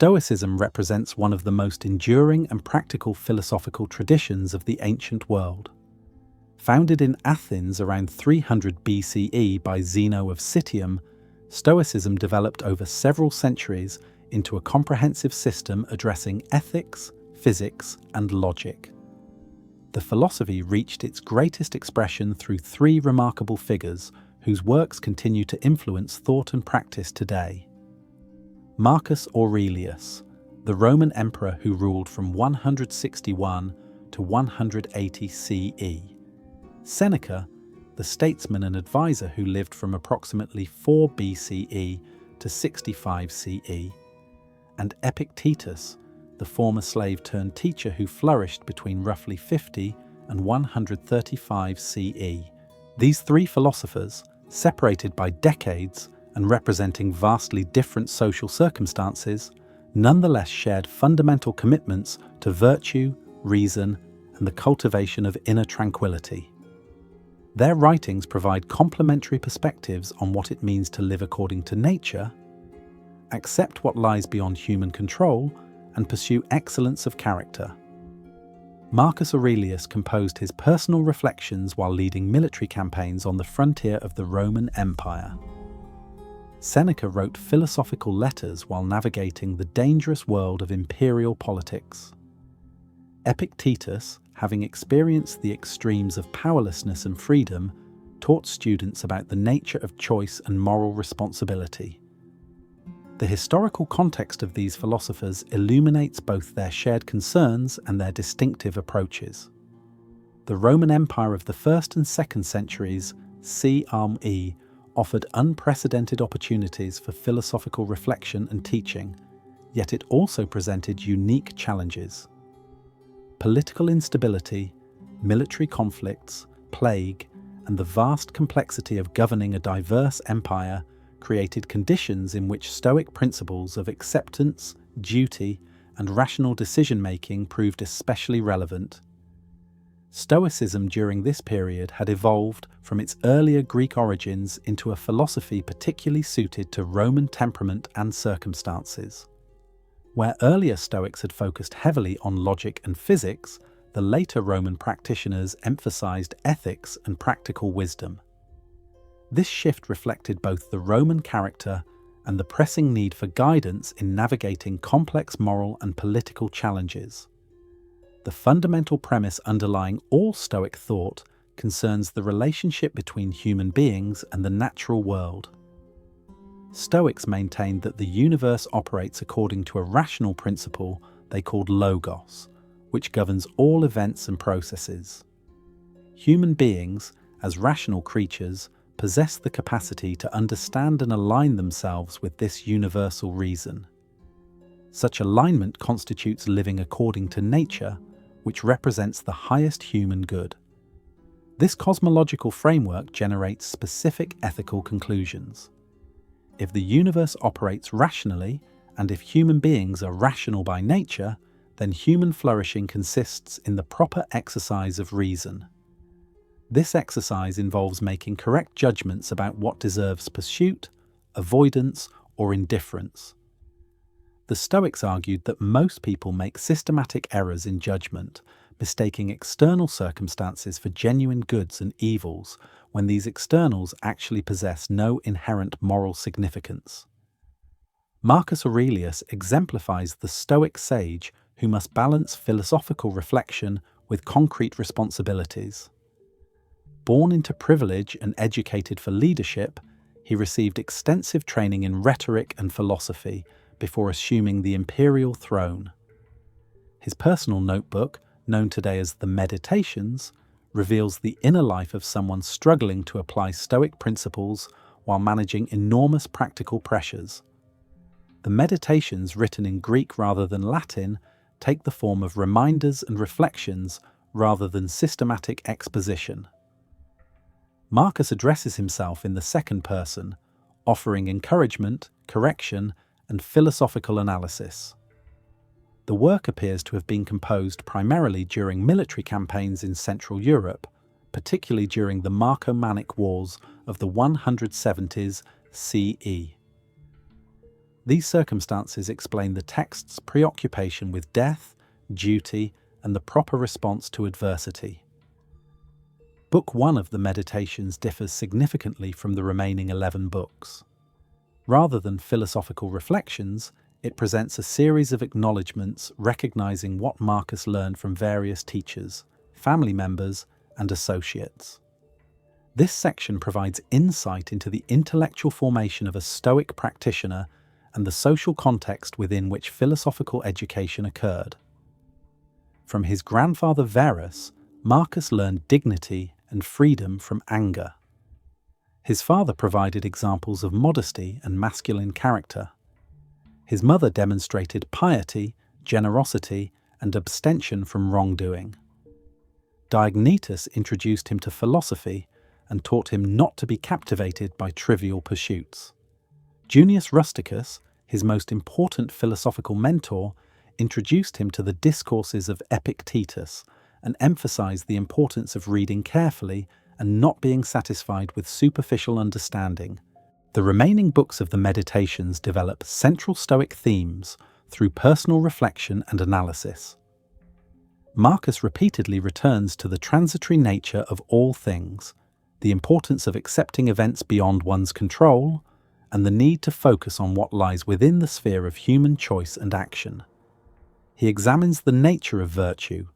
Stoicism represents one of the most enduring and practical philosophical traditions of the ancient world. Founded in Athens around 300 BCE by Zeno of Citium, Stoicism developed over several centuries into a comprehensive system addressing ethics, physics, and logic. The philosophy reached its greatest expression through three remarkable figures whose works continue to influence thought and practice today. Marcus Aurelius, the Roman emperor who ruled from 161 to 180 CE. Seneca, the statesman and advisor who lived from approximately 4 BCE to 65 CE. And Epictetus, the former slave-turned-teacher who flourished between roughly 50 and 135 CE. These three philosophers, separated by decades and representing vastly different social circumstances, nonetheless shared fundamental commitments to virtue, reason, and the cultivation of inner tranquility. Their writings provide complementary perspectives on what it means to live according to nature, accept what lies beyond human control, and pursue excellence of character. Marcus Aurelius composed his personal reflections while leading military campaigns on the frontier of the Roman Empire. Seneca wrote philosophical letters while navigating the dangerous world of imperial politics. Epictetus, having experienced the extremes of powerlessness and freedom, taught students about the nature of choice and moral responsibility. The historical context of these philosophers illuminates both their shared concerns and their distinctive approaches. The Roman Empire of the 1st and 2nd centuries, CE, offered unprecedented opportunities for philosophical reflection and teaching, yet it also presented unique challenges. Political instability, military conflicts, plague, and the vast complexity of governing a diverse empire created conditions in which Stoic principles of acceptance, duty, and rational decision-making proved especially relevant. Stoicism during this period had evolved from its earlier Greek origins into a philosophy particularly suited to Roman temperament and circumstances. Where earlier Stoics had focused heavily on logic and physics, the later Roman practitioners emphasized ethics and practical wisdom. This shift reflected both the Roman character and the pressing need for guidance in navigating complex moral and political challenges. The fundamental premise underlying all Stoic thought concerns the relationship between human beings and the natural world. Stoics maintained that the universe operates according to a rational principle they called logos, which governs all events and processes. Human beings, as rational creatures, possess the capacity to understand and align themselves with this universal reason. Such alignment constitutes living according to nature, which represents the highest human good. This cosmological framework generates specific ethical conclusions. If the universe operates rationally, and if human beings are rational by nature, then human flourishing consists in the proper exercise of reason. This exercise involves making correct judgments about what deserves pursuit, avoidance, or indifference. The Stoics argued that most people make systematic errors in judgment, mistaking external circumstances for genuine goods and evils, when these externals actually possess no inherent moral significance. Marcus Aurelius exemplifies the Stoic sage who must balance philosophical reflection with concrete responsibilities. Born into privilege and educated for leadership, he received extensive training in rhetoric and philosophy before assuming the imperial throne. His personal notebook, known today as the Meditations, reveals the inner life of someone struggling to apply Stoic principles while managing enormous practical pressures. The Meditations, written in Greek rather than Latin, take the form of reminders and reflections rather than systematic exposition. Marcus addresses himself in the second person, offering encouragement, correction, and philosophical analysis. The work appears to have been composed primarily during military campaigns in Central Europe, particularly during the Marcomannic Wars of the 170s CE. These circumstances explain the text's preoccupation with death, duty, and the proper response to adversity. Book 1 of the Meditations differs significantly from the remaining 11 books. Rather than philosophical reflections, it presents a series of acknowledgements recognizing what Marcus learned from various teachers, family members, and associates. This section provides insight into the intellectual formation of a Stoic practitioner and the social context within which philosophical education occurred. From his grandfather Verus, Marcus learned dignity and freedom from anger. His father provided examples of modesty and masculine character. His mother demonstrated piety, generosity, and abstention from wrongdoing. Diognetus introduced him to philosophy and taught him not to be captivated by trivial pursuits. Junius Rusticus, his most important philosophical mentor, introduced him to the discourses of Epictetus and emphasized the importance of reading carefully and not being satisfied with superficial understanding. The remaining books of the Meditations develop central Stoic themes through personal reflection and analysis. Marcus repeatedly returns to the transitory nature of all things, the importance of accepting events beyond one's control, and the need to focus on what lies within the sphere of human choice and action. He examines the nature of virtue,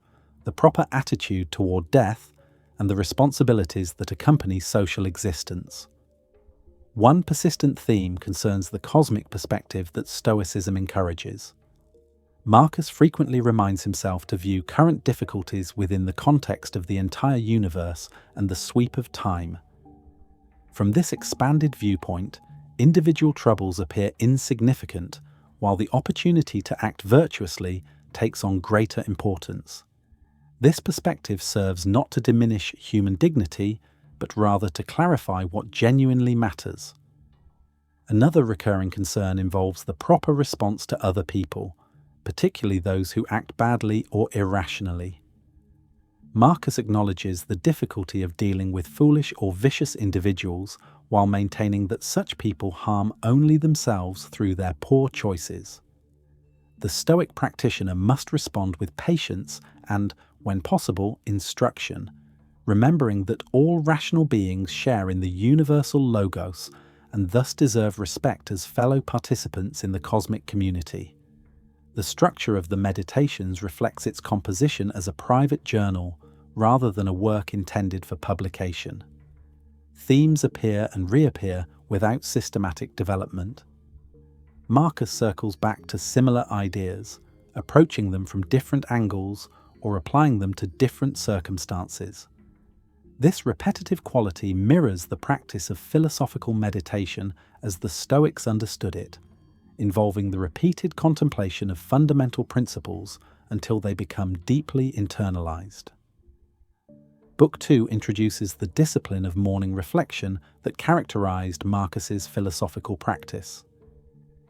the proper attitude toward death, and the responsibilities that accompany social existence. One persistent theme concerns the cosmic perspective that Stoicism encourages. Marcus frequently reminds himself to view current difficulties within the context of the entire universe and the sweep of time. From this expanded viewpoint, individual troubles appear insignificant, while the opportunity to act virtuously takes on greater importance. This perspective serves not to diminish human dignity, but rather to clarify what genuinely matters. Another recurring concern involves the proper response to other people, particularly those who act badly or irrationally. Marcus acknowledges the difficulty of dealing with foolish or vicious individuals while maintaining that such people harm only themselves through their poor choices. The Stoic practitioner must respond with patience and, when possible, instruction, remembering that all rational beings share in the universal logos and thus deserve respect as fellow participants in the cosmic community. The structure of the Meditations reflects its composition as a private journal rather than a work intended for publication. Themes appear and reappear without systematic development. Marcus circles back to similar ideas, approaching them from different angles or applying them to different circumstances. This repetitive quality mirrors the practice of philosophical meditation as the Stoics understood it, involving the repeated contemplation of fundamental principles until they become deeply internalized. Book 2 introduces the discipline of morning reflection that characterized Marcus's philosophical practice.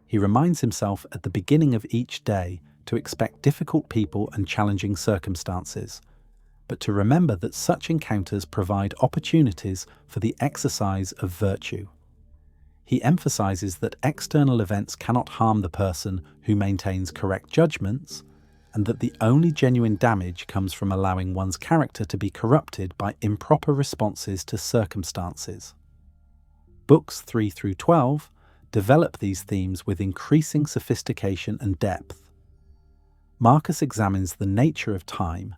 He reminds himself at the beginning of each day to expect difficult people and challenging circumstances, but to remember that such encounters provide opportunities for the exercise of virtue. He emphasizes that external events cannot harm the person who maintains correct judgments, and that the only genuine damage comes from allowing one's character to be corrupted by improper responses to circumstances. Books 3 through 12 develop these themes with increasing sophistication and depth. Marcus examines the nature of time,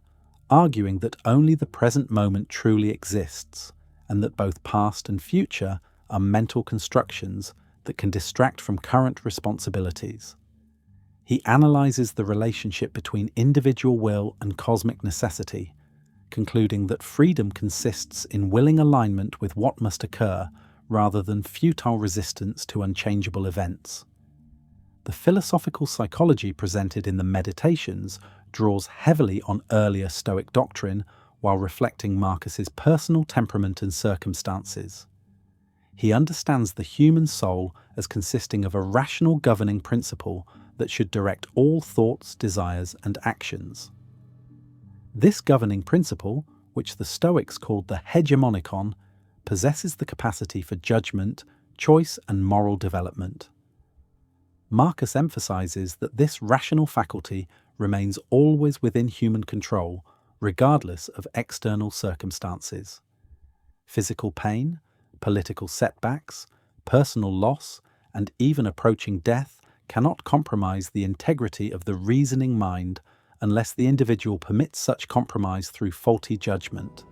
arguing that only the present moment truly exists, and that both past and future are mental constructions that can distract from current responsibilities. He analyzes the relationship between individual will and cosmic necessity, concluding that freedom consists in willing alignment with what must occur rather than futile resistance to unchangeable events. The philosophical psychology presented in the Meditations draws heavily on earlier Stoic doctrine while reflecting Marcus's personal temperament and circumstances. He understands the human soul as consisting of a rational governing principle that should direct all thoughts, desires, and actions. This governing principle, which the Stoics called the hegemonikon, possesses the capacity for judgment, choice, and moral development. Marcus emphasizes that this rational faculty remains always within human control, regardless of external circumstances. Physical pain, political setbacks, personal loss, and even approaching death cannot compromise the integrity of the reasoning mind unless the individual permits such compromise through faulty judgment.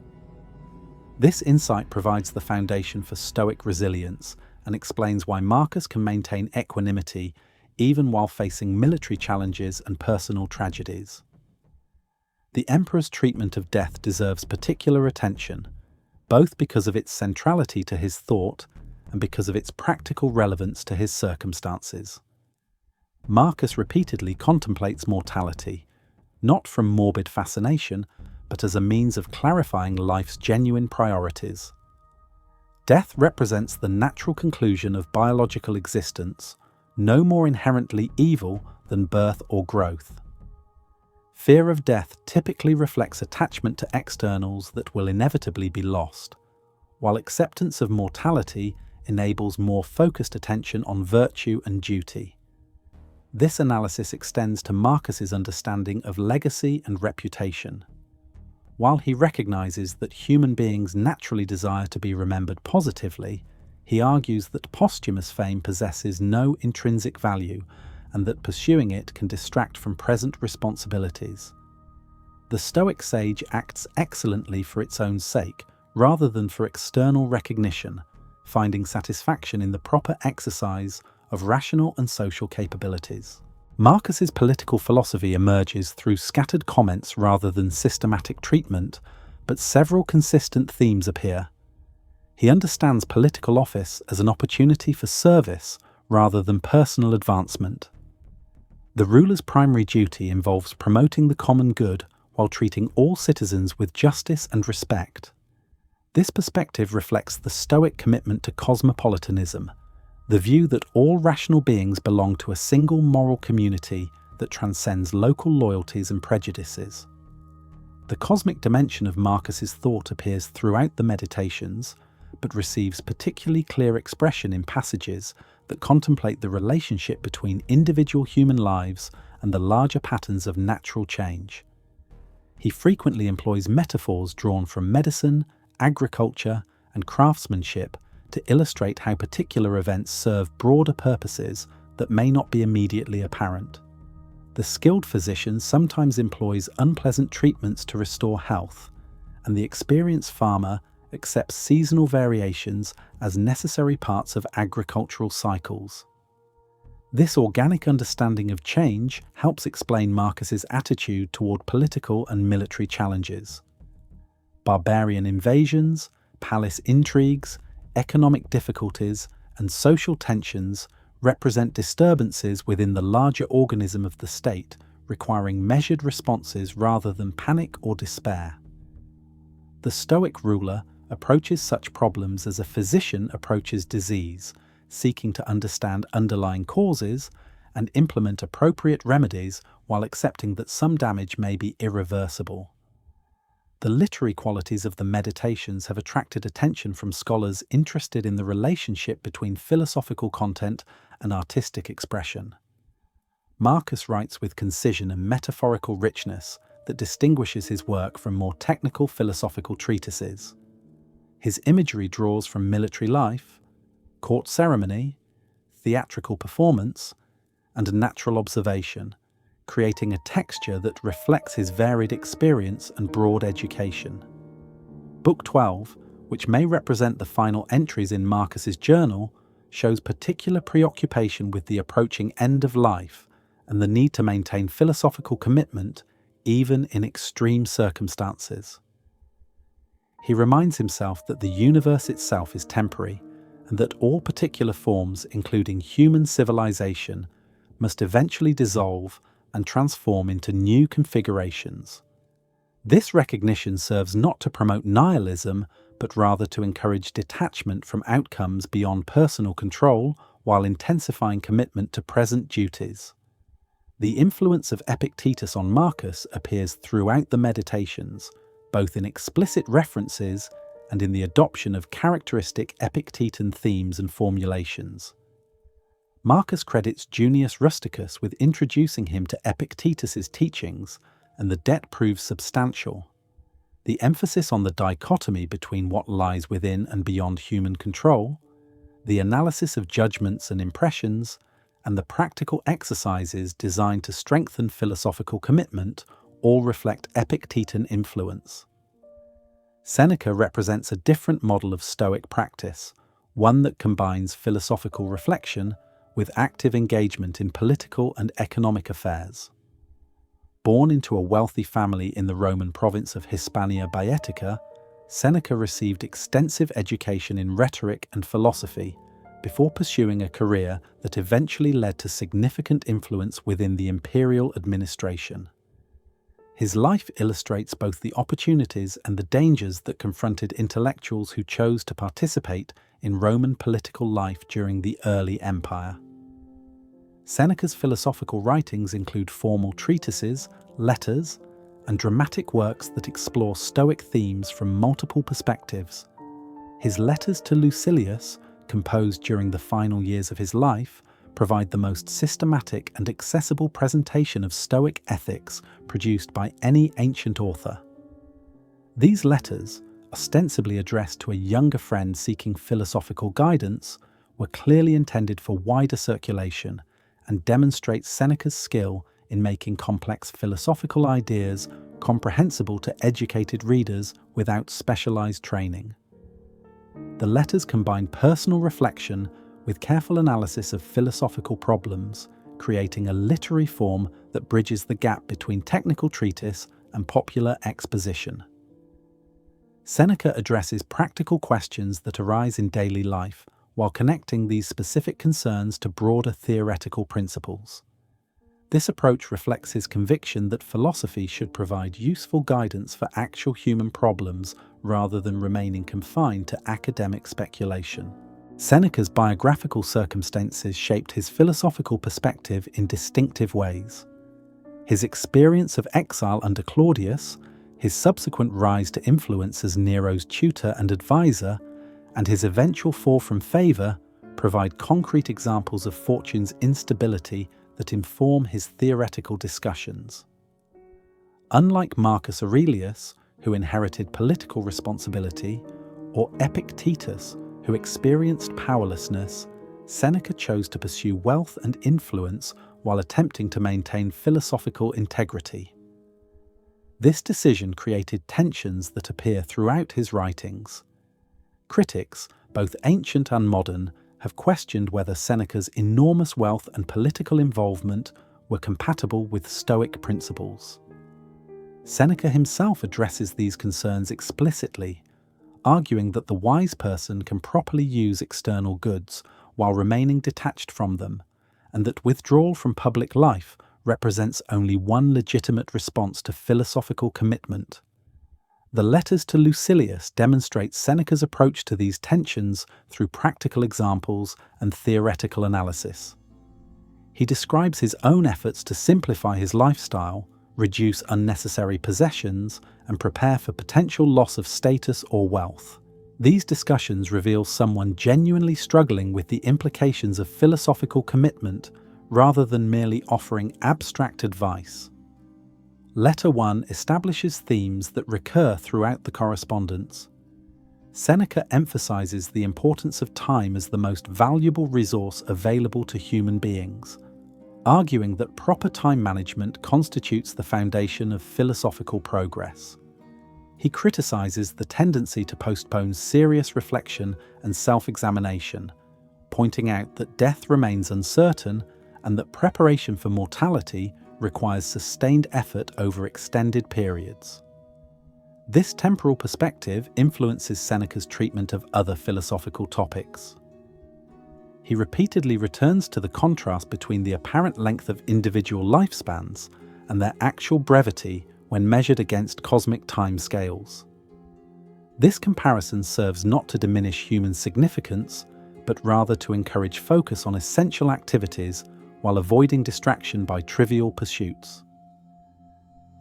This insight provides the foundation for Stoic resilience and explains why Marcus can maintain equanimity even while facing military challenges and personal tragedies. The emperor's treatment of death deserves particular attention, both because of its centrality to his thought and because of its practical relevance to his circumstances. Marcus repeatedly contemplates mortality, not from morbid fascination, but as a means of clarifying life's genuine priorities. Death represents the natural conclusion of biological existence, no more inherently evil than birth or growth. Fear of death typically reflects attachment to externals that will inevitably be lost, while acceptance of mortality enables more focused attention on virtue and duty. This analysis extends to Marcus's understanding of legacy and reputation. While he recognizes that human beings naturally desire to be remembered positively, he argues that posthumous fame possesses no intrinsic value and that pursuing it can distract from present responsibilities. The Stoic sage acts excellently for its own sake, rather than for external recognition, finding satisfaction in the proper exercise of rational and social capabilities. Marcus's political philosophy emerges through scattered comments rather than systematic treatment, but several consistent themes appear. He understands political office as an opportunity for service rather than personal advancement. The ruler's primary duty involves promoting the common good while treating all citizens with justice and respect. This perspective reflects the Stoic commitment to cosmopolitanism, the view that all rational beings belong to a single moral community that transcends local loyalties and prejudices. The cosmic dimension of Marcus's thought appears throughout the Meditations, but receives particularly clear expression in passages that contemplate the relationship between individual human lives and the larger patterns of natural change. He frequently employs metaphors drawn from medicine, agriculture, and craftsmanship to illustrate how particular events serve broader purposes that may not be immediately apparent. The skilled physician sometimes employs unpleasant treatments to restore health, and the experienced farmer accepts seasonal variations as necessary parts of agricultural cycles. This organic understanding of change helps explain Marcus's attitude toward political and military challenges. Barbarian invasions, palace intrigues, economic difficulties, and social tensions represent disturbances within the larger organism of the state, requiring measured responses rather than panic or despair. The Stoic ruler approaches such problems as a physician approaches disease, seeking to understand underlying causes and implement appropriate remedies while accepting that some damage may be irreversible. The literary qualities of the Meditations have attracted attention from scholars interested in the relationship between philosophical content and artistic expression. Marcus writes with concision and metaphorical richness that distinguishes his work from more technical philosophical treatises. His imagery draws from military life, court ceremony, theatrical performance, and natural observation, creating a texture that reflects his varied experience and broad education. Book 12, which may represent the final entries in Marcus's journal, shows particular preoccupation with the approaching end of life and the need to maintain philosophical commitment even in extreme circumstances. He reminds himself that the universe itself is temporary and that all particular forms, including human civilization, must eventually dissolve and transform into new configurations. This recognition serves not to promote nihilism, but rather to encourage detachment from outcomes beyond personal control while intensifying commitment to present duties. The influence of Epictetus on Marcus appears throughout the Meditations, both in explicit references and in the adoption of characteristic Epictetan themes and formulations. Marcus credits Junius Rusticus with introducing him to Epictetus's teachings, and the debt proves substantial. The emphasis on the dichotomy between what lies within and beyond human control, the analysis of judgments and impressions, and the practical exercises designed to strengthen philosophical commitment all reflect Epictetan influence. Seneca represents a different model of Stoic practice, one that combines philosophical reflection with active engagement in political and economic affairs. Born into a wealthy family in the Roman province of Hispania Baetica, Seneca received extensive education in rhetoric and philosophy before pursuing a career that eventually led to significant influence within the imperial administration. His life illustrates both the opportunities and the dangers that confronted intellectuals who chose to participate in Roman political life during the early empire. Seneca's philosophical writings include formal treatises, letters, and dramatic works that explore Stoic themes from multiple perspectives. His letters to Lucilius, composed during the final years of his life, provide the most systematic and accessible presentation of Stoic ethics produced by any ancient author. These letters, ostensibly addressed to a younger friend seeking philosophical guidance, were clearly intended for wider circulation and demonstrate Seneca's skill in making complex philosophical ideas comprehensible to educated readers without specialized training. The letters combine personal reflection with careful analysis of philosophical problems, creating a literary form that bridges the gap between technical treatise and popular exposition. Seneca addresses practical questions that arise in daily life while connecting these specific concerns to broader theoretical principles. This approach reflects his conviction that philosophy should provide useful guidance for actual human problems rather than remaining confined to academic speculation. Seneca's biographical circumstances shaped his philosophical perspective in distinctive ways. His experience of exile under Claudius, his subsequent rise to influence as Nero's tutor and advisor, and his eventual fall from favor provide concrete examples of fortune's instability that inform his theoretical discussions. Unlike Marcus Aurelius, who inherited political responsibility, or Epictetus, who experienced powerlessness, Seneca chose to pursue wealth and influence while attempting to maintain philosophical integrity. This decision created tensions that appear throughout his writings. Critics, both ancient and modern, have questioned whether Seneca's enormous wealth and political involvement were compatible with Stoic principles. Seneca himself addresses these concerns explicitly, arguing that the wise person can properly use external goods while remaining detached from them, and that withdrawal from public life represents only one legitimate response to philosophical commitment. The letters to Lucilius demonstrate Seneca's approach to these tensions through practical examples and theoretical analysis. He describes his own efforts to simplify his lifestyle, reduce unnecessary possessions, and prepare for potential loss of status or wealth. These discussions reveal someone genuinely struggling with the implications of philosophical commitment rather than merely offering abstract advice. Letter 1 establishes themes that recur throughout the correspondence. Seneca emphasizes the importance of time as the most valuable resource available to human beings, arguing that proper time management constitutes the foundation of philosophical progress. He criticizes the tendency to postpone serious reflection and self-examination, pointing out that death remains uncertain and that preparation for mortality requires sustained effort over extended periods. This temporal perspective influences Seneca's treatment of other philosophical topics. He repeatedly returns to the contrast between the apparent length of individual lifespans and their actual brevity when measured against cosmic time scales. This comparison serves not to diminish human significance, but rather to encourage focus on essential activities while avoiding distraction by trivial pursuits.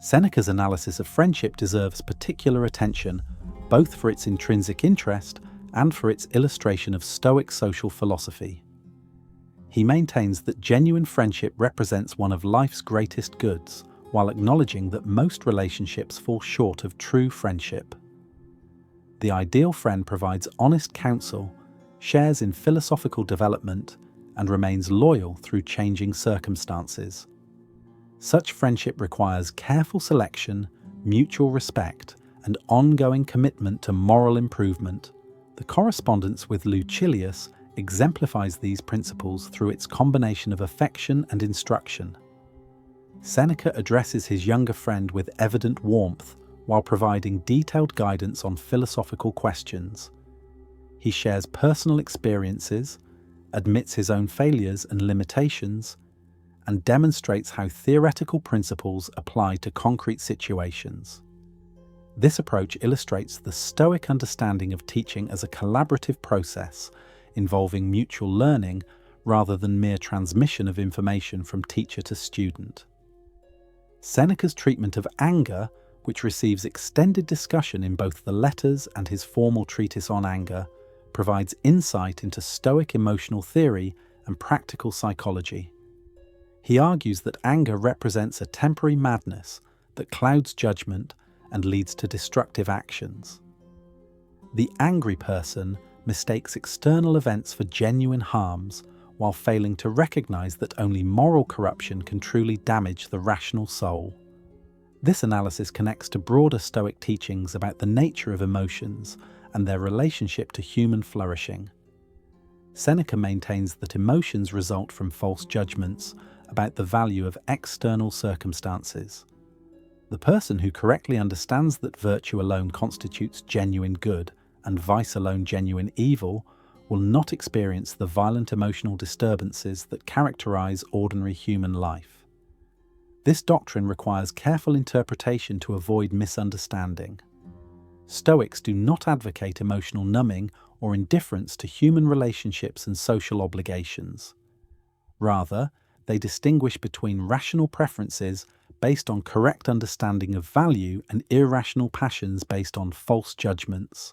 Seneca's analysis of friendship deserves particular attention, both for its intrinsic interest and for its illustration of Stoic social philosophy. He maintains that genuine friendship represents one of life's greatest goods, while acknowledging that most relationships fall short of true friendship. The ideal friend provides honest counsel, shares in philosophical development, and remains loyal through changing circumstances. Such friendship requires careful selection, mutual respect, and ongoing commitment to moral improvement. The correspondence with Lucilius exemplifies these principles through its combination of affection and instruction. Seneca addresses his younger friend with evident warmth while providing detailed guidance on philosophical questions. He shares personal experiences, admits his own failures and limitations, and demonstrates how theoretical principles apply to concrete situations. This approach illustrates the Stoic understanding of teaching as a collaborative process involving mutual learning rather than mere transmission of information from teacher to student. Seneca's treatment of anger, which receives extended discussion in both the letters and his formal treatise on anger, provides insight into Stoic emotional theory and practical psychology. He argues that anger represents a temporary madness that clouds judgment and leads to destructive actions. The angry person mistakes external events for genuine harms while failing to recognize that only moral corruption can truly damage the rational soul. This analysis connects to broader Stoic teachings about the nature of emotions and their relationship to human flourishing. Seneca maintains that emotions result from false judgments about the value of external circumstances. The person who correctly understands that virtue alone constitutes genuine good and vice alone genuine evil will not experience the violent emotional disturbances that characterize ordinary human life. This doctrine requires careful interpretation to avoid misunderstanding. Stoics do not advocate emotional numbing or indifference to human relationships and social obligations. Rather, they distinguish between rational preferences based on correct understanding of value and irrational passions based on false judgments.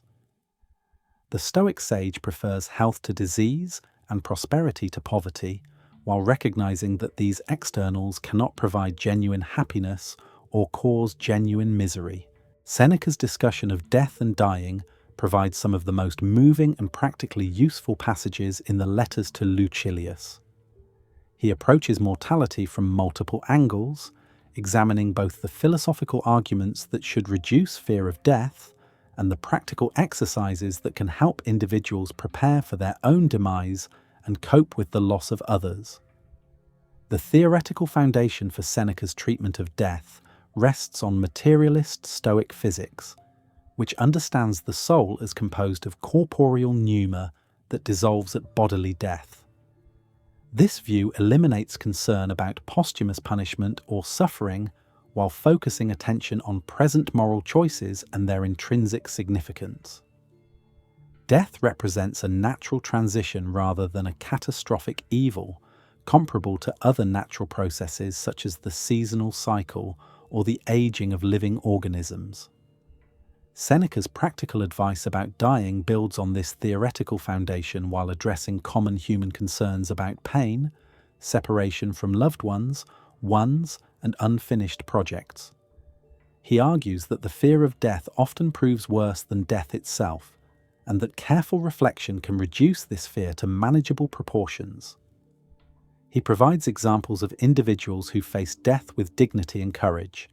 The Stoic sage prefers health to disease and prosperity to poverty, while recognizing that these externals cannot provide genuine happiness or cause genuine misery. Seneca's discussion of death and dying provides some of the most moving and practically useful passages in the letters to Lucilius. He approaches mortality from multiple angles, examining both the philosophical arguments that should reduce fear of death and the practical exercises that can help individuals prepare for their own demise and cope with the loss of others. The theoretical foundation for Seneca's treatment of death rests on materialist Stoic physics, which understands the soul as composed of corporeal pneuma that dissolves at bodily death. This view eliminates concern about posthumous punishment or suffering while focusing attention on present moral choices and their intrinsic significance. Death represents a natural transition rather than a catastrophic evil, comparable to other natural processes such as the seasonal cycle or the aging of living organisms. Seneca's practical advice about dying builds on this theoretical foundation while addressing common human concerns about pain, separation from loved ones, and unfinished projects. He argues that the fear of death often proves worse than death itself, and that careful reflection can reduce this fear to manageable proportions. He provides examples of individuals who face death with dignity and courage,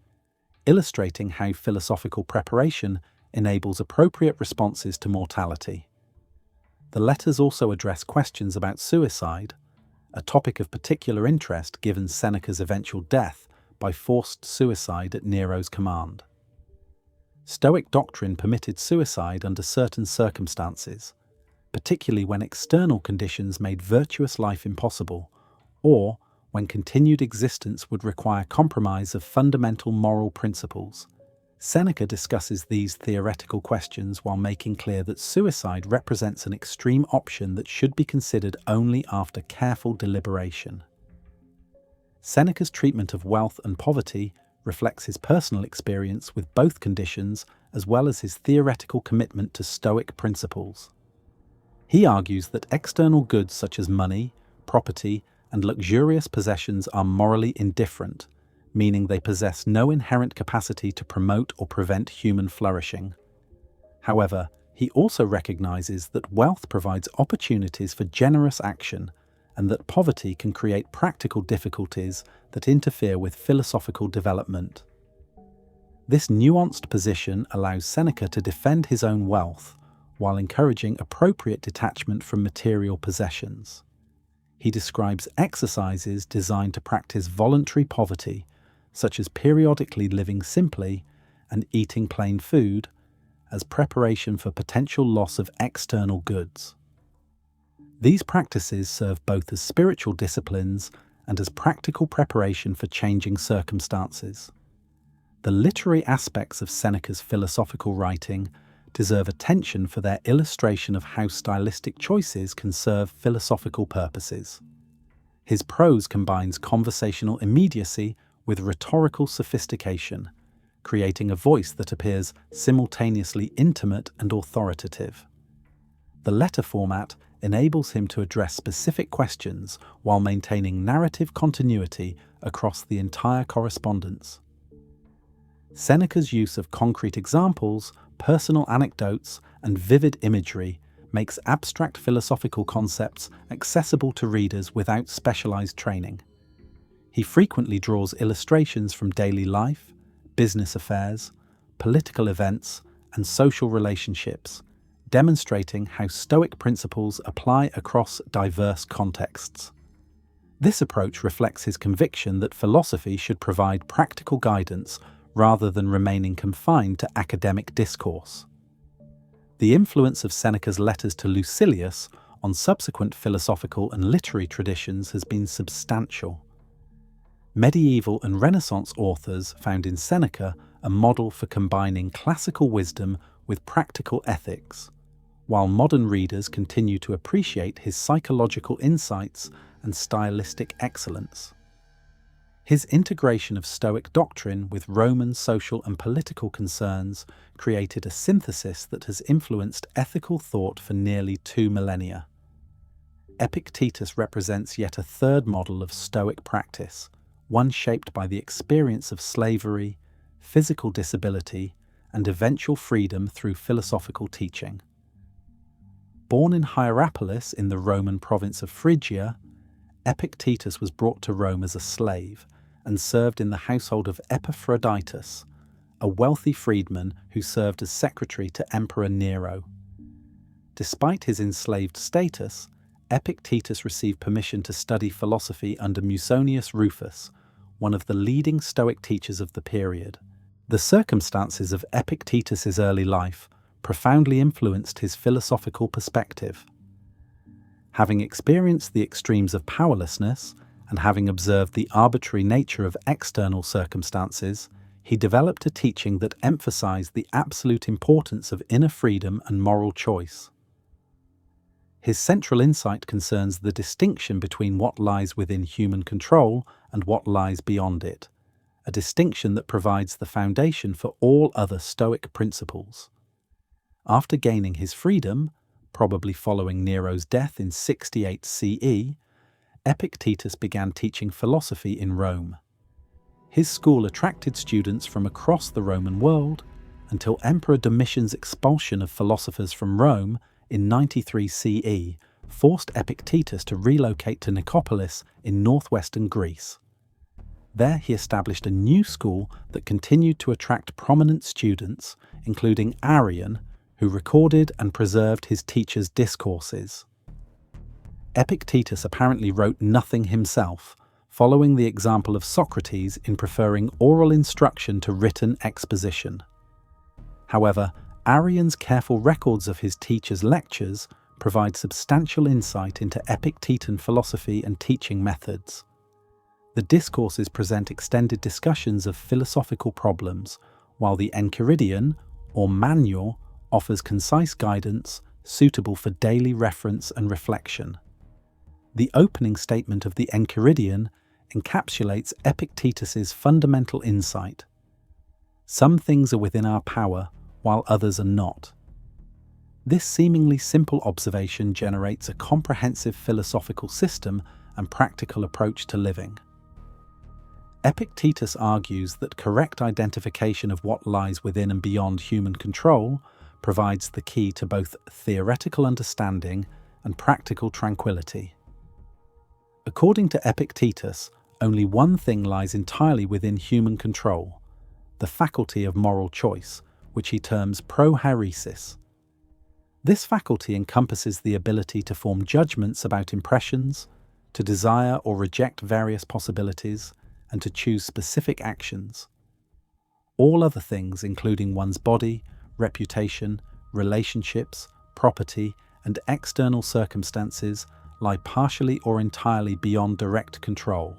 illustrating how philosophical preparation enables appropriate responses to mortality. The letters also address questions about suicide, a topic of particular interest given Seneca's eventual death by forced suicide at Nero's command. Stoic doctrine permitted suicide under certain circumstances, particularly when external conditions made virtuous life impossible, or when continued existence would require compromise of fundamental moral principles. Seneca discusses these theoretical questions while making clear that suicide represents an extreme option that should be considered only after careful deliberation. Seneca's treatment of wealth and poverty reflects his personal experience with both conditions as well as his theoretical commitment to Stoic principles. He argues that external goods such as money, property and luxurious possessions are morally indifferent, meaning they possess no inherent capacity to promote or prevent human flourishing. However, he also recognizes that wealth provides opportunities for generous action and that poverty can create practical difficulties that interfere with philosophical development. This nuanced position allows Seneca to defend his own wealth while encouraging appropriate detachment from material possessions. He describes exercises designed to practice voluntary poverty, such as periodically living simply and eating plain food, as preparation for potential loss of external goods. These practices serve both as spiritual disciplines and as practical preparation for changing circumstances. The literary aspects of Seneca's philosophical writing deserve attention for their illustration of how stylistic choices can serve philosophical purposes. His prose combines conversational immediacy with rhetorical sophistication, creating a voice that appears simultaneously intimate and authoritative. The letter format enables him to address specific questions while maintaining narrative continuity across the entire correspondence. Seneca's use of concrete examples, personal anecdotes, and vivid imagery makes abstract philosophical concepts accessible to readers without specialized training. He frequently draws illustrations from daily life, business affairs, political events, and social relationships, demonstrating how Stoic principles apply across diverse contexts. This approach reflects his conviction that philosophy should provide practical guidance rather than remaining confined to academic discourse. The influence of Seneca's letters to Lucilius on subsequent philosophical and literary traditions has been substantial. Medieval and Renaissance authors found in Seneca a model for combining classical wisdom with practical ethics, while modern readers continue to appreciate his psychological insights and stylistic excellence. His integration of Stoic doctrine with Roman social and political concerns created a synthesis that has influenced ethical thought for nearly 2 millennia. Epictetus represents yet a third model of Stoic practice, one shaped by the experience of slavery, physical disability, and eventual freedom through philosophical teaching. Born in Hierapolis in the Roman province of Phrygia, Epictetus was brought to Rome as a slave and served in the household of Epaphroditus, a wealthy freedman who served as secretary to Emperor Nero. Despite his enslaved status, Epictetus received permission to study philosophy under Musonius Rufus, one of the leading Stoic teachers of the period. The circumstances of Epictetus's early life profoundly influenced his philosophical perspective. Having experienced the extremes of powerlessness and having observed the arbitrary nature of external circumstances, he developed a teaching that emphasized the absolute importance of inner freedom and moral choice. His central insight concerns the distinction between what lies within human control and what lies beyond it, a distinction that provides the foundation for all other Stoic principles. After gaining his freedom, probably following Nero's death in 68 CE, Epictetus began teaching philosophy in Rome. His school attracted students from across the Roman world until Emperor Domitian's expulsion of philosophers from Rome in 93 CE forced Epictetus to relocate to Nicopolis in northwestern Greece. There he established a new school that continued to attract prominent students, including Arrian, who recorded and preserved his teacher's discourses. Epictetus apparently wrote nothing himself, following the example of Socrates in preferring oral instruction to written exposition. However, Arrian's careful records of his teacher's lectures provide substantial insight into Epictetan philosophy and teaching methods. The discourses present extended discussions of philosophical problems, while the Enchiridion, or manual, offers concise guidance suitable for daily reference and reflection. The opening statement of the Enchiridion encapsulates Epictetus's fundamental insight. Some things are within our power, while others are not. This seemingly simple observation generates a comprehensive philosophical system and practical approach to living. Epictetus argues that correct identification of what lies within and beyond human control provides the key to both theoretical understanding and practical tranquility. According to Epictetus, only one thing lies entirely within human control: the faculty of moral choice, which he terms prohairesis. This faculty encompasses the ability to form judgments about impressions, to desire or reject various possibilities, and to choose specific actions. All other things, including one's body, reputation, relationships, property, and external circumstances, lie partially or entirely beyond direct control.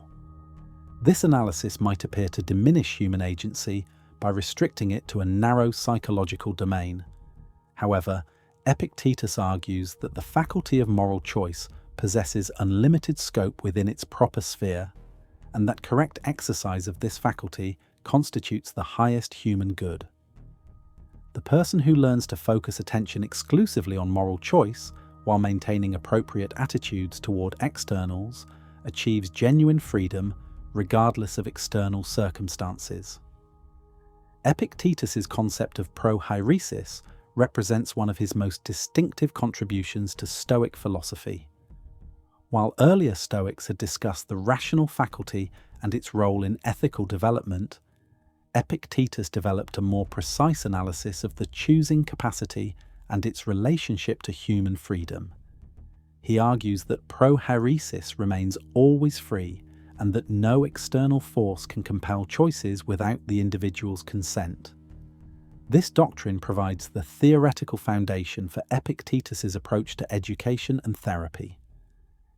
This analysis might appear to diminish human agency by restricting it to a narrow psychological domain. However, Epictetus argues that the faculty of moral choice possesses unlimited scope within its proper sphere, and that correct exercise of this faculty constitutes the highest human good. The person who learns to focus attention exclusively on moral choice while maintaining appropriate attitudes toward externals achieves genuine freedom regardless of external circumstances. Epictetus's concept of prohairesis represents one of his most distinctive contributions to Stoic philosophy. While earlier Stoics had discussed the rational faculty and its role in ethical development, Epictetus developed a more precise analysis of the choosing capacity and its relationship to human freedom. He argues that prohairesis remains always free and that no external force can compel choices without the individual's consent. This doctrine provides the theoretical foundation for Epictetus's approach to education and therapy.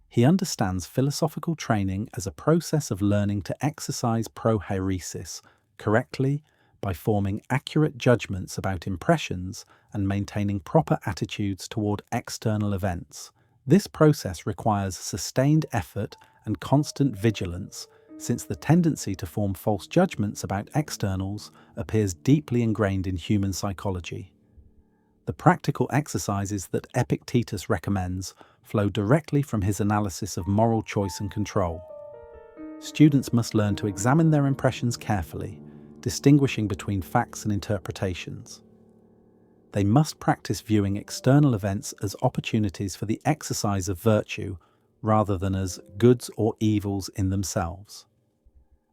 He understands philosophical training as a process of learning to exercise prohairesis correctly by forming accurate judgments about impressions and maintaining proper attitudes toward external events. This process requires sustained effort and constant vigilance, since the tendency to form false judgments about externals appears deeply ingrained in human psychology. The practical exercises that Epictetus recommends flow directly from his analysis of moral choice and control. Students must learn to examine their impressions carefully, distinguishing between facts and interpretations. They must practice viewing external events as opportunities for the exercise of virtue rather than as goods or evils in themselves.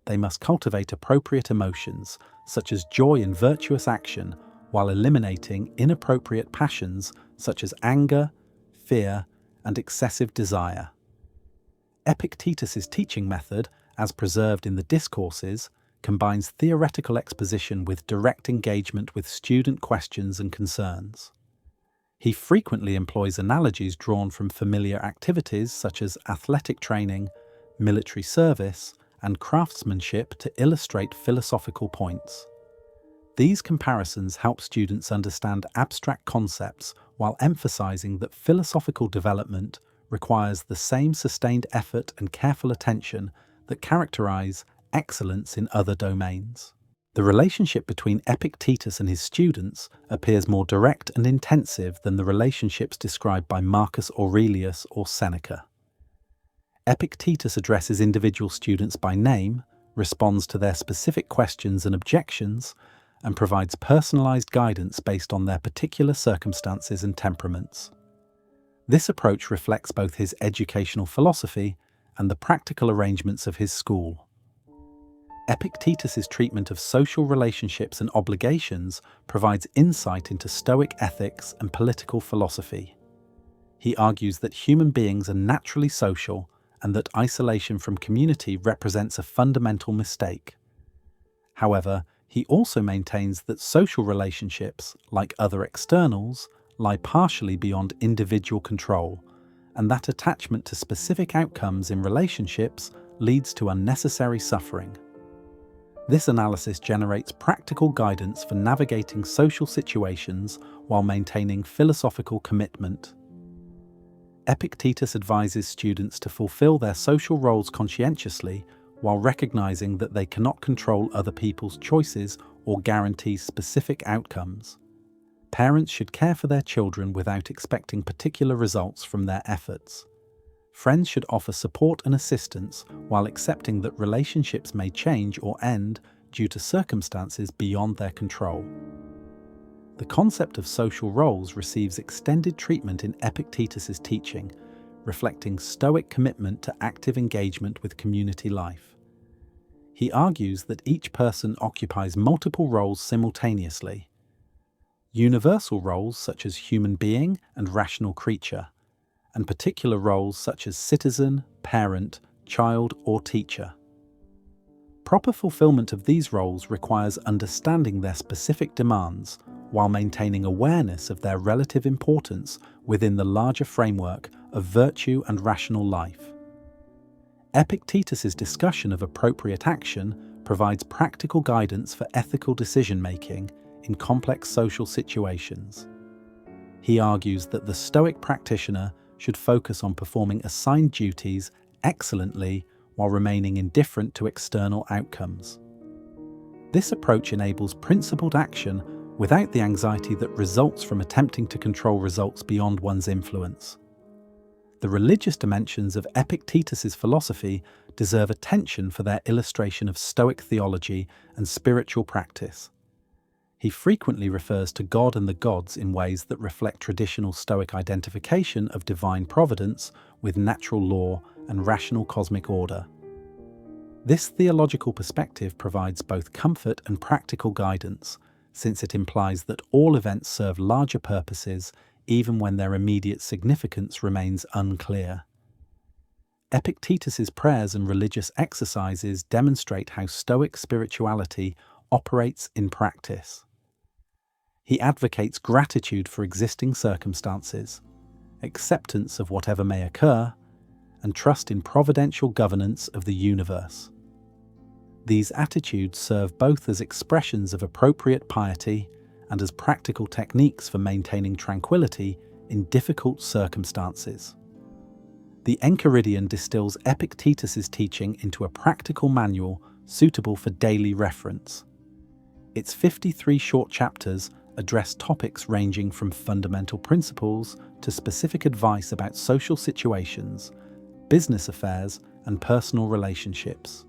They must cultivate appropriate emotions, such as joy in virtuous action, while eliminating inappropriate passions such as anger, fear, and excessive desire. Epictetus's teaching method, as preserved in the Discourses, combines theoretical exposition with direct engagement with student questions and concerns. He frequently employs analogies drawn from familiar activities such as athletic training, military service, and craftsmanship to illustrate philosophical points. These comparisons help students understand abstract concepts while emphasizing that philosophical development requires the same sustained effort and careful attention that characterize excellence in other domains. The relationship between Epictetus and his students appears more direct and intensive than the relationships described by Marcus Aurelius or Seneca. Epictetus addresses individual students by name, responds to their specific questions and objections, and provides personalized guidance based on their particular circumstances and temperaments. This approach reflects both his educational philosophy and the practical arrangements of his school. Epictetus's treatment of social relationships and obligations provides insight into Stoic ethics and political philosophy. He argues that human beings are naturally social and that isolation from community represents a fundamental mistake. However, he also maintains that social relationships, like other externals, lie partially beyond individual control, and that attachment to specific outcomes in relationships leads to unnecessary suffering. This analysis generates practical guidance for navigating social situations while maintaining philosophical commitment. Epictetus advises students to fulfill their social roles conscientiously while recognizing that they cannot control other people's choices or guarantee specific outcomes. Parents should care for their children without expecting particular results from their efforts. Friends should offer support and assistance while accepting that relationships may change or end due to circumstances beyond their control. The concept of social roles receives extended treatment in Epictetus's teaching, reflecting Stoic commitment to active engagement with community life. He argues that each person occupies multiple roles simultaneously. Universal roles such as human being and rational creature, and particular roles such as citizen, parent, child, or teacher. Proper fulfillment of these roles requires understanding their specific demands while maintaining awareness of their relative importance within the larger framework of virtue and rational life. Epictetus's discussion of appropriate action provides practical guidance for ethical decision-making in complex social situations. He argues that the Stoic practitioner should focus on performing assigned duties excellently while remaining indifferent to external outcomes. This approach enables principled action without the anxiety that results from attempting to control results beyond one's influence. The religious dimensions of Epictetus's philosophy deserve attention for their illustration of Stoic theology and spiritual practice. He frequently refers to God and the gods in ways that reflect traditional Stoic identification of divine providence with natural law and rational cosmic order. This theological perspective provides both comfort and practical guidance, since it implies that all events serve larger purposes even when their immediate significance remains unclear. Epictetus's prayers and religious exercises demonstrate how Stoic spirituality operates in practice. He advocates gratitude for existing circumstances, acceptance of whatever may occur, and trust in providential governance of the universe. These attitudes serve both as expressions of appropriate piety and as practical techniques for maintaining tranquility in difficult circumstances. The Enchiridion distills Epictetus's teaching into a practical manual suitable for daily reference. Its 53 short chapters address topics ranging from fundamental principles to specific advice about social situations, business affairs, and personal relationships.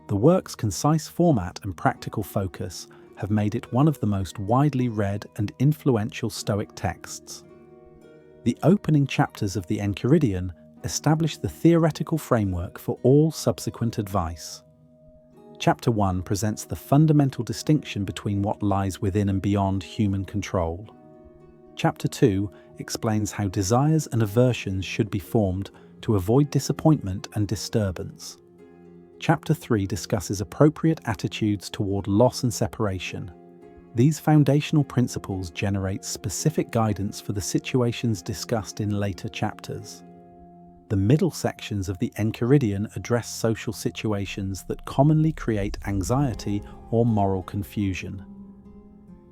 The work's concise format and practical focus have made it one of the most widely read and influential Stoic texts. The opening chapters of the Enchiridion establish the theoretical framework for all subsequent advice. Chapter 1 presents the fundamental distinction between what lies within and beyond human control. Chapter 2 explains how desires and aversions should be formed to avoid disappointment and disturbance. Chapter 3 discusses appropriate attitudes toward loss and separation. These foundational principles generate specific guidance for the situations discussed in later chapters. The middle sections of the Enchiridion address social situations that commonly create anxiety or moral confusion.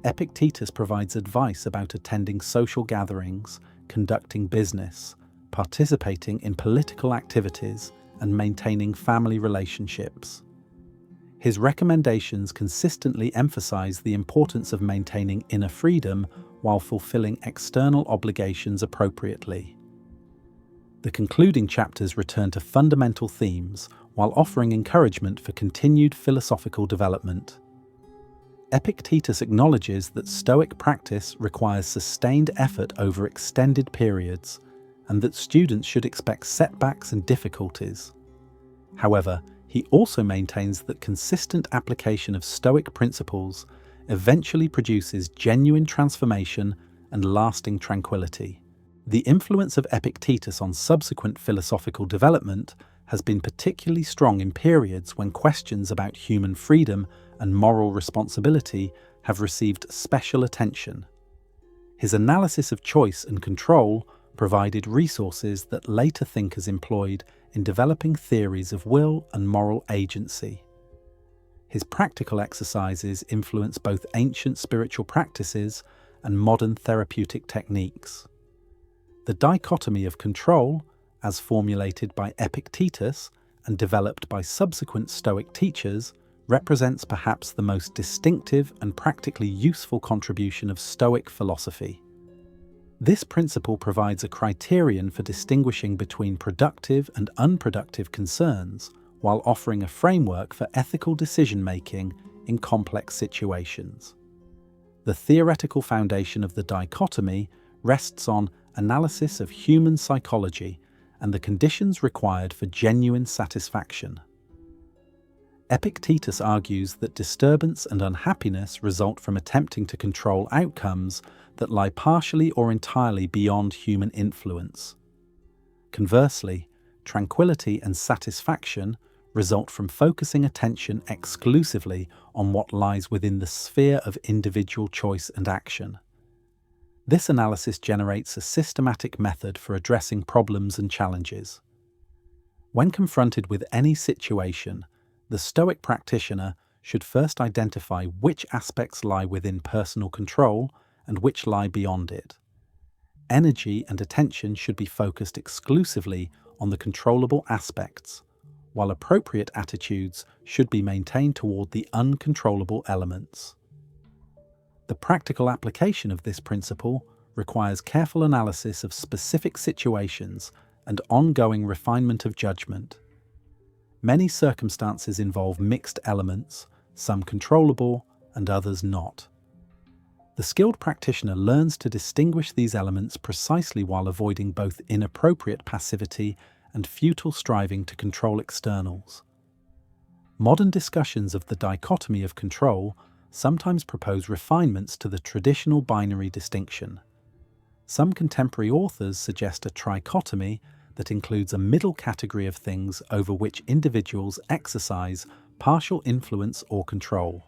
Epictetus provides advice about attending social gatherings, conducting business, participating in political activities, and maintaining family relationships. His recommendations consistently emphasize the importance of maintaining inner freedom while fulfilling external obligations appropriately. The concluding chapters return to fundamental themes while offering encouragement for continued philosophical development. Epictetus acknowledges that Stoic practice requires sustained effort over extended periods, and that students should expect setbacks and difficulties. However, he also maintains that consistent application of Stoic principles eventually produces genuine transformation and lasting tranquility. The influence of Epictetus on subsequent philosophical development has been particularly strong in periods when questions about human freedom and moral responsibility have received special attention. His analysis of choice and control provided resources that later thinkers employed in developing theories of will and moral agency. His practical exercises influence both ancient spiritual practices and modern therapeutic techniques. The dichotomy of control, as formulated by Epictetus and developed by subsequent Stoic teachers, represents perhaps the most distinctive and practically useful contribution of Stoic philosophy. This principle provides a criterion for distinguishing between productive and unproductive concerns, while offering a framework for ethical decision-making in complex situations. The theoretical foundation of the dichotomy rests on analysis of human psychology and the conditions required for genuine satisfaction. Epictetus argues that disturbance and unhappiness result from attempting to control outcomes that lie partially or entirely beyond human influence. Conversely, tranquility and satisfaction result from focusing attention exclusively on what lies within the sphere of individual choice and action. This analysis generates a systematic method for addressing problems and challenges. When confronted with any situation, the Stoic practitioner should first identify which aspects lie within personal control and which lie beyond it. Energy and attention should be focused exclusively on the controllable aspects, while appropriate attitudes should be maintained toward the uncontrollable elements. The practical application of this principle requires careful analysis of specific situations and ongoing refinement of judgment. Many circumstances involve mixed elements, some controllable and others not. The skilled practitioner learns to distinguish these elements precisely while avoiding both inappropriate passivity and futile striving to control externals. Modern discussions of the dichotomy of control sometimes propose refinements to the traditional binary distinction. Some contemporary authors suggest a trichotomy that includes a middle category of things over which individuals exercise partial influence or control.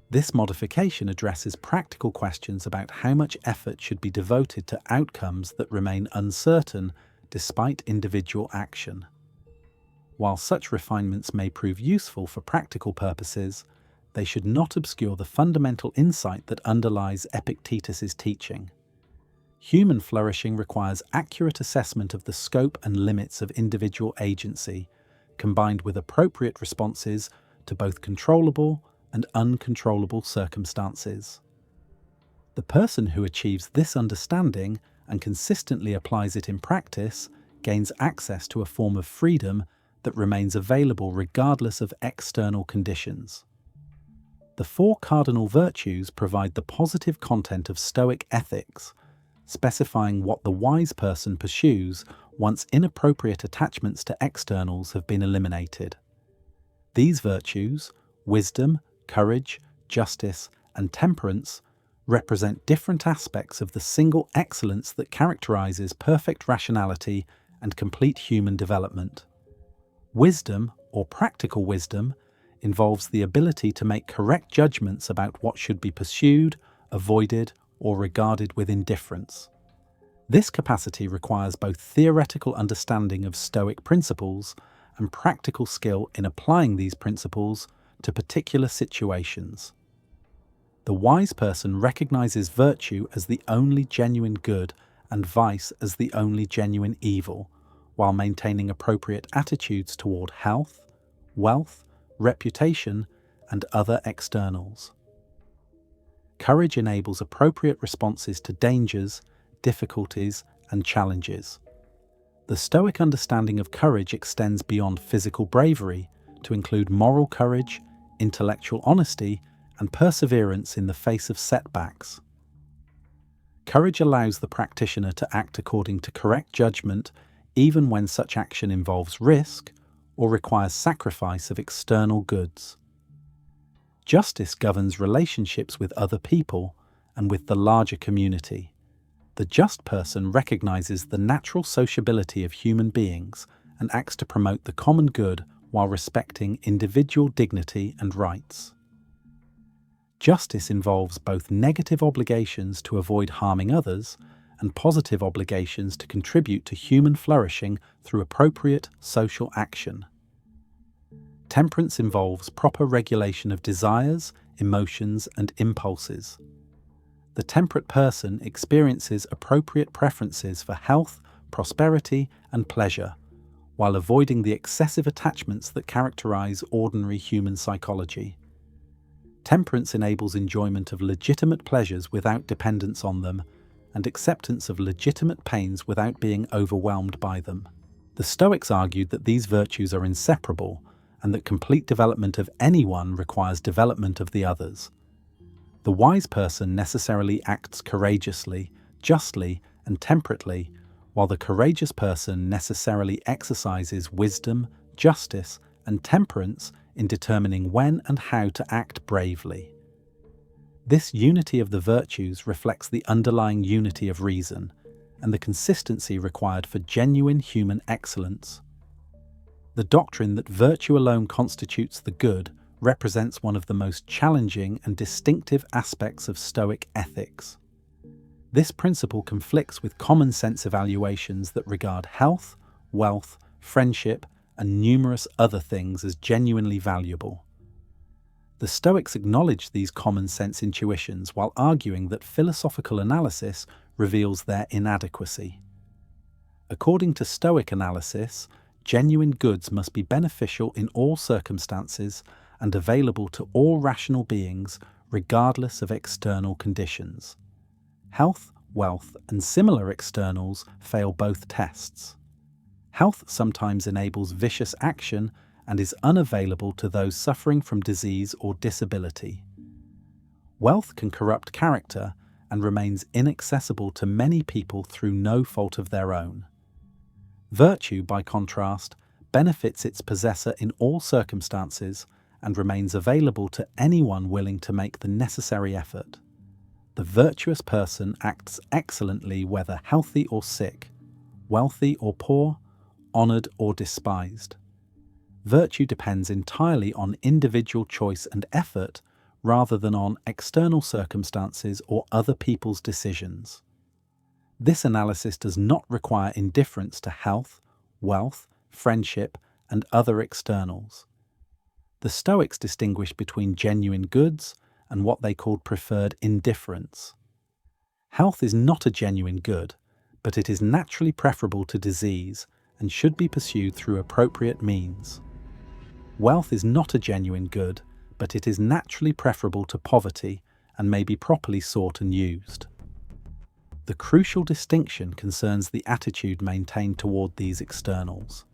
This modification addresses practical questions about how much effort should be devoted to outcomes that remain uncertain despite individual action. While such refinements may prove useful for practical purposes, they should not obscure the fundamental insight that underlies Epictetus's teaching. Human flourishing requires accurate assessment of the scope and limits of individual agency, combined with appropriate responses to both controllable and uncontrollable circumstances. The person who achieves this understanding and consistently applies it in practice gains access to a form of freedom that remains available regardless of external conditions. The four cardinal virtues provide the positive content of Stoic ethics, specifying what the wise person pursues once inappropriate attachments to externals have been eliminated. These virtues, wisdom, courage, justice, and temperance, represent different aspects of the single excellence that characterizes perfect rationality and complete human development. Wisdom, or practical wisdom, involves the ability to make correct judgments about what should be pursued, avoided, or regarded with indifference. This capacity requires both theoretical understanding of Stoic principles and practical skill in applying these principles to particular situations. The wise person recognizes virtue as the only genuine good and vice as the only genuine evil, while maintaining appropriate attitudes toward health, wealth, reputation, and other externals. Courage enables appropriate responses to dangers, difficulties, and challenges. The Stoic understanding of courage extends beyond physical bravery to include moral courage, intellectual honesty, and perseverance in the face of setbacks. Courage allows the practitioner to act according to correct judgment even when such action involves risk or requires sacrifice of external goods. Justice governs relationships with other people and with the larger community. The just person recognizes the natural sociability of human beings and acts to promote the common good while respecting individual dignity and rights. Justice involves both negative obligations to avoid harming others and positive obligations to contribute to human flourishing through appropriate social action. Temperance involves proper regulation of desires, emotions, and impulses. The temperate person experiences appropriate preferences for health, prosperity, and pleasure, while avoiding the excessive attachments that characterize ordinary human psychology. Temperance enables enjoyment of legitimate pleasures without dependence on them, and acceptance of legitimate pains without being overwhelmed by them. The Stoics argued that these virtues are inseparable and that complete development of any one requires development of the others. The wise person necessarily acts courageously, justly, and temperately, while the courageous person necessarily exercises wisdom, justice, and temperance in determining when and how to act bravely. This unity of the virtues reflects the underlying unity of reason and the consistency required for genuine human excellence. The doctrine that virtue alone constitutes the good represents one of the most challenging and distinctive aspects of Stoic ethics. This principle conflicts with common sense evaluations that regard health, wealth, friendship, and numerous other things as genuinely valuable. The Stoics acknowledge these common sense intuitions while arguing that philosophical analysis reveals their inadequacy. According to Stoic analysis, genuine goods must be beneficial in all circumstances and available to all rational beings regardless of external conditions. Health, wealth, and similar externals fail both tests. Health sometimes enables vicious action and is unavailable to those suffering from disease or disability. Wealth can corrupt character and remains inaccessible to many people through no fault of their own. Virtue, by contrast, benefits its possessor in all circumstances and remains available to anyone willing to make the necessary effort. The virtuous person acts excellently whether healthy or sick, wealthy or poor, honoured or despised. Virtue depends entirely on individual choice and effort rather than on external circumstances or other people's decisions. This analysis does not require indifference to health, wealth, friendship, and other externals. The Stoics distinguish between genuine goods and what they called preferred indifference. Health is not a genuine good, but it is naturally preferable to disease and should be pursued through appropriate means. Wealth is not a genuine good, but it is naturally preferable to poverty and may be properly sought and used. The crucial distinction concerns the attitude maintained toward these externals.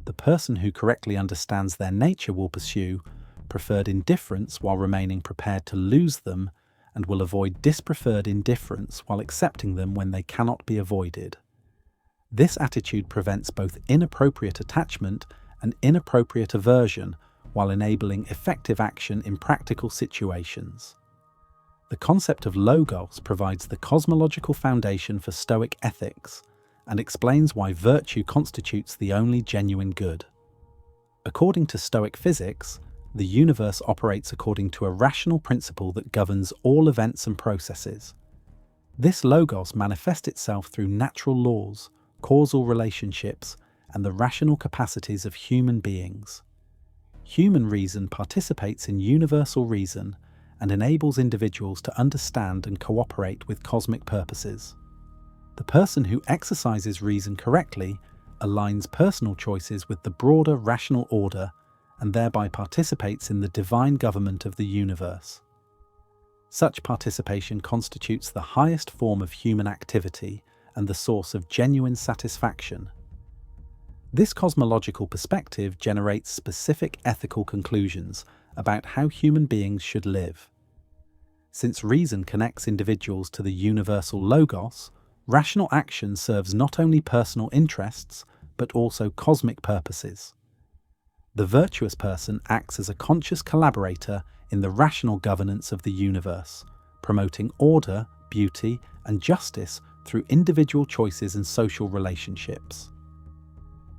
The person who correctly understands their nature will pursue preferred indifference while remaining prepared to lose them, and will avoid dispreferred indifference while accepting them when they cannot be avoided. This attitude prevents both inappropriate attachment and inappropriate aversion while enabling effective action in practical situations. The concept of logos provides the cosmological foundation for Stoic ethics and explains why virtue constitutes the only genuine good. According to Stoic physics, the universe operates according to a rational principle that governs all events and processes. This logos manifests itself through natural laws, causal relationships, and the rational capacities of human beings. Human reason participates in universal reason and enables individuals to understand and cooperate with cosmic purposes. The person who exercises reason correctly aligns personal choices with the broader rational order and thereby participates in the divine government of the universe. Such participation constitutes the highest form of human activity and the source of genuine satisfaction. This cosmological perspective generates specific ethical conclusions about how human beings should live. Since reason connects individuals to the universal logos, rational action serves not only personal interests, but also cosmic purposes. The virtuous person acts as a conscious collaborator in the rational governance of the universe, promoting order, beauty, and justice through individual choices and social relationships.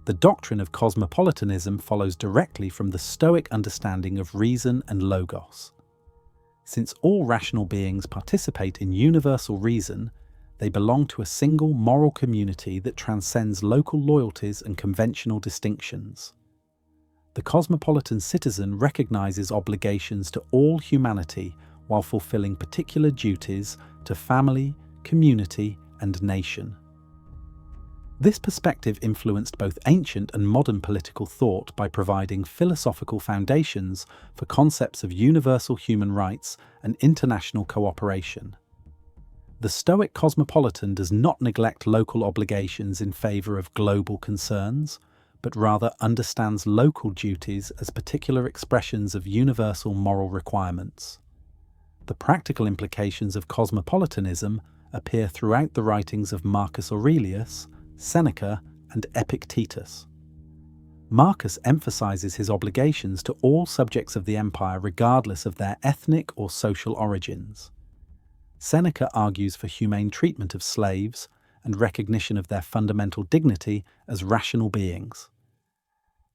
The doctrine of cosmopolitanism follows directly from the Stoic understanding of reason and logos. Since all rational beings participate in universal reason, they belong to a single moral community that transcends local loyalties and conventional distinctions. The cosmopolitan citizen recognizes obligations to all humanity while fulfilling particular duties to family, community, and nation. This perspective influenced both ancient and modern political thought by providing philosophical foundations for concepts of universal human rights and international cooperation. The Stoic cosmopolitan does not neglect local obligations in favor of global concerns, but rather understands local duties as particular expressions of universal moral requirements. The practical implications of cosmopolitanism appear throughout the writings of Marcus Aurelius, Seneca, and Epictetus. Marcus emphasizes his obligations to all subjects of the empire regardless of their ethnic or social origins. Seneca argues for humane treatment of slaves and recognition of their fundamental dignity as rational beings.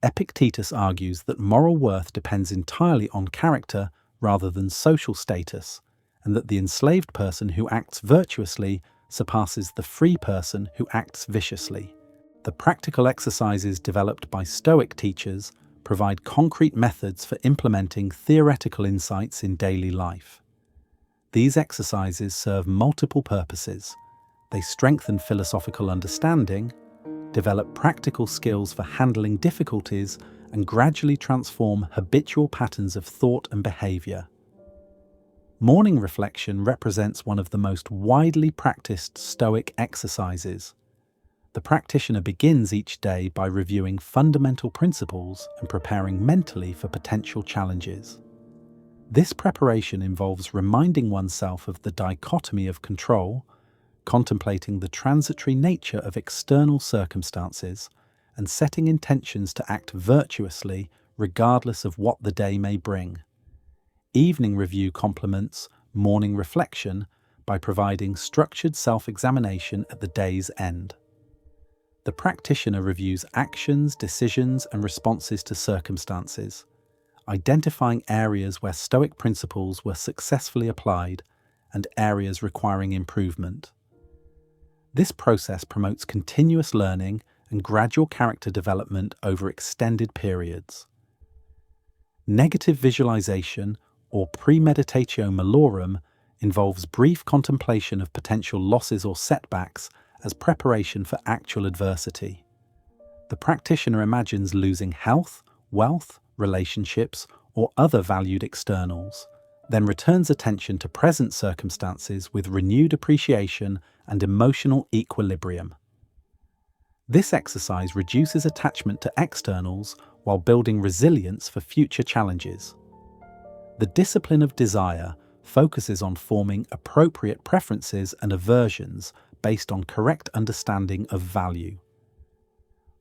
Epictetus argues that moral worth depends entirely on character rather than social status, and that the enslaved person who acts virtuously surpasses the free person who acts viciously. The practical exercises developed by Stoic teachers provide concrete methods for implementing theoretical insights in daily life. These exercises serve multiple purposes. They strengthen philosophical understanding, develop practical skills for handling difficulties, and gradually transform habitual patterns of thought and behavior. Morning reflection represents one of the most widely practiced Stoic exercises. The practitioner begins each day by reviewing fundamental principles and preparing mentally for potential challenges. This preparation involves reminding oneself of the dichotomy of control, contemplating the transitory nature of external circumstances, and setting intentions to act virtuously regardless of what the day may bring. Evening review complements morning reflection by providing structured self-examination at the day's end. The practitioner reviews actions, decisions, and responses to circumstances, identifying areas where Stoic principles were successfully applied and areas requiring improvement. This process promotes continuous learning and gradual character development over extended periods. Negative visualization, or premeditatio malorum, involves brief contemplation of potential losses or setbacks as preparation for actual adversity. The practitioner imagines losing health, wealth, relationships, or other valued externals, then returns attention to present circumstances with renewed appreciation and emotional equilibrium. This exercise reduces attachment to externals while building resilience for future challenges. The discipline of desire focuses on forming appropriate preferences and aversions based on correct understanding of value.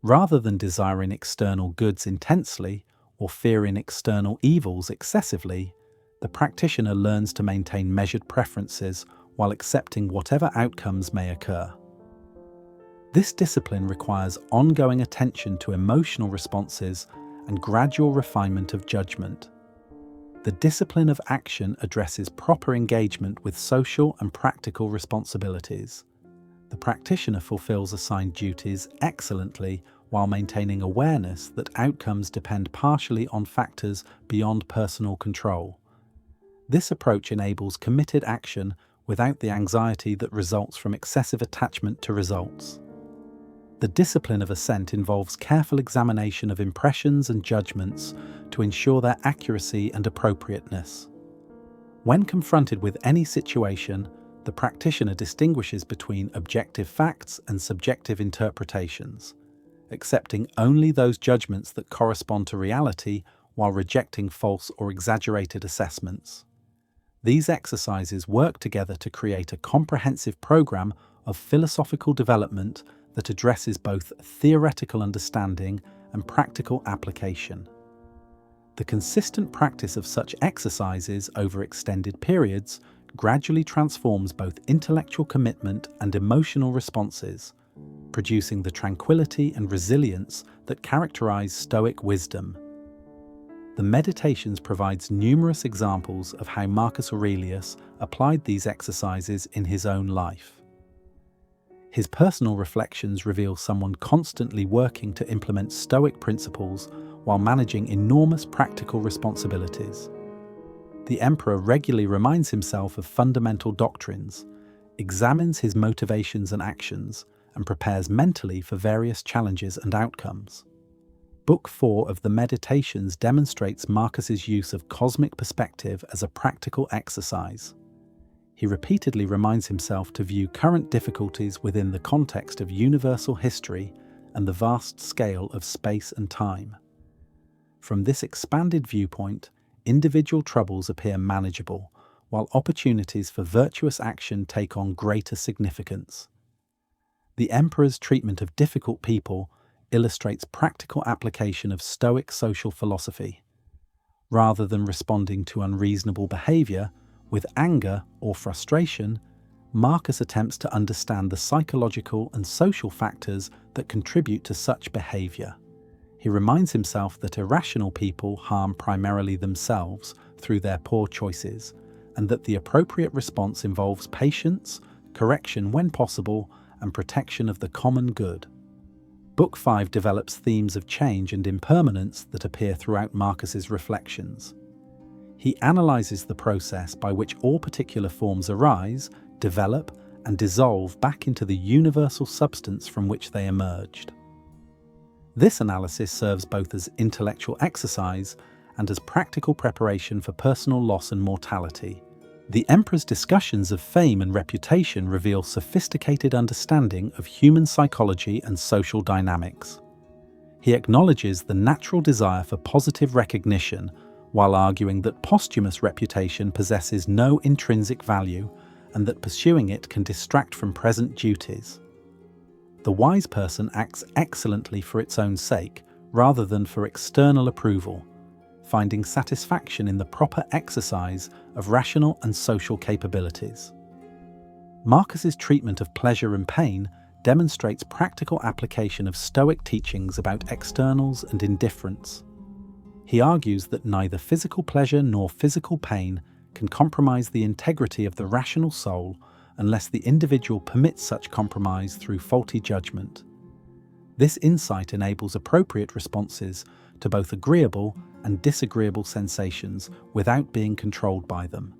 Rather than desiring external goods intensely or fearing external evils excessively, the practitioner learns to maintain measured preferences while accepting whatever outcomes may occur. This discipline requires ongoing attention to emotional responses and gradual refinement of judgment. The discipline of action addresses proper engagement with social and practical responsibilities. The practitioner fulfills assigned duties excellently while maintaining awareness that outcomes depend partially on factors beyond personal control. This approach enables committed action without the anxiety that results from excessive attachment to results. The discipline of assent involves careful examination of impressions and judgments to ensure their accuracy and appropriateness. When confronted with any situation, the practitioner distinguishes between objective facts and subjective interpretations, accepting only those judgments that correspond to reality while rejecting false or exaggerated assessments. These exercises work together to create a comprehensive program of philosophical development that addresses both theoretical understanding and practical application. The consistent practice of such exercises over extended periods gradually transforms both intellectual commitment and emotional responses, producing the tranquility and resilience that characterize Stoic wisdom. The Meditations provides numerous examples of how Marcus Aurelius applied these exercises in his own life. His personal reflections reveal someone constantly working to implement Stoic principles while managing enormous practical responsibilities. The emperor regularly reminds himself of fundamental doctrines, examines his motivations and actions, and prepares mentally for various challenges and outcomes. Book 4 of the Meditations demonstrates Marcus's use of cosmic perspective as a practical exercise. he repeatedly reminds himself to view current difficulties within the context of universal history and the vast scale of space and time. From this expanded viewpoint, individual troubles appear manageable, while opportunities for virtuous action take on greater significance. The emperor's treatment of difficult people illustrates practical application of Stoic social philosophy. Rather than responding to unreasonable behavior with anger or frustration, Marcus attempts to understand the psychological and social factors that contribute to such behavior. He reminds himself that irrational people harm primarily themselves through their poor choices, and that the appropriate response involves patience, correction when possible, and protection of the common good. Book 5 develops themes of change and impermanence that appear throughout Marcus's reflections. He analyzes the process by which all particular forms arise, develop, and dissolve back into the universal substance from which they emerged. This analysis serves both as intellectual exercise and as practical preparation for personal loss and mortality. The emperor's discussions of fame and reputation reveal sophisticated understanding of human psychology and social dynamics. He acknowledges the natural desire for positive recognition, while arguing that posthumous reputation possesses no intrinsic value and that pursuing it can distract from present duties. The wise person acts excellently for its own sake, rather than for external approval, finding satisfaction in the proper exercise of rational and social capabilities. Marcus's treatment of pleasure and pain demonstrates practical application of Stoic teachings about externals and indifference. He argues that neither physical pleasure nor physical pain can compromise the integrity of the rational soul unless the individual permits such compromise through faulty judgment. This insight enables appropriate responses to both agreeable and disagreeable sensations without being controlled by them.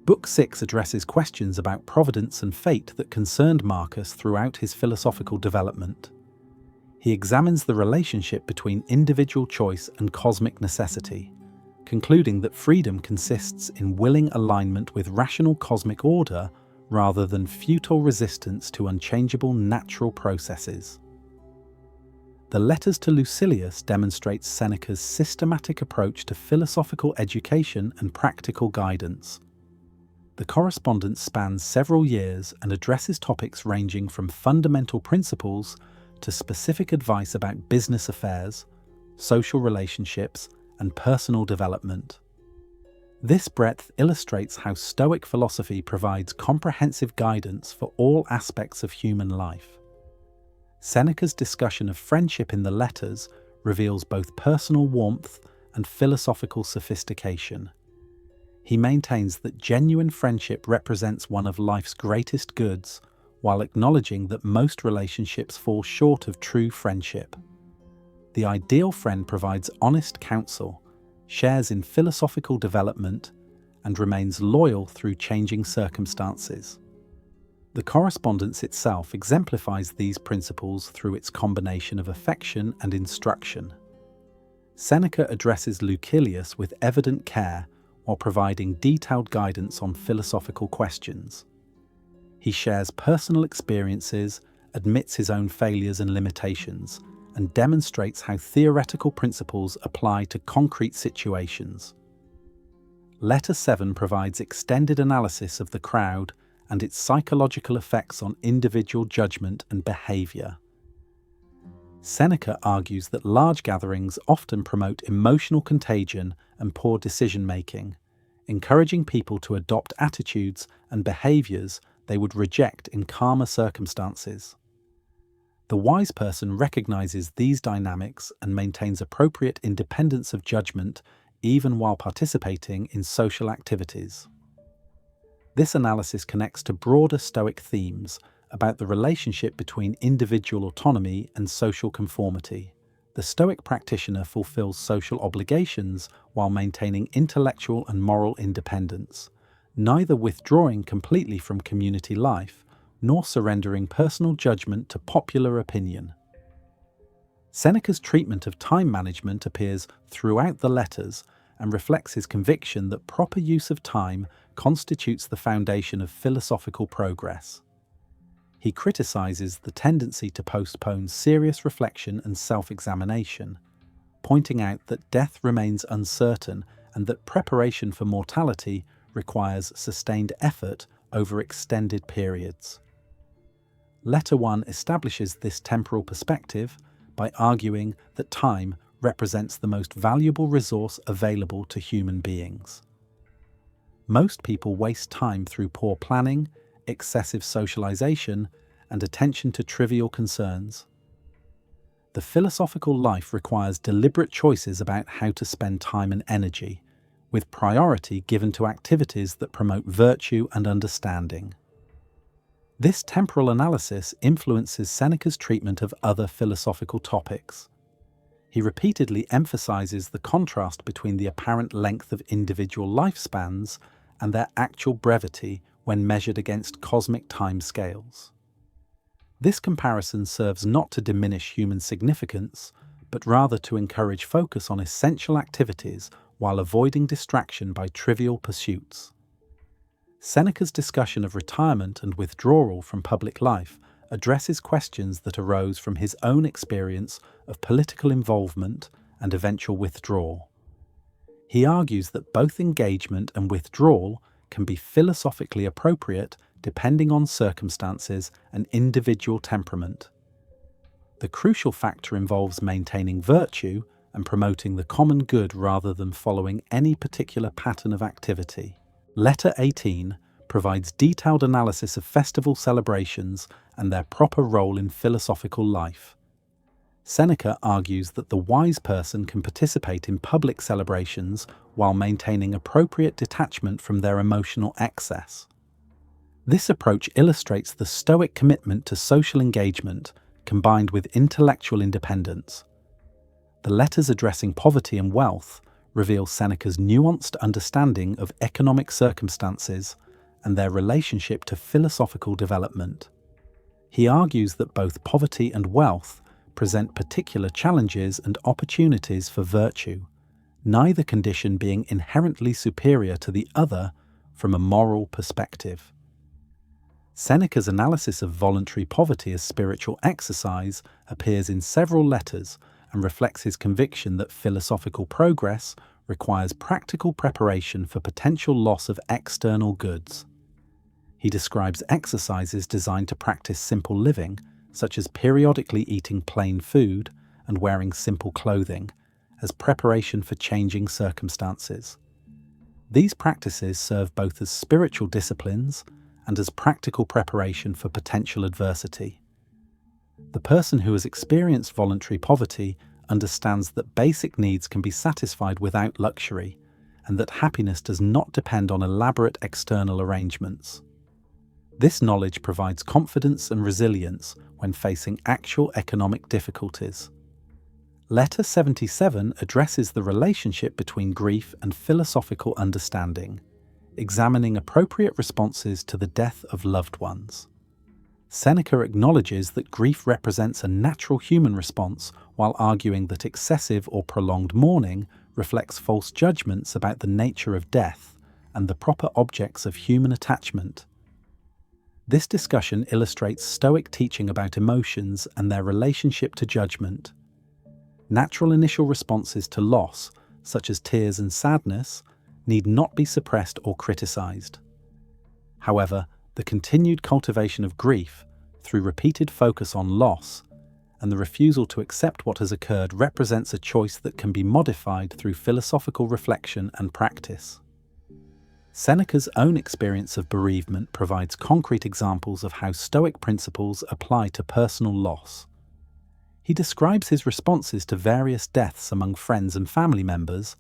Book 6 addresses questions about providence and fate that concerned Marcus throughout his philosophical development. He examines the relationship between individual choice and cosmic necessity, concluding that freedom consists in willing alignment with rational cosmic order rather than futile resistance to unchangeable natural processes. The letters to Lucilius demonstrate Seneca's systematic approach to philosophical education and practical guidance. The correspondence spans several years and addresses topics ranging from fundamental principles to specific advice about business affairs, social relationships, and personal development. This breadth illustrates how Stoic philosophy provides comprehensive guidance for all aspects of human life. Seneca's discussion of friendship in the letters reveals both personal warmth and philosophical sophistication. He maintains that genuine friendship represents one of life's greatest goods, while acknowledging that most relationships fall short of true friendship. The ideal friend provides honest counsel, shares in philosophical development, and remains loyal through changing circumstances. The correspondence itself exemplifies these principles through its combination of affection and instruction. Seneca addresses Lucilius with evident care while providing detailed guidance on philosophical questions. He shares personal experiences, admits his own failures and limitations, and demonstrates how theoretical principles apply to concrete situations. Letter 7 provides extended analysis of the crowd and its psychological effects on individual judgment and behavior. Seneca argues that large gatherings often promote emotional contagion and poor decision-making, encouraging people to adopt attitudes and behaviors they would reject in calmer circumstances. The wise person recognizes these dynamics and maintains appropriate independence of judgment even while participating in social activities. This analysis connects to broader Stoic themes about the relationship between individual autonomy and social conformity. The Stoic practitioner fulfills social obligations while maintaining intellectual and moral independence, neither withdrawing completely from community life nor surrendering personal judgment to popular opinion. Seneca's treatment of time management appears throughout the letters and reflects his conviction that proper use of time constitutes the foundation of philosophical progress. He criticizes the tendency to postpone serious reflection and self-examination, pointing out that death remains uncertain and that preparation for mortality requires sustained effort over extended periods. Letter 1 establishes this temporal perspective by arguing that time represents the most valuable resource available to human beings. Most people waste time through poor planning, excessive socialization, and attention to trivial concerns. The philosophical life requires deliberate choices about how to spend time and energy, with priority given to activities that promote virtue and understanding. This temporal analysis influences Seneca's treatment of other philosophical topics. He repeatedly emphasizes the contrast between the apparent length of individual lifespans and their actual brevity when measured against cosmic time scales. This comparison serves not to diminish human significance, but rather to encourage focus on essential activities while avoiding distraction by trivial pursuits. Seneca's discussion of retirement and withdrawal from public life addresses questions that arose from his own experience of political involvement and eventual withdrawal. He argues that both engagement and withdrawal can be philosophically appropriate depending on circumstances and individual temperament. The crucial factor involves maintaining virtue and promoting the common good rather than following any particular pattern of activity. Letter 18 provides detailed analysis of festival celebrations and their proper role in philosophical life. Seneca argues that the wise person can participate in public celebrations while maintaining appropriate detachment from their emotional excess. This approach illustrates the Stoic commitment to social engagement combined with intellectual independence. The letters addressing poverty and wealth reveal Seneca's nuanced understanding of economic circumstances and their relationship to philosophical development. He argues that both poverty and wealth present particular challenges and opportunities for virtue, neither condition being inherently superior to the other from a moral perspective. Seneca's analysis of voluntary poverty as spiritual exercise appears in several letters and reflects his conviction that philosophical progress requires practical preparation for potential loss of external goods. He describes exercises designed to practice simple living, such as periodically eating plain food and wearing simple clothing, as preparation for changing circumstances. These practices serve both as spiritual disciplines and as practical preparation for potential adversity. The person who has experienced voluntary poverty understands that basic needs can be satisfied without luxury, and that happiness does not depend on elaborate external arrangements. This knowledge provides confidence and resilience when facing actual economic difficulties. Letter 77 addresses the relationship between grief and philosophical understanding, examining appropriate responses to the death of loved ones. Seneca acknowledges that grief represents a natural human response while arguing that excessive or prolonged mourning reflects false judgments about the nature of death and the proper objects of human attachment. This discussion illustrates Stoic teaching about emotions and their relationship to judgment. Natural initial responses to loss, such as tears and sadness, need not be suppressed or criticized. However, the continued cultivation of grief, through repeated focus on loss, and the refusal to accept what has occurred represents a choice that can be modified through philosophical reflection and practice. Seneca's own experience of bereavement provides concrete examples of how Stoic principles apply to personal loss. He describes his responses to various deaths among friends and family members,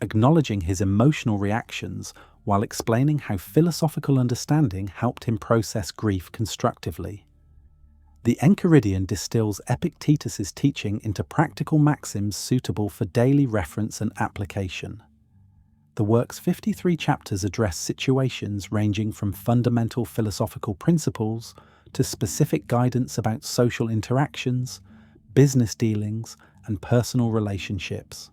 acknowledging his emotional reactions while explaining how philosophical understanding helped him process grief constructively. The Enchiridion distills Epictetus's teaching into practical maxims suitable for daily reference and application. The work's 53 chapters address situations ranging from fundamental philosophical principles to specific guidance about social interactions, business dealings, and personal relationships.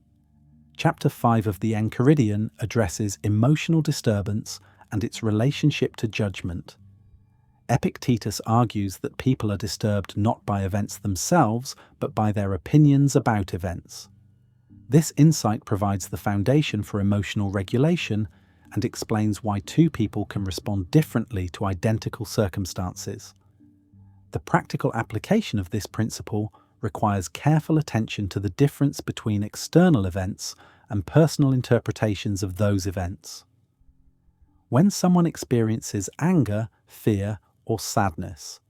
Chapter 5 of the Enchiridion addresses emotional disturbance and its relationship to judgment. Epictetus argues that people are disturbed not by events themselves, but by their opinions about events. This insight provides the foundation for emotional regulation and explains why two people can respond differently to identical circumstances. The practical application of this principle requires careful attention to the difference between external events and personal interpretations of those events. When someone experiences anger, fear, or sadness,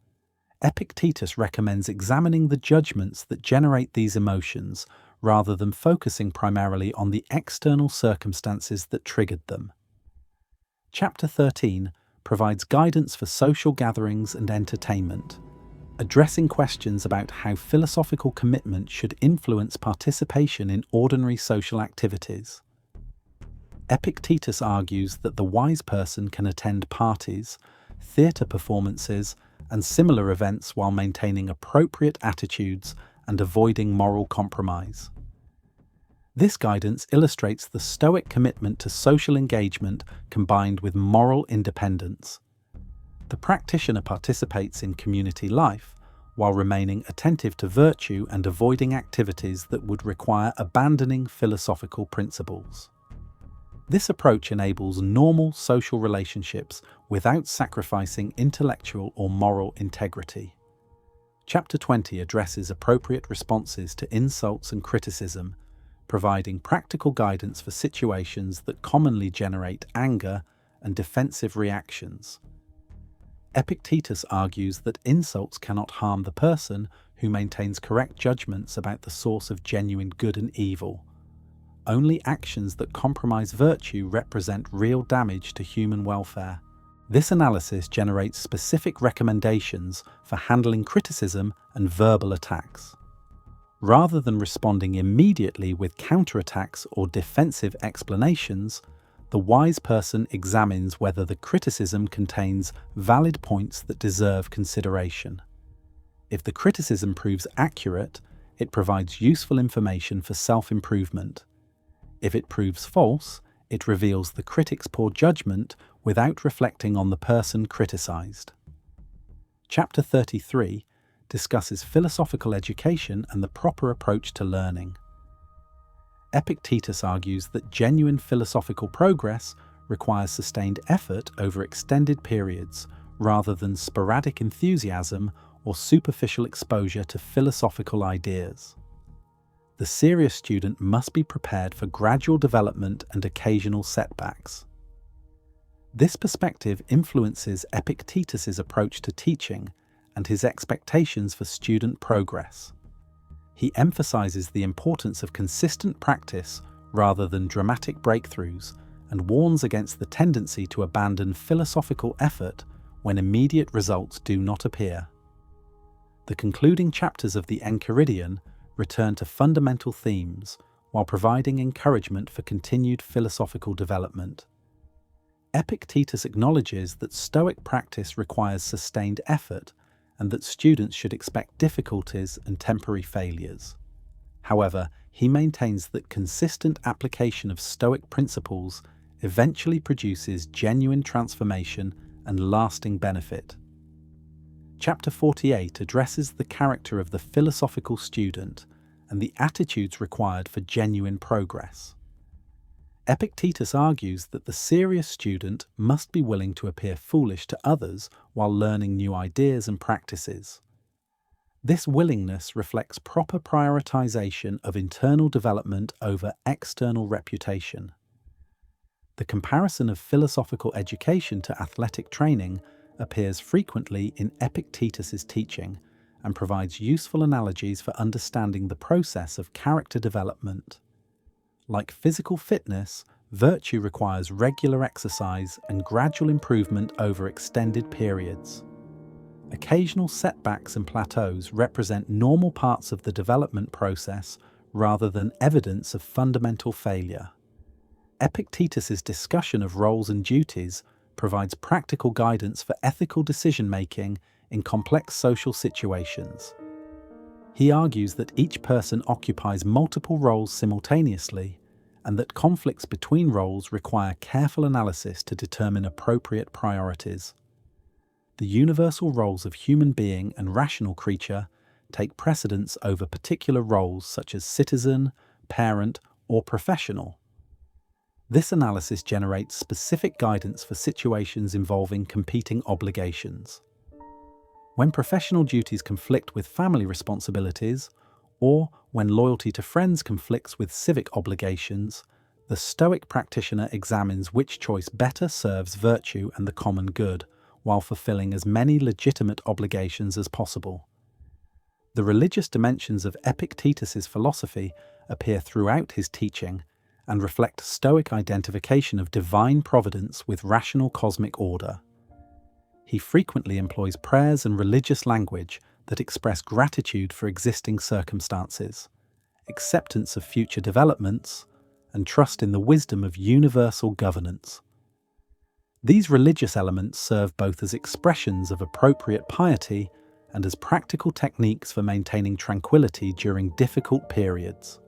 Epictetus recommends examining the judgments that generate these emotions rather than focusing primarily on the external circumstances that triggered them. Chapter 13 provides guidance for social gatherings and entertainment, addressing questions about how philosophical commitment should influence participation in ordinary social activities. Epictetus argues that the wise person can attend parties, theatre performances, and similar events while maintaining appropriate attitudes and avoiding moral compromise. This guidance illustrates the Stoic commitment to social engagement combined with moral independence. The practitioner participates in community life while remaining attentive to virtue and avoiding activities that would require abandoning philosophical principles. This approach enables normal social relationships without sacrificing intellectual or moral integrity. Chapter 20 addresses appropriate responses to insults and criticism, providing practical guidance for situations that commonly generate anger and defensive reactions. Epictetus argues that insults cannot harm the person who maintains correct judgments about the source of genuine good and evil. Only actions that compromise virtue represent real damage to human welfare. This analysis generates specific recommendations for handling criticism and verbal attacks. Rather than responding immediately with counterattacks or defensive explanations, the wise person examines whether the criticism contains valid points that deserve consideration. If the criticism proves accurate, it provides useful information for self-improvement. If it proves false, it reveals the critic's poor judgment without reflecting on the person criticized. Chapter 33 discusses philosophical education and the proper approach to learning. Epictetus argues that genuine philosophical progress requires sustained effort over extended periods rather than sporadic enthusiasm or superficial exposure to philosophical ideas. The serious student must be prepared for gradual development and occasional setbacks. This perspective influences Epictetus's approach to teaching and his expectations for student progress. He emphasizes the importance of consistent practice rather than dramatic breakthroughs and warns against the tendency to abandon philosophical effort when immediate results do not appear. The concluding chapters of the Enchiridion return to fundamental themes while providing encouragement for continued philosophical development. Epictetus acknowledges that Stoic practice requires sustained effort and that students should expect difficulties and temporary failures. However, he maintains that consistent application of Stoic principles eventually produces genuine transformation and lasting benefit. Chapter 48 addresses the character of the philosophical student and the attitudes required for genuine progress. Epictetus argues that the serious student must be willing to appear foolish to others while learning new ideas and practices. This willingness reflects proper prioritization of internal development over external reputation. The comparison of philosophical education to athletic training appears frequently in Epictetus's teaching and provides useful analogies for understanding the process of character development. Like physical fitness, virtue requires regular exercise and gradual improvement over extended periods. Occasional setbacks and plateaus represent normal parts of the development process rather than evidence of fundamental failure. Epictetus's discussion of roles and duties provides practical guidance for ethical decision-making in complex social situations. He argues that each person occupies multiple roles simultaneously, and that conflicts between roles require careful analysis to determine appropriate priorities. The universal roles of human being and rational creature take precedence over particular roles such as citizen, parent, or professional. This analysis generates specific guidance for situations involving competing obligations. When professional duties conflict with family responsibilities, or when loyalty to friends conflicts with civic obligations, the Stoic practitioner examines which choice better serves virtue and the common good, while fulfilling as many legitimate obligations as possible. The religious dimensions of Epictetus's philosophy appear throughout his teaching and reflect Stoic identification of divine providence with rational cosmic order. He frequently employs prayers and religious language that express gratitude for existing circumstances, acceptance of future developments, and trust in the wisdom of universal governance. These religious elements serve both as expressions of appropriate piety and as practical techniques for maintaining tranquility during difficult periods.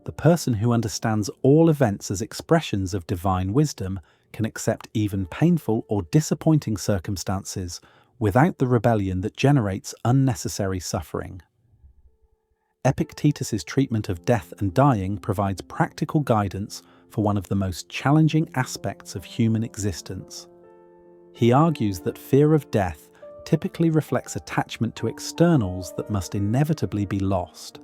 The person who understands all events as expressions of divine wisdom can accept even painful or disappointing circumstances without the rebellion that generates unnecessary suffering. Epictetus's treatment of death and dying provides practical guidance for one of the most challenging aspects of human existence. He argues that fear of death typically reflects attachment to externals that must inevitably be lost,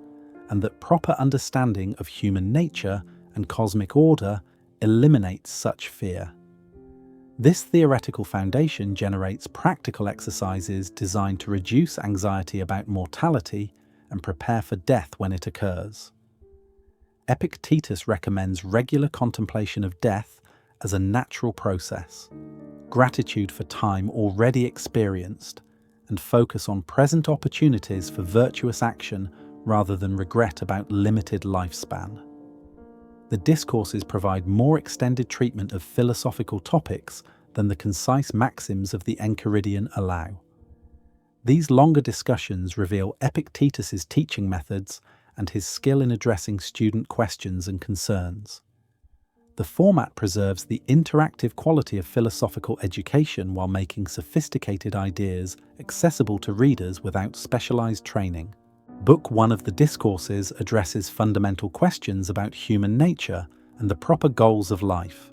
and that proper understanding of human nature and cosmic order eliminates such fear. This theoretical foundation generates practical exercises designed to reduce anxiety about mortality and prepare for death when it occurs. Epictetus recommends regular contemplation of death as a natural process, gratitude for time already experienced, and focus on present opportunities for virtuous action rather than regret about limited lifespan. The discourses provide more extended treatment of philosophical topics than the concise maxims of the Enchiridion allow. These longer discussions reveal Epictetus's teaching methods and his skill in addressing student questions and concerns. The format preserves the interactive quality of philosophical education while making sophisticated ideas accessible to readers without specialized training. Book 1 of the discourses addresses fundamental questions about human nature and the proper goals of life.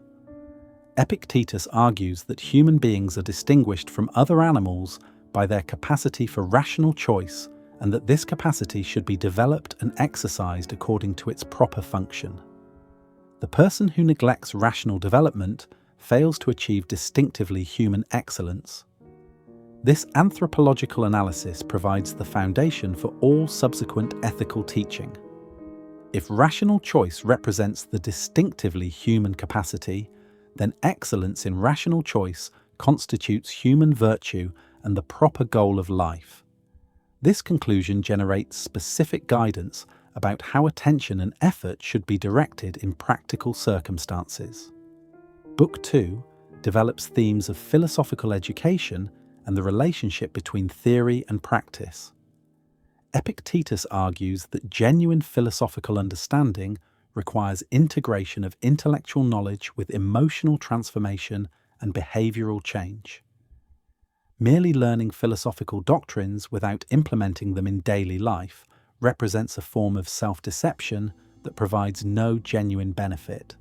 Epictetus argues that human beings are distinguished from other animals by their capacity for rational choice, and that this capacity should be developed and exercised according to its proper function. The person who neglects rational development fails to achieve distinctively human excellence. This anthropological analysis provides the foundation for all subsequent ethical teaching. If rational choice represents the distinctively human capacity, then excellence in rational choice constitutes human virtue and the proper goal of life. This conclusion generates specific guidance about how attention and effort should be directed in practical circumstances. Book 2 develops themes of philosophical education and the relationship between theory and practice. Epictetus argues that genuine philosophical understanding requires integration of intellectual knowledge with emotional transformation and behavioral change. Merely learning philosophical doctrines without implementing them in daily life represents a form of self-deception that provides no genuine benefit.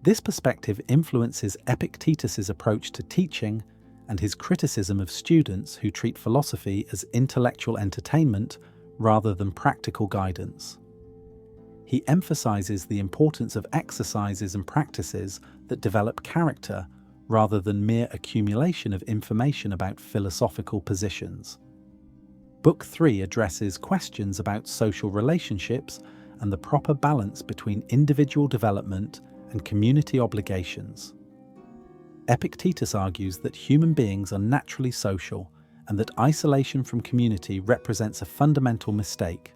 This perspective influences Epictetus's approach to teaching and his criticism of students who treat philosophy as intellectual entertainment rather than practical guidance. He emphasizes the importance of exercises and practices that develop character rather than mere accumulation of information about philosophical positions. Book 3 addresses questions about social relationships and the proper balance between individual development and community obligations. Epictetus argues that human beings are naturally social and that isolation from community represents a fundamental mistake.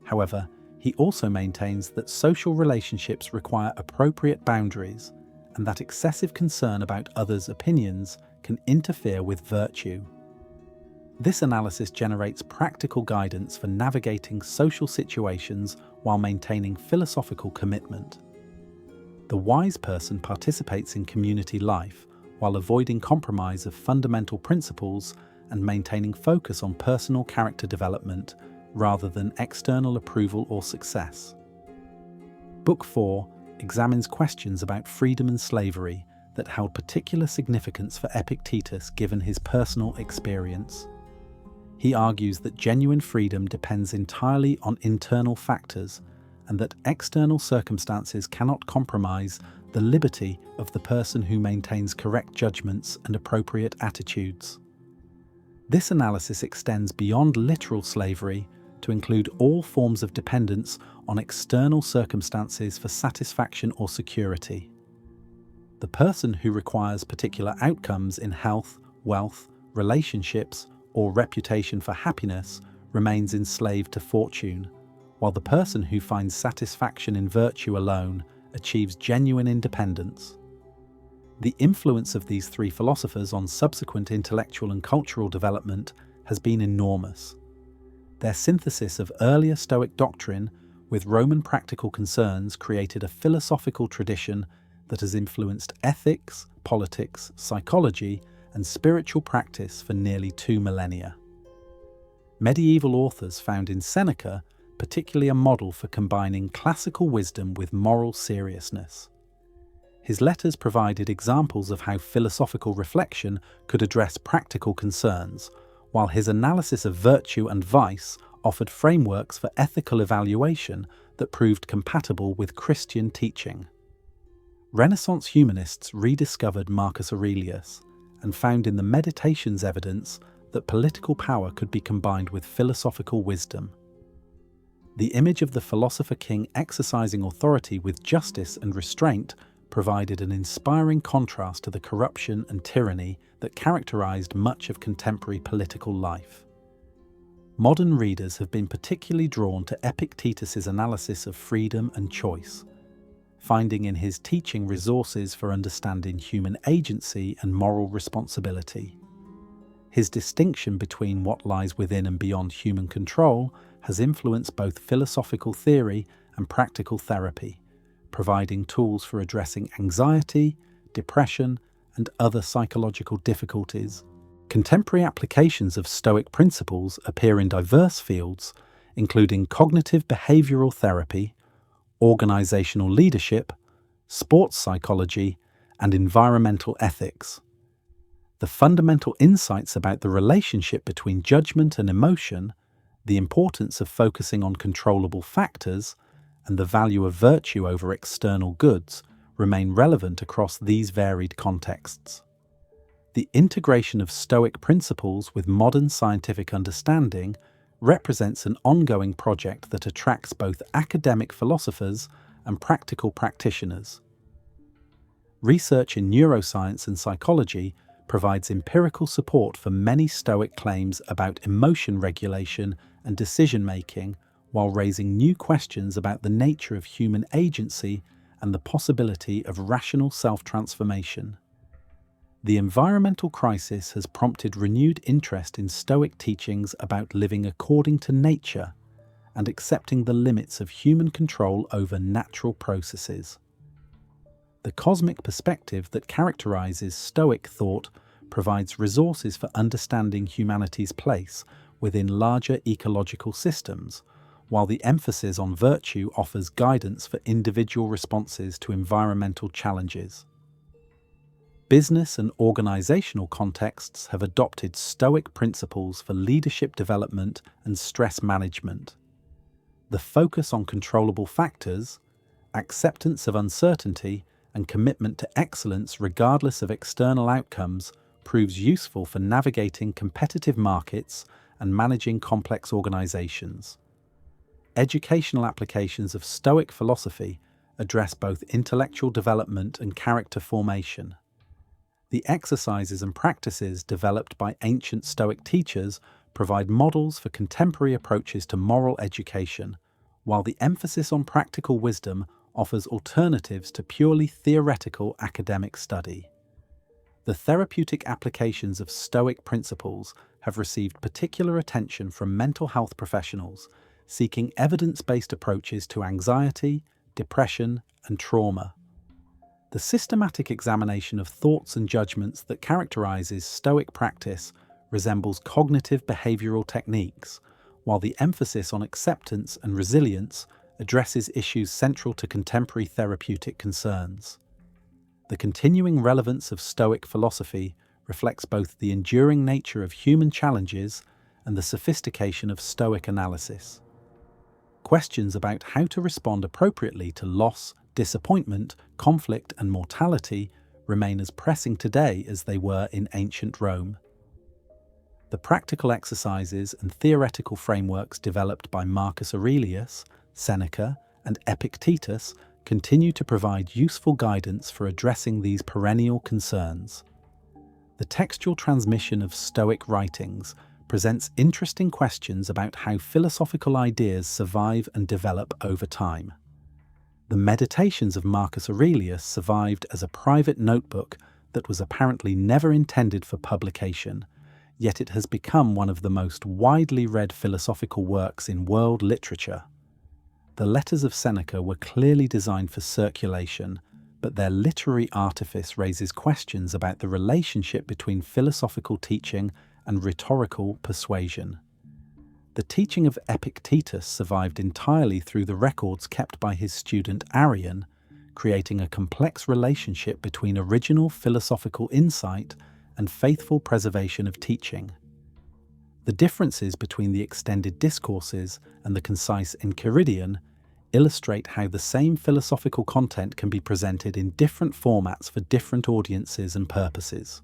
However, he also maintains that social relationships require appropriate boundaries and that excessive concern about others' opinions can interfere with virtue. This analysis generates practical guidance for navigating social situations while maintaining philosophical commitment. The wise person participates in community life while avoiding compromise of fundamental principles and maintaining focus on personal character development rather than external approval or success. Book 4 examines questions about freedom and slavery that held particular significance for Epictetus given his personal experience. He argues that genuine freedom depends entirely on internal factors and that external circumstances cannot compromise the liberty of the person who maintains correct judgments and appropriate attitudes. This analysis extends beyond literal slavery to include all forms of dependence on external circumstances for satisfaction or security. The person who requires particular outcomes in health, wealth, relationships, or reputation for happiness remains enslaved to fortune, while the person who finds satisfaction in virtue alone achieves genuine independence. The influence of these three philosophers on subsequent intellectual and cultural development has been enormous. Their synthesis of earlier Stoic doctrine with Roman practical concerns created a philosophical tradition that has influenced ethics, politics, psychology, and spiritual practice for nearly 2 millennia. Medieval authors found in Seneca particularly a model for combining classical wisdom with moral seriousness. His letters provided examples of how philosophical reflection could address practical concerns, while his analysis of virtue and vice offered frameworks for ethical evaluation that proved compatible with Christian teaching. Renaissance humanists rediscovered Marcus Aurelius and found in the Meditations evidence that political power could be combined with philosophical wisdom. The image of the philosopher king exercising authority with justice and restraint provided an inspiring contrast to the corruption and tyranny that characterized much of contemporary political life. Modern readers have been particularly drawn to Epictetus's analysis of freedom and choice, finding in his teaching resources for understanding human agency and moral responsibility. His distinction between what lies within and beyond human control has influenced both philosophical theory and practical therapy, providing tools for addressing anxiety, depression, and other psychological difficulties. Contemporary applications of Stoic principles appear in diverse fields, including cognitive behavioral therapy, organizational leadership, sports psychology, and environmental ethics. The fundamental insights about the relationship between judgment and emotion, the importance of focusing on controllable factors, and the value of virtue over external goods remain relevant across these varied contexts. The integration of Stoic principles with modern scientific understanding represents an ongoing project that attracts both academic philosophers and practical practitioners. Research in neuroscience and psychology provides empirical support for many Stoic claims about emotion regulation and decision-making, while raising new questions about the nature of human agency and the possibility of rational self-transformation. The environmental crisis has prompted renewed interest in Stoic teachings about living according to nature and accepting the limits of human control over natural processes. The cosmic perspective that characterizes Stoic thought provides resources for understanding humanity's place within larger ecological systems, while the emphasis on virtue offers guidance for individual responses to environmental challenges. Business and organizational contexts have adopted Stoic principles for leadership development and stress management. The focus on controllable factors, acceptance of uncertainty, and commitment to excellence regardless of external outcomes proves useful for navigating competitive markets and managing complex organizations. Educational applications of Stoic philosophy address both intellectual development and character formation. The exercises and practices developed by ancient Stoic teachers provide models for contemporary approaches to moral education, while the emphasis on practical wisdom offers alternatives to purely theoretical academic study. The therapeutic applications of Stoic principles have received particular attention from mental health professionals, seeking evidence-based approaches to anxiety, depression, and trauma. The systematic examination of thoughts and judgments that characterizes Stoic practice resembles cognitive behavioral techniques, while the emphasis on acceptance and resilience addresses issues central to contemporary therapeutic concerns. The continuing relevance of Stoic philosophy reflects both the enduring nature of human challenges and the sophistication of Stoic analysis. Questions about how to respond appropriately to loss, disappointment, conflict, and mortality remain as pressing today as they were in ancient Rome. The practical exercises and theoretical frameworks developed by Marcus Aurelius, Seneca, and Epictetus continue to provide useful guidance for addressing these perennial concerns. The textual transmission of Stoic writings presents interesting questions about how philosophical ideas survive and develop over time. The Meditations of Marcus Aurelius survived as a private notebook that was apparently never intended for publication, yet it has become one of the most widely read philosophical works in world literature. The letters of Seneca were clearly designed for circulation, but their literary artifice raises questions about the relationship between philosophical teaching and rhetorical persuasion. The teaching of Epictetus survived entirely through the records kept by his student Arrian, creating a complex relationship between original philosophical insight and faithful preservation of teaching. The differences between the extended discourses and the concise Enchiridion illustrate how the same philosophical content can be presented in different formats for different audiences and purposes.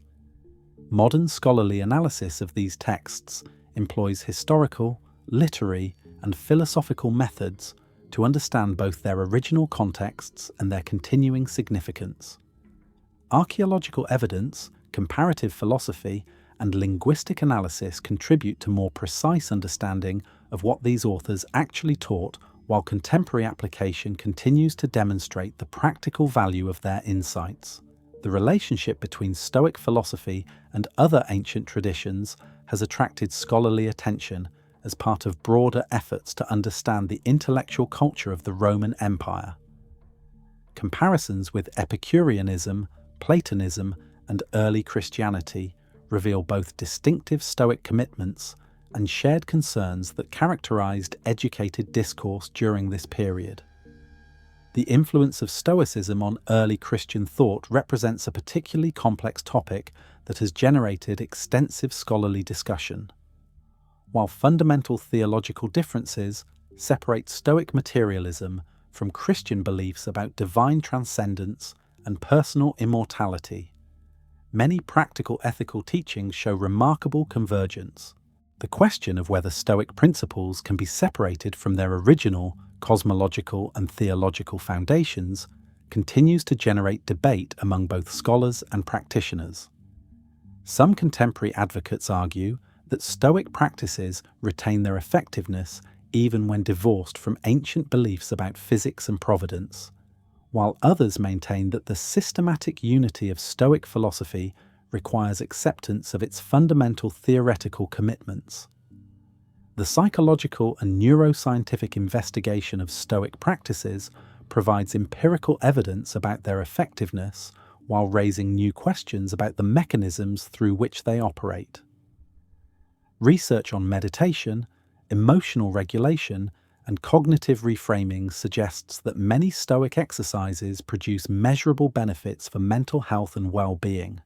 Modern scholarly analysis of these texts employs historical, literary, and philosophical methods to understand both their original contexts and their continuing significance. Archaeological evidence, comparative philosophy, and linguistic analysis contribute to more precise understanding of what these authors actually taught, while contemporary application continues to demonstrate the practical value of their insights. The relationship between Stoic philosophy and other ancient traditions has attracted scholarly attention as part of broader efforts to understand the intellectual culture of the Roman Empire. Comparisons with Epicureanism, Platonism, and early Christianity reveal both distinctive Stoic commitments and shared concerns that characterized educated discourse during this period. The influence of Stoicism on early Christian thought represents a particularly complex topic that has generated extensive scholarly discussion. While fundamental theological differences separate Stoic materialism from Christian beliefs about divine transcendence and personal immortality, many practical ethical teachings show remarkable convergence. The question of whether Stoic principles can be separated from their original cosmological and theological foundations continues to generate debate among both scholars and practitioners. Some contemporary advocates argue that Stoic practices retain their effectiveness even when divorced from ancient beliefs about physics and providence, while others maintain that the systematic unity of Stoic philosophy requires acceptance of its fundamental theoretical commitments. The psychological and neuroscientific investigation of Stoic practices provides empirical evidence about their effectiveness while raising new questions about the mechanisms through which they operate. Research on meditation, emotional regulation, and cognitive reframing suggests that many Stoic exercises produce measurable benefits for mental health and well-being.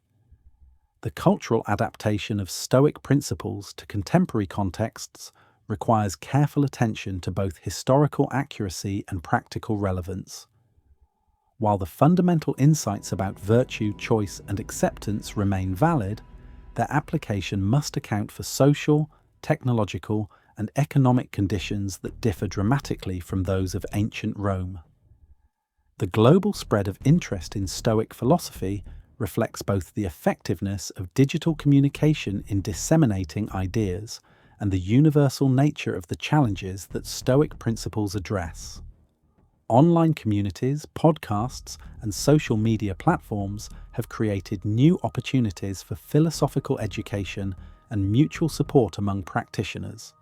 The cultural adaptation of Stoic principles to contemporary contexts requires careful attention to both historical accuracy and practical relevance. While the fundamental insights about virtue, choice, and acceptance remain valid, their application must account for social, technological, and economic conditions that differ dramatically from those of ancient Rome. The global spread of interest in Stoic philosophy reflects both the effectiveness of digital communication in disseminating ideas and the universal nature of the challenges that Stoic principles address. Online communities, podcasts, and social media platforms have created new opportunities for philosophical education and mutual support among practitioners.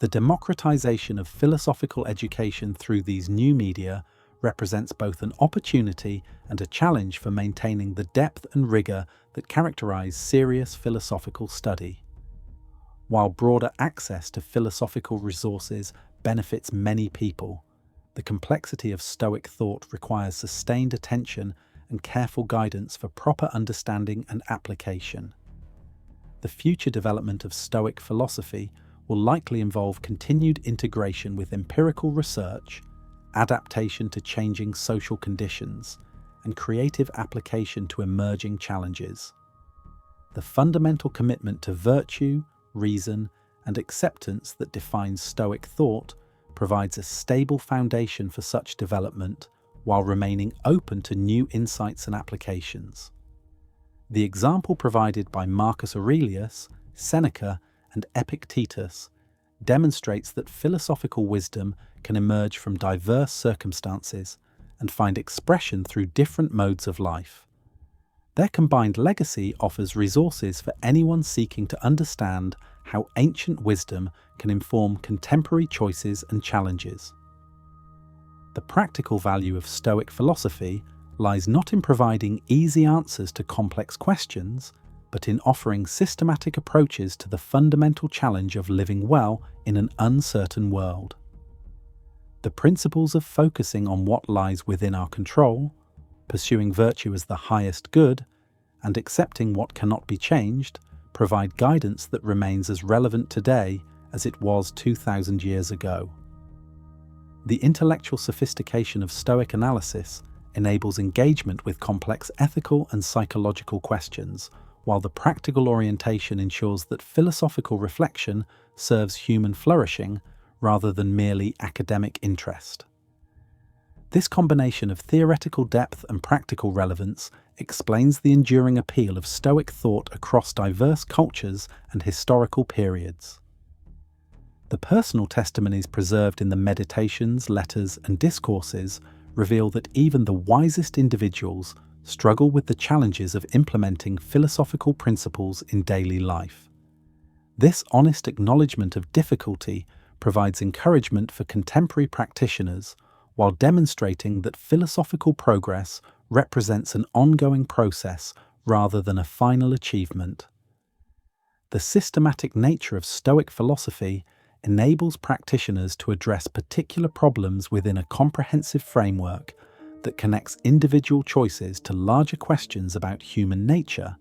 The democratization of philosophical education through these new media represents both an opportunity and a challenge for maintaining the depth and rigor that characterize serious philosophical study. While broader access to philosophical resources benefits many people, the complexity of Stoic thought requires sustained attention and careful guidance for proper understanding and application. The future development of Stoic philosophy will likely involve continued integration with empirical research, adaptation to changing social conditions, and creative application to emerging challenges. The fundamental commitment to virtue, reason, and acceptance that defines Stoic thought provides a stable foundation for such development while remaining open to new insights and applications. The example provided by Marcus Aurelius, Seneca, and Epictetus demonstrates that philosophical wisdom can emerge from diverse circumstances and find expression through different modes of life. Their combined legacy offers resources for anyone seeking to understand how ancient wisdom can inform contemporary choices and challenges. The practical value of Stoic philosophy lies not in providing easy answers to complex questions, but in offering systematic approaches to the fundamental challenge of living well in an uncertain world. The principles of focusing on what lies within our control, pursuing virtue as the highest good, and accepting what cannot be changed provide guidance that remains as relevant today as it was 2,000 years ago. The intellectual sophistication of Stoic analysis enables engagement with complex ethical and psychological questions, while the practical orientation ensures that philosophical reflection serves human flourishing rather than merely academic interest. This combination of theoretical depth and practical relevance explains the enduring appeal of Stoic thought across diverse cultures and historical periods. The personal testimonies preserved in the meditations, letters, and discourses reveal that even the wisest individuals struggle with the challenges of implementing philosophical principles in daily life. This honest acknowledgement of difficulty provides encouragement for contemporary practitioners, while demonstrating that philosophical progress represents an ongoing process rather than a final achievement. The systematic nature of Stoic philosophy enables practitioners to address particular problems within a comprehensive framework that connects individual choices to larger questions about human nature,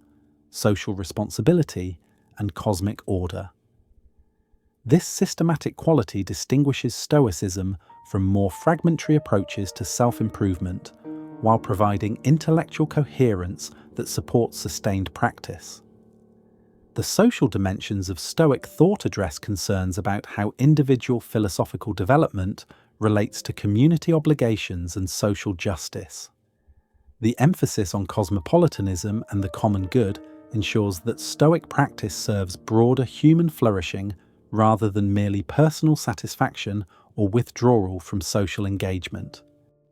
social responsibility, and cosmic order. This systematic quality distinguishes Stoicism from more fragmentary approaches to self-improvement, while providing intellectual coherence that supports sustained practice. The social dimensions of Stoic thought address concerns about how individual philosophical development relates to community obligations and social justice. The emphasis on cosmopolitanism and the common good ensures that Stoic practice serves broader human flourishing rather than merely personal satisfaction or withdrawal from social engagement.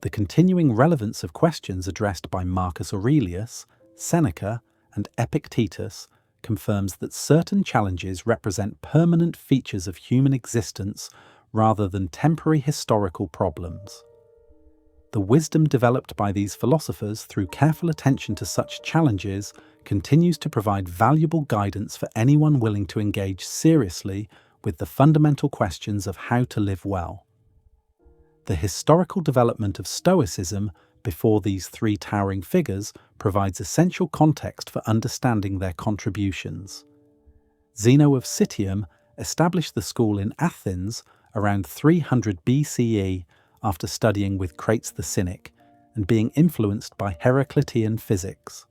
The continuing relevance of questions addressed by Marcus Aurelius, Seneca, and Epictetus confirms that certain challenges represent permanent features of human existence rather than temporary historical problems. The wisdom developed by these philosophers through careful attention to such challenges continues to provide valuable guidance for anyone willing to engage seriously with the fundamental questions of how to live well. The historical development of Stoicism before these three towering figures provides essential context for understanding their contributions. Zeno of Citium established the school in Athens around 300 BCE after studying with Crates the Cynic and being influenced by Heraclitean physics.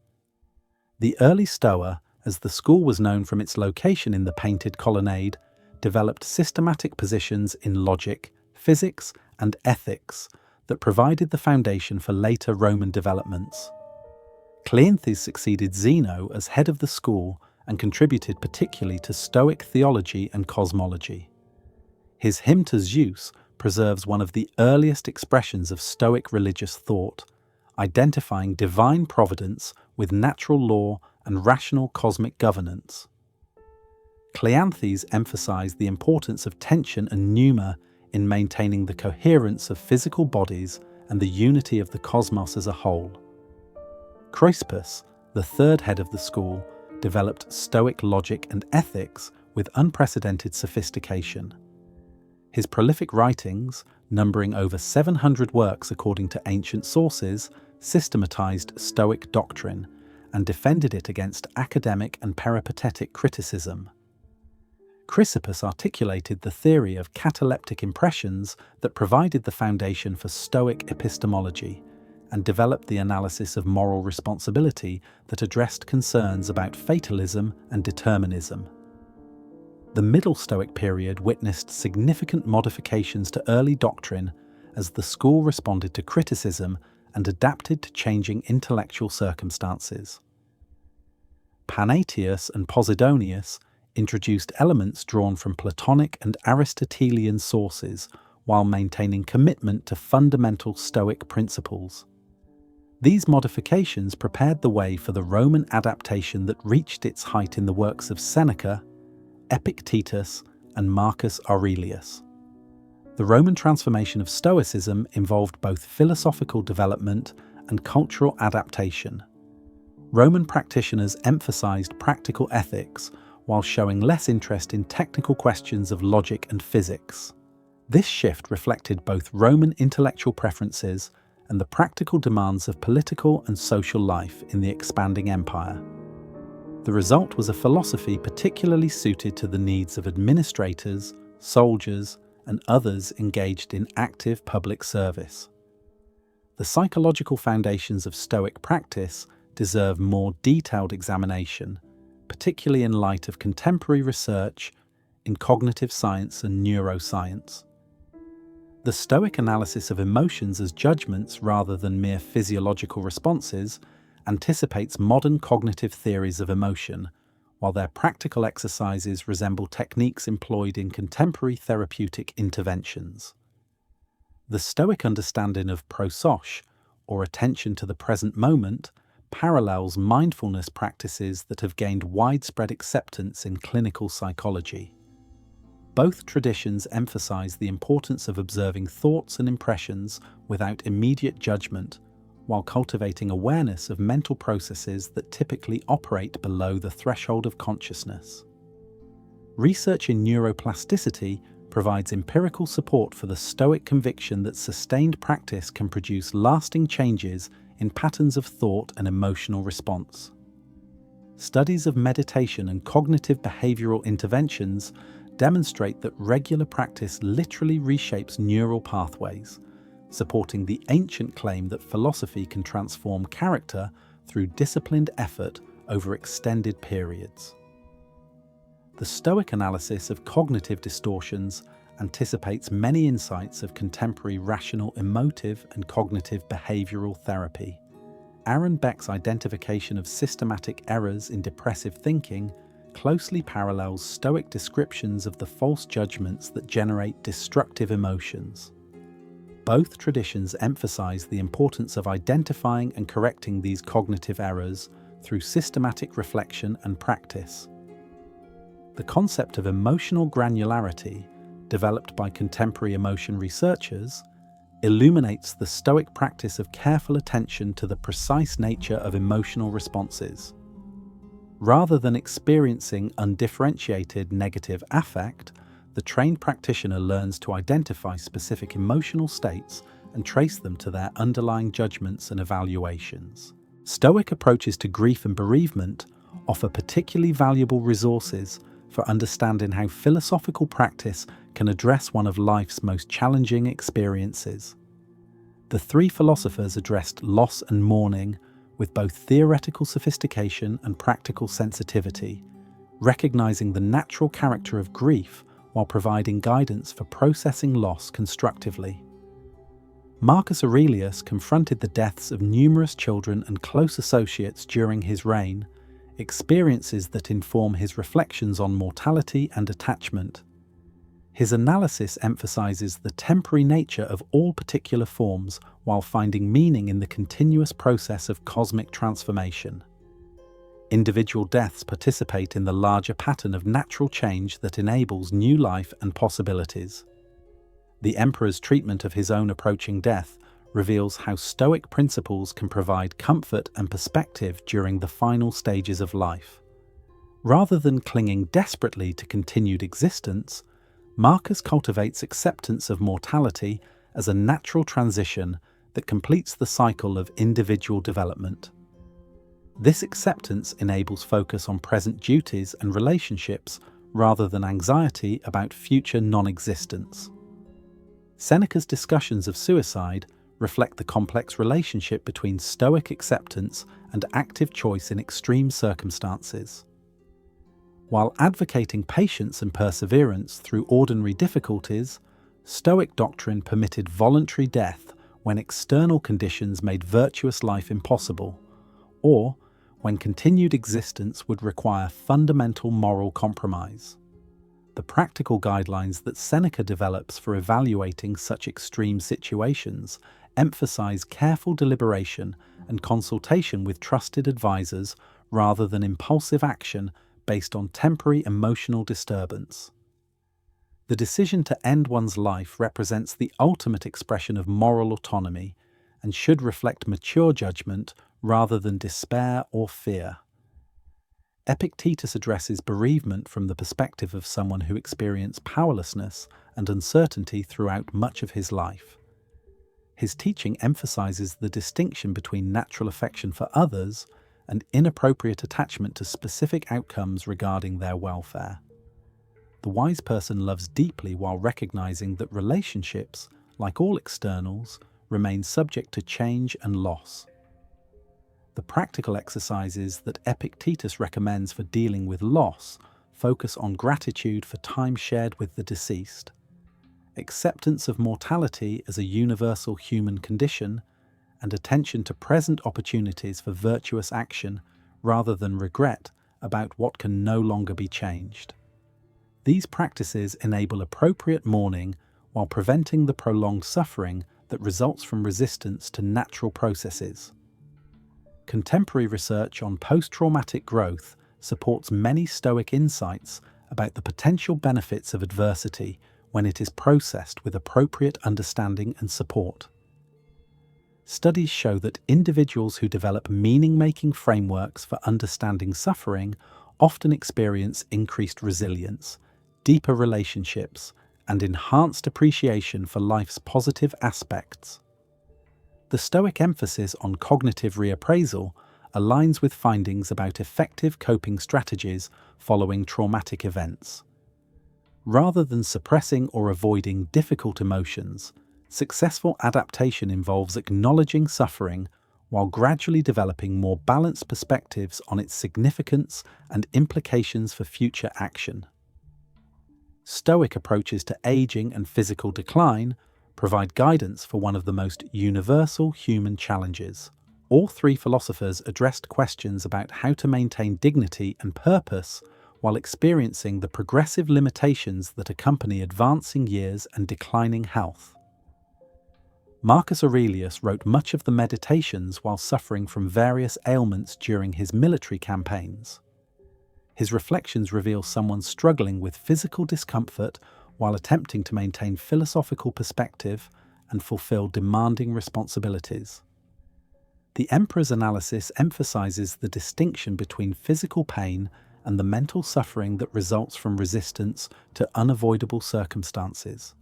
The early Stoa, as the school was known from its location in the painted colonnade, developed systematic positions in logic, physics, and ethics that provided the foundation for later Roman developments. Cleanthes succeeded Zeno as head of the school and contributed particularly to Stoic theology and cosmology. His hymn to Zeus preserves one of the earliest expressions of Stoic religious thought, identifying divine providence with natural law and rational cosmic governance. Cleanthes emphasized the importance of tension and pneuma in maintaining the coherence of physical bodies and the unity of the cosmos as a whole. Chrysippus, the third head of the school, developed Stoic logic and ethics with unprecedented sophistication. His prolific writings, numbering over 700 works according to ancient sources, systematized Stoic doctrine and defended it against academic and peripatetic criticism. Chrysippus articulated the theory of cataleptic impressions that provided the foundation for Stoic epistemology and developed the analysis of moral responsibility that addressed concerns about fatalism and determinism. The Middle Stoic period witnessed significant modifications to early doctrine as the school responded to criticism and adapted to changing intellectual circumstances. Panaetius and Posidonius introduced elements drawn from Platonic and Aristotelian sources while maintaining commitment to fundamental Stoic principles. These modifications prepared the way for the Roman adaptation that reached its height in the works of Seneca, Epictetus, and Marcus Aurelius. The Roman transformation of Stoicism involved both philosophical development and cultural adaptation. Roman practitioners emphasized practical ethics while showing less interest in technical questions of logic and physics. This shift reflected both Roman intellectual preferences and the practical demands of political and social life in the expanding empire. The result was a philosophy particularly suited to the needs of administrators, soldiers, and others engaged in active public service. The psychological foundations of Stoic practice deserve more detailed examination, particularly in light of contemporary research in cognitive science and neuroscience. The Stoic analysis of emotions as judgments rather than mere physiological responses anticipates modern cognitive theories of emotion, while their practical exercises resemble techniques employed in contemporary therapeutic interventions. The Stoic understanding of prosos, or attention to the present moment, parallels mindfulness practices that have gained widespread acceptance in clinical psychology. Both traditions emphasize the importance of observing thoughts and impressions without immediate judgment, while cultivating awareness of mental processes that typically operate below the threshold of consciousness. Research in neuroplasticity provides empirical support for the Stoic conviction that sustained practice can produce lasting changes in patterns of thought and emotional response. Studies of meditation and cognitive behavioral interventions demonstrate that regular practice literally reshapes neural pathways, supporting the ancient claim that philosophy can transform character through disciplined effort over extended periods. The Stoic analysis of cognitive distortions anticipates many insights of contemporary rational emotive and cognitive behavioral therapy. Aaron Beck's identification of systematic errors in depressive thinking closely parallels Stoic descriptions of the false judgments that generate destructive emotions. Both traditions emphasize the importance of identifying and correcting these cognitive errors through systematic reflection and practice. The concept of emotional granularity, developed by contemporary emotion researchers, illuminates the Stoic practice of careful attention to the precise nature of emotional responses. Rather than experiencing undifferentiated negative affect, the trained practitioner learns to identify specific emotional states and trace them to their underlying judgments and evaluations. Stoic approaches to grief and bereavement offer particularly valuable resources for understanding how philosophical practice can address one of life's most challenging experiences. The three philosophers addressed loss and mourning with both theoretical sophistication and practical sensitivity, recognizing the natural character of grief while providing guidance for processing loss constructively. Marcus Aurelius confronted the deaths of numerous children and close associates during his reign, experiences that inform his reflections on mortality and attachment. His analysis emphasizes the temporary nature of all particular forms while finding meaning in the continuous process of cosmic transformation. Individual deaths participate in the larger pattern of natural change that enables new life and possibilities. The emperor's treatment of his own approaching death reveals how Stoic principles can provide comfort and perspective during the final stages of life. Rather than clinging desperately to continued existence, Marcus cultivates acceptance of mortality as a natural transition that completes the cycle of individual development. This acceptance enables focus on present duties and relationships rather than anxiety about future non-existence. Seneca's discussions of suicide reflect the complex relationship between Stoic acceptance and active choice in extreme circumstances. While advocating patience and perseverance through ordinary difficulties, Stoic doctrine permitted voluntary death when external conditions made virtuous life impossible, or when continued existence would require fundamental moral compromise. The practical guidelines that Seneca develops for evaluating such extreme situations emphasize careful deliberation and consultation with trusted advisors rather than impulsive action based on temporary emotional disturbance. The decision to end one's life represents the ultimate expression of moral autonomy and should reflect mature judgment rather than despair or fear. Epictetus addresses bereavement from the perspective of someone who experienced powerlessness and uncertainty throughout much of his life. His teaching emphasizes the distinction between natural affection for others and inappropriate attachment to specific outcomes regarding their welfare. The wise person loves deeply while recognizing that relationships, like all externals, remain subject to change and loss. The practical exercises that Epictetus recommends for dealing with loss focus on gratitude for time shared with the deceased, acceptance of mortality as a universal human condition, and attention to present opportunities for virtuous action rather than regret about what can no longer be changed. These practices enable appropriate mourning while preventing the prolonged suffering that results from resistance to natural processes. Contemporary research on post-traumatic growth supports many Stoic insights about the potential benefits of adversity when it is processed with appropriate understanding and support. Studies show that individuals who develop meaning-making frameworks for understanding suffering often experience increased resilience, deeper relationships, and enhanced appreciation for life's positive aspects. The Stoic emphasis on cognitive reappraisal aligns with findings about effective coping strategies following traumatic events. Rather than suppressing or avoiding difficult emotions, successful adaptation involves acknowledging suffering while gradually developing more balanced perspectives on its significance and implications for future action. Stoic approaches to aging and physical decline provide guidance for one of the most universal human challenges. All three philosophers addressed questions about how to maintain dignity and purpose while experiencing the progressive limitations that accompany advancing years and declining health. Marcus Aurelius wrote much of the Meditations while suffering from various ailments during his military campaigns. His reflections reveal someone struggling with physical discomfort while attempting to maintain philosophical perspective and fulfill demanding responsibilities. The emperor's analysis emphasizes the distinction between physical pain and the mental suffering that results from resistance to unavoidable circumstances.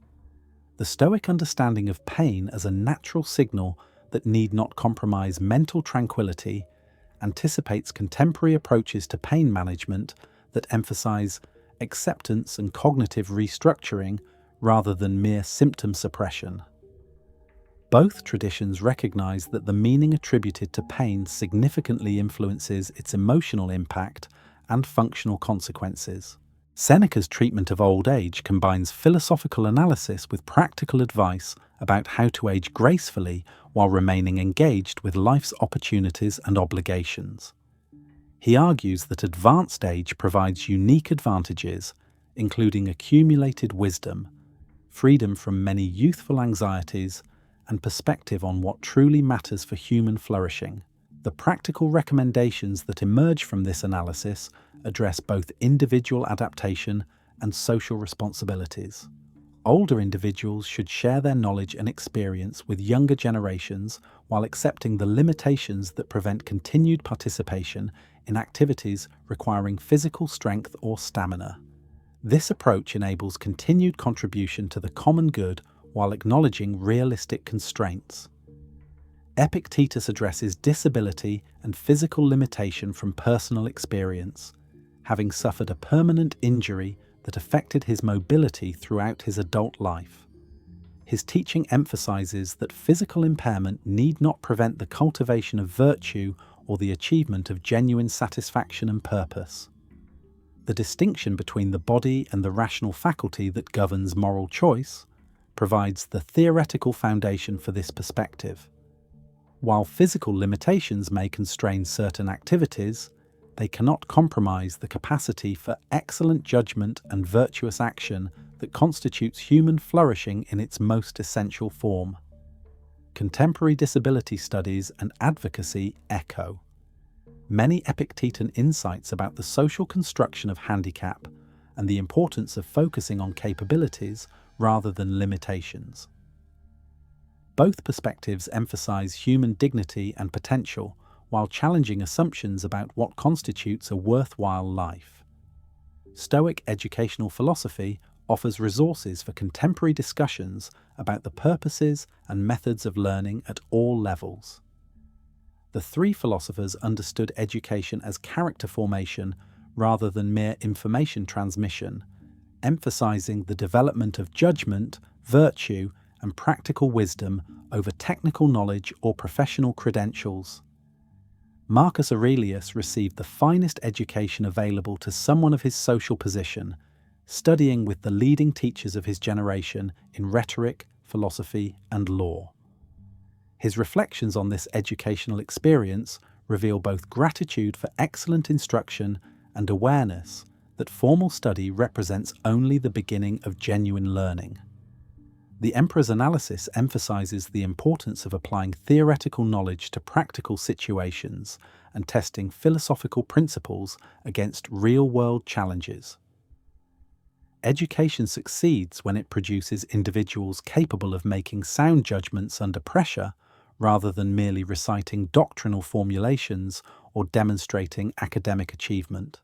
The Stoic understanding of pain as a natural signal that need not compromise mental tranquility anticipates contemporary approaches to pain management that emphasize acceptance and cognitive restructuring rather than mere symptom suppression. Both traditions recognize that the meaning attributed to pain significantly influences its emotional impact and functional consequences. Seneca's treatment of old age combines philosophical analysis with practical advice about how to age gracefully while remaining engaged with life's opportunities and obligations. He argues that advanced age provides unique advantages, including accumulated wisdom, freedom from many youthful anxieties, and perspective on what truly matters for human flourishing. The practical recommendations that emerge from this analysis address both individual adaptation and social responsibilities. Older individuals should share their knowledge and experience with younger generations while accepting the limitations that prevent continued participation in activities requiring physical strength or stamina. This approach enables continued contribution to the common good while acknowledging realistic constraints. Epictetus addresses disability and physical limitation from personal experience, having suffered a permanent injury that affected his mobility throughout his adult life. His teaching emphasizes that physical impairment need not prevent the cultivation of virtue or the achievement of genuine satisfaction and purpose. The distinction between the body and the rational faculty that governs moral choice provides the theoretical foundation for this perspective. While physical limitations may constrain certain activities, they cannot compromise the capacity for excellent judgment and virtuous action that constitutes human flourishing in its most essential form. Contemporary disability studies and advocacy echo many Epictetan insights about the social construction of handicap and the importance of focusing on capabilities rather than limitations. Both perspectives emphasize human dignity and potential, while challenging assumptions about what constitutes a worthwhile life. Stoic educational philosophy offers resources for contemporary discussions about the purposes and methods of learning at all levels. The three philosophers understood education as character formation rather than mere information transmission, emphasizing the development of judgment, virtue, and practical wisdom over technical knowledge or professional credentials. Marcus Aurelius received the finest education available to someone of his social position, studying with the leading teachers of his generation in rhetoric, philosophy, and law. His reflections on this educational experience reveal both gratitude for excellent instruction and awareness that formal study represents only the beginning of genuine learning. The Emperor's analysis emphasizes the importance of applying theoretical knowledge to practical situations and testing philosophical principles against real-world challenges. Education succeeds when it produces individuals capable of making sound judgments under pressure rather than merely reciting doctrinal formulations or demonstrating academic achievement.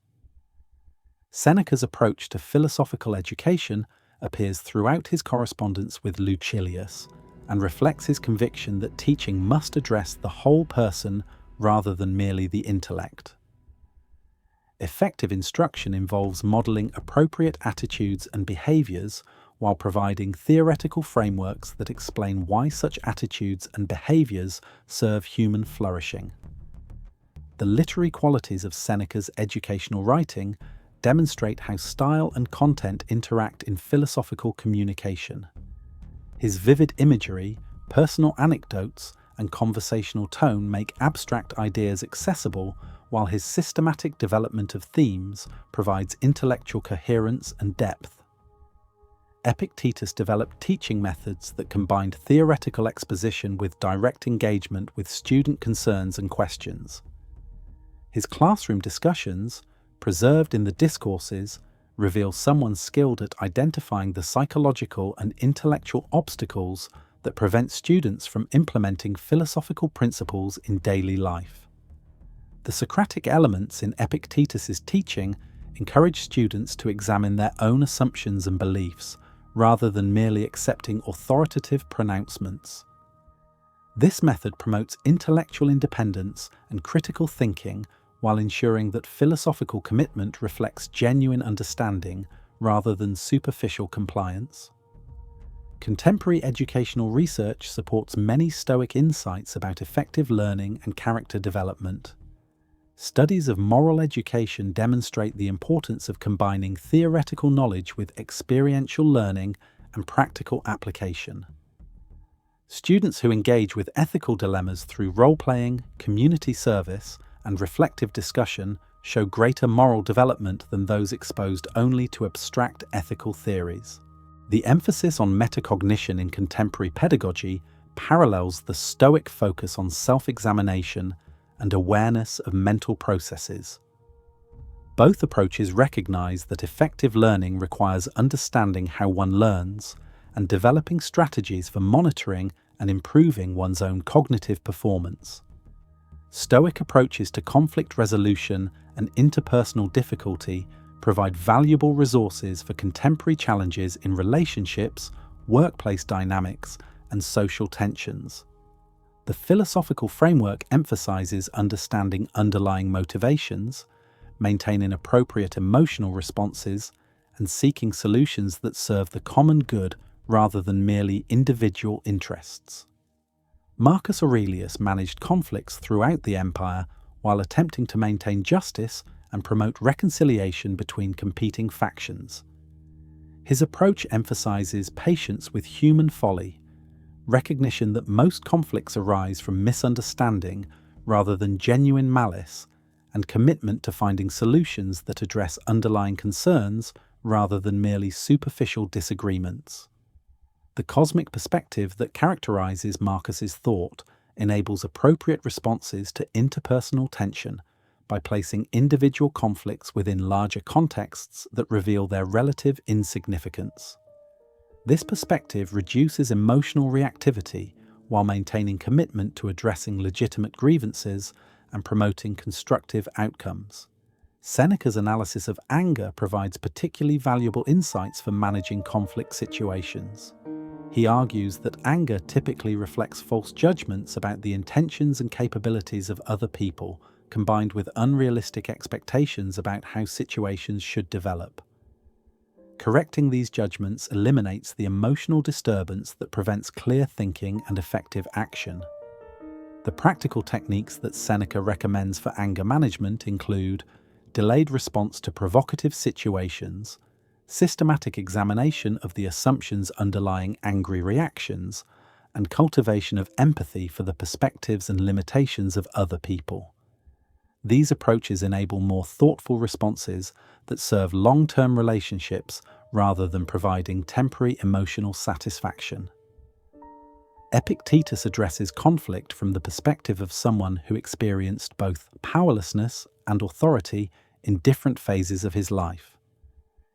Seneca's approach to philosophical education appears throughout his correspondence with Lucilius and reflects his conviction that teaching must address the whole person rather than merely the intellect. Effective instruction involves modeling appropriate attitudes and behaviors while providing theoretical frameworks that explain why such attitudes and behaviors serve human flourishing. The literary qualities of Seneca's educational writing demonstrate how style and content interact in philosophical communication. His vivid imagery, personal anecdotes, and conversational tone make abstract ideas accessible, while his systematic development of themes provides intellectual coherence and depth. Epictetus developed teaching methods that combined theoretical exposition with direct engagement with student concerns and questions. His classroom discussions, preserved in the discourses, reveal someone skilled at identifying the psychological and intellectual obstacles that prevent students from implementing philosophical principles in daily life. The Socratic elements in Epictetus's teaching encourage students to examine their own assumptions and beliefs, rather than merely accepting authoritative pronouncements. This method promotes intellectual independence and critical thinking while ensuring that philosophical commitment reflects genuine understanding rather than superficial compliance. Contemporary educational research supports many Stoic insights about effective learning and character development. Studies of moral education demonstrate the importance of combining theoretical knowledge with experiential learning and practical application. Students who engage with ethical dilemmas through role-playing, community service, and reflective discussion show greater moral development than those exposed only to abstract ethical theories. The emphasis on metacognition in contemporary pedagogy parallels the Stoic focus on self-examination and awareness of mental processes. Both approaches recognize that effective learning requires understanding how one learns and developing strategies for monitoring and improving one's own cognitive performance. Stoic approaches to conflict resolution and interpersonal difficulty provide valuable resources for contemporary challenges in relationships, workplace dynamics, and social tensions. The philosophical framework emphasizes understanding underlying motivations, maintaining appropriate emotional responses, and seeking solutions that serve the common good rather than merely individual interests. Marcus Aurelius managed conflicts throughout the empire while attempting to maintain justice and promote reconciliation between competing factions. His approach emphasizes patience with human folly, recognition that most conflicts arise from misunderstanding rather than genuine malice, and commitment to finding solutions that address underlying concerns rather than merely superficial disagreements. The cosmic perspective that characterizes Marcus's thought enables appropriate responses to interpersonal tension by placing individual conflicts within larger contexts that reveal their relative insignificance. This perspective reduces emotional reactivity while maintaining commitment to addressing legitimate grievances and promoting constructive outcomes. Seneca's analysis of anger provides particularly valuable insights for managing conflict situations. He argues that anger typically reflects false judgments about the intentions and capabilities of other people, combined with unrealistic expectations about how situations should develop. Correcting these judgments eliminates the emotional disturbance that prevents clear thinking and effective action. The practical techniques that Seneca recommends for anger management include delayed response to provocative situations, systematic examination of the assumptions underlying angry reactions, and cultivation of empathy for the perspectives and limitations of other people. These approaches enable more thoughtful responses that serve long-term relationships rather than providing temporary emotional satisfaction. Epictetus addresses conflict from the perspective of someone who experienced both powerlessness and authority in different phases of his life.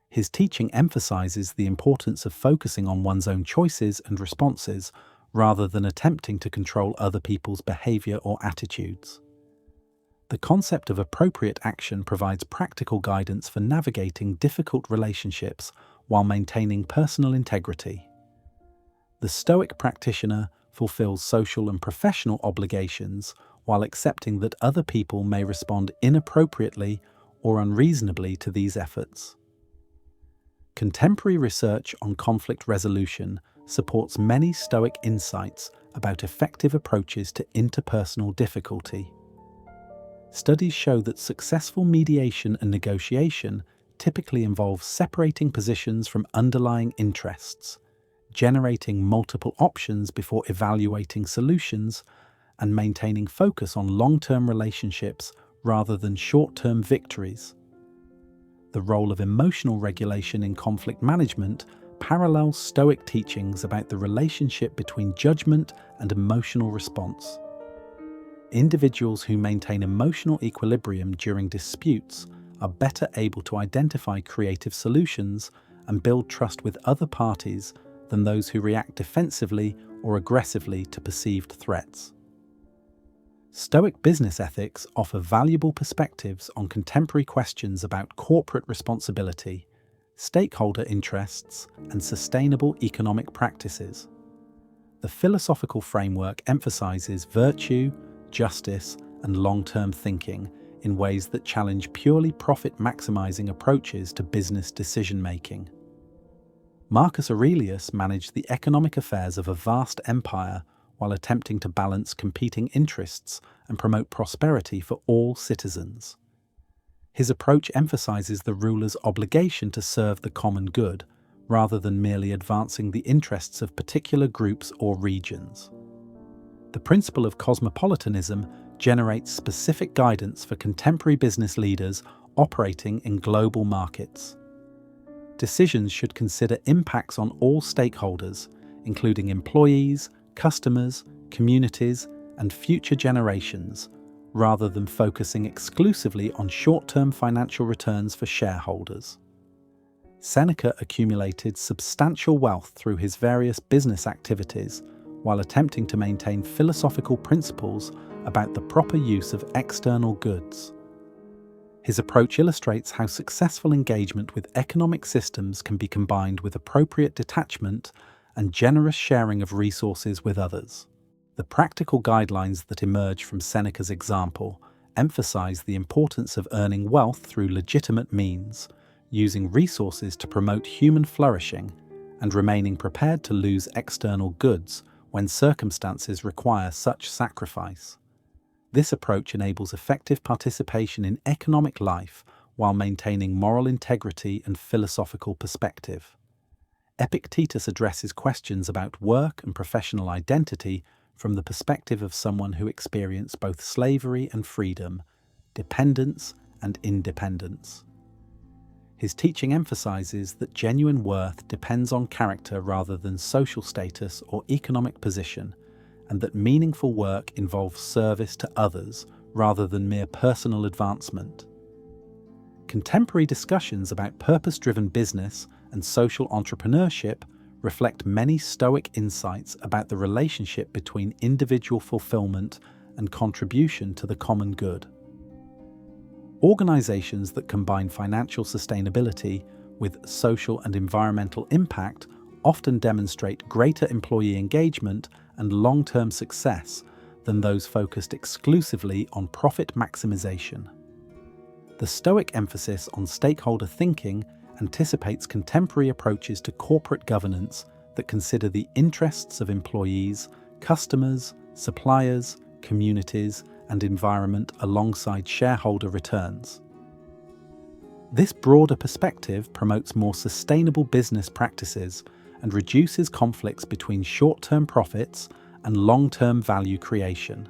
His teaching emphasizes the importance of focusing on one's own choices and responses rather than attempting to control other people's behavior or attitudes. The concept of appropriate action provides practical guidance for navigating difficult relationships while maintaining personal integrity. The Stoic practitioner fulfills social and professional obligations while accepting that other people may respond inappropriately or unreasonably to these efforts. Contemporary research on conflict resolution supports many Stoic insights about effective approaches to interpersonal difficulty. Studies show that successful mediation and negotiation typically involves separating positions from underlying interests, generating multiple options before evaluating solutions, and maintaining focus on long-term relationships rather than short-term victories. The role of emotional regulation in conflict management parallels Stoic teachings about the relationship between judgment and emotional response. Individuals who maintain emotional equilibrium during disputes are better able to identify creative solutions and build trust with other parties than those who react defensively or aggressively to perceived threats. Stoic business ethics offer valuable perspectives on contemporary questions about corporate responsibility, stakeholder interests, and sustainable economic practices. The philosophical framework emphasizes virtue, justice, and long-term thinking in ways that challenge purely profit-maximizing approaches to business decision-making. Marcus Aurelius managed the economic affairs of a vast empire while attempting to balance competing interests and promote prosperity for all citizens. His approach emphasizes the ruler's obligation to serve the common good, rather than merely advancing the interests of particular groups or regions. The principle of cosmopolitanism generates specific guidance for contemporary business leaders operating in global markets. Decisions should consider impacts on all stakeholders, including employees, customers, communities, and future generations, rather than focusing exclusively on short-term financial returns for shareholders. Seneca accumulated substantial wealth through his various business activities while attempting to maintain philosophical principles about the proper use of external goods. His approach illustrates how successful engagement with economic systems can be combined with appropriate detachment and generous sharing of resources with others. The practical guidelines that emerge from Seneca's example emphasize the importance of earning wealth through legitimate means, using resources to promote human flourishing, and remaining prepared to lose external goods when circumstances require such sacrifice. This approach enables effective participation in economic life while maintaining moral integrity and philosophical perspective. Epictetus addresses questions about work and professional identity from the perspective of someone who experienced both slavery and freedom, dependence and independence. His teaching emphasizes that genuine worth depends on character rather than social status or economic position, and that meaningful work involves service to others rather than mere personal advancement. Contemporary discussions about purpose-driven business and social entrepreneurship reflect many Stoic insights about the relationship between individual fulfillment and contribution to the common good. Organizations that combine financial sustainability with social and environmental impact often demonstrate greater employee engagement and long-term success than those focused exclusively on profit maximization. The Stoic emphasis on stakeholder thinking anticipates contemporary approaches to corporate governance that consider the interests of employees, customers, suppliers, communities, and environment alongside shareholder returns. This broader perspective promotes more sustainable business practices and reduces conflicts between short-term profits and long-term value creation.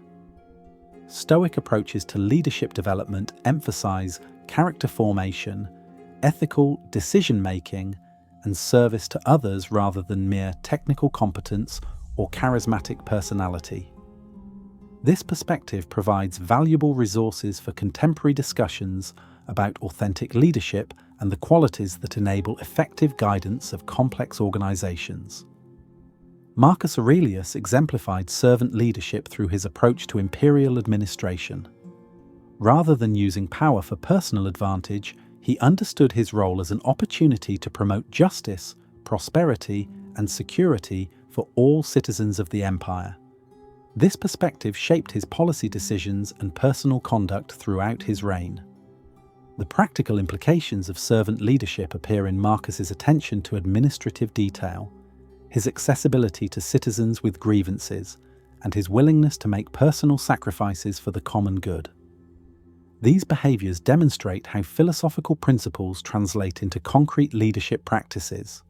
Stoic approaches to leadership development emphasize character formation, ethical decision-making, and service to others rather than mere technical competence or charismatic personality. This perspective provides valuable resources for contemporary discussions about authentic leadership and the qualities that enable effective guidance of complex organizations. Marcus Aurelius exemplified servant leadership through his approach to imperial administration. Rather than using power for personal advantage, he understood his role as an opportunity to promote justice, prosperity, and security for all citizens of the empire. This perspective shaped his policy decisions and personal conduct throughout his reign. The practical implications of servant leadership appear in Marcus's attention to administrative detail, his accessibility to citizens with grievances, and his willingness to make personal sacrifices for the common good. These behaviors demonstrate how philosophical principles translate into concrete leadership practices.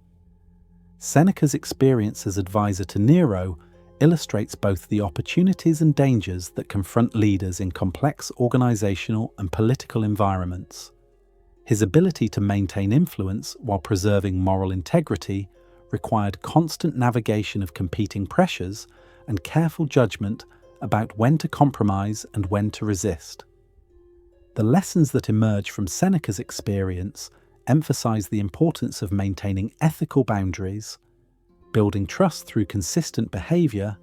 Seneca's experience as advisor to Nero illustrates both the opportunities and dangers that confront leaders in complex organizational and political environments. His ability to maintain influence while preserving moral integrity required constant navigation of competing pressures and careful judgment about when to compromise and when to resist. The lessons that emerge from Seneca's experience emphasize the importance of maintaining ethical boundaries, building trust through consistent behavior,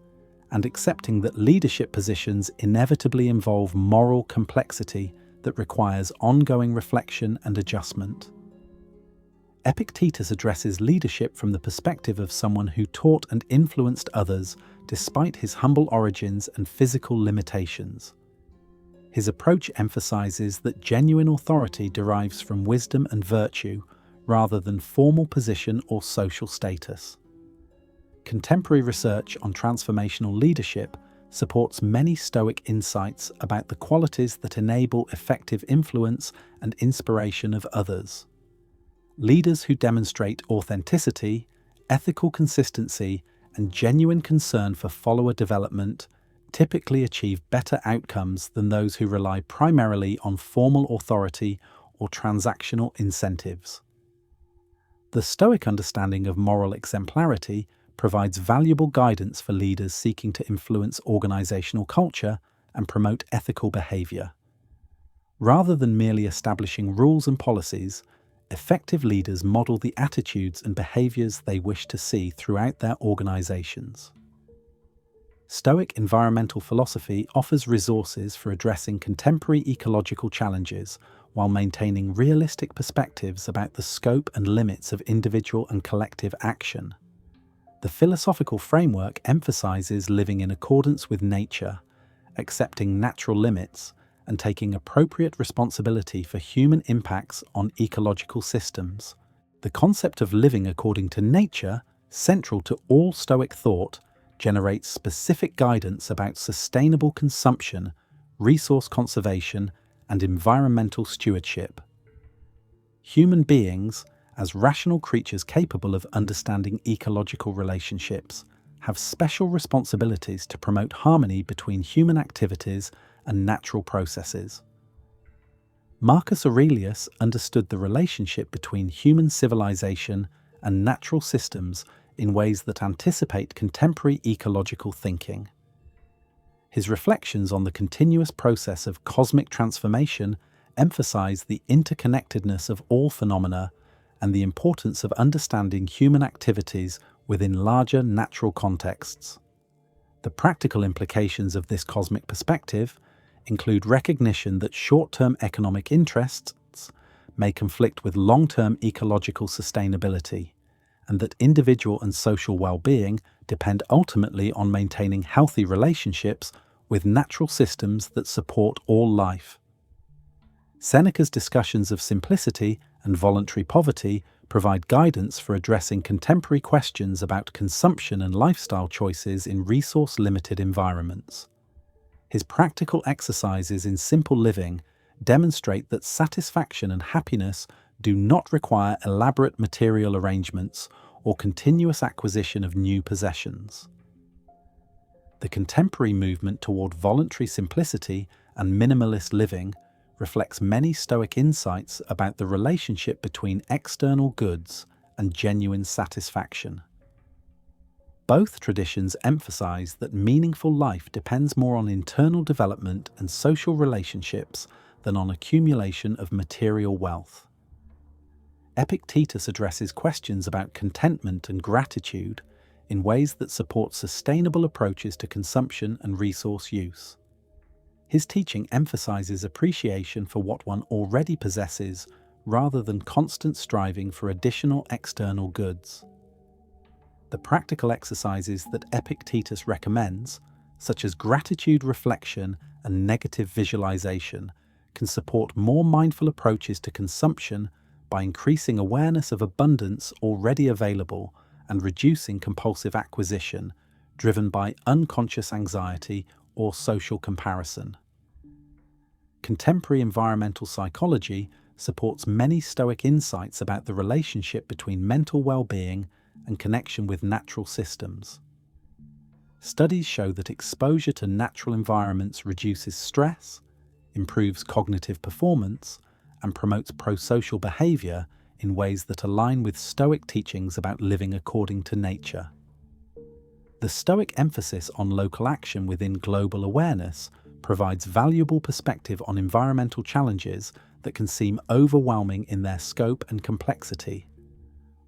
and accepting that leadership positions inevitably involve moral complexity that requires ongoing reflection and adjustment. Epictetus addresses leadership from the perspective of someone who taught and influenced others despite his humble origins and physical limitations. His approach emphasizes that genuine authority derives from wisdom and virtue rather than formal position or social status. Contemporary research on transformational leadership supports many Stoic insights about the qualities that enable effective influence and inspiration of others. Leaders who demonstrate authenticity, ethical consistency, and genuine concern for follower development typically achieve better outcomes than those who rely primarily on formal authority or transactional incentives. The Stoic understanding of moral exemplarity provides valuable guidance for leaders seeking to influence organizational culture and promote ethical behavior. Rather than merely establishing rules and policies, effective leaders model the attitudes and behaviors they wish to see throughout their organizations. Stoic environmental philosophy offers resources for addressing contemporary ecological challenges while maintaining realistic perspectives about the scope and limits of individual and collective action. The philosophical framework emphasizes living in accordance with nature, accepting natural limits, and taking appropriate responsibility for human impacts on ecological systems. The concept of living according to nature, central to all Stoic thought, generates specific guidance about sustainable consumption, resource conservation, and environmental stewardship. Human beings, as rational creatures capable of understanding ecological relationships, have special responsibilities to promote harmony between human activities and natural processes. Marcus Aurelius understood the relationship between human civilization and natural systems in ways that anticipate contemporary ecological thinking. His reflections on the continuous process of cosmic transformation emphasize the interconnectedness of all phenomena and the importance of understanding human activities within larger natural contexts. The practical implications of this cosmic perspective include recognition that short-term economic interests may conflict with long-term ecological sustainability, and that individual and social well-being depend ultimately on maintaining healthy relationships with natural systems that support all life. Seneca's discussions of simplicity and voluntary poverty provide guidance for addressing contemporary questions about consumption and lifestyle choices in resource-limited environments. His practical exercises in simple living demonstrate that satisfaction and happiness do not require elaborate material arrangements or continuous acquisition of new possessions. The contemporary movement toward voluntary simplicity and minimalist living reflects many Stoic insights about the relationship between external goods and genuine satisfaction. Both traditions emphasize that meaningful life depends more on internal development and social relationships than on accumulation of material wealth. Epictetus addresses questions about contentment and gratitude in ways that support sustainable approaches to consumption and resource use. His teaching emphasizes appreciation for what one already possesses rather than constant striving for additional external goods. The practical exercises that Epictetus recommends, such as gratitude reflection and negative visualization, can support more mindful approaches to consumption by increasing awareness of abundance already available and reducing compulsive acquisition driven by unconscious anxiety or social comparison. Contemporary environmental psychology supports many Stoic insights about the relationship between mental well-being and connection with natural systems. Studies show that exposure to natural environments reduces stress, improves cognitive performance, and promotes pro-social behavior in ways that align with Stoic teachings about living according to nature. The Stoic emphasis on local action within global awareness provides valuable perspective on environmental challenges that can seem overwhelming in their scope and complexity.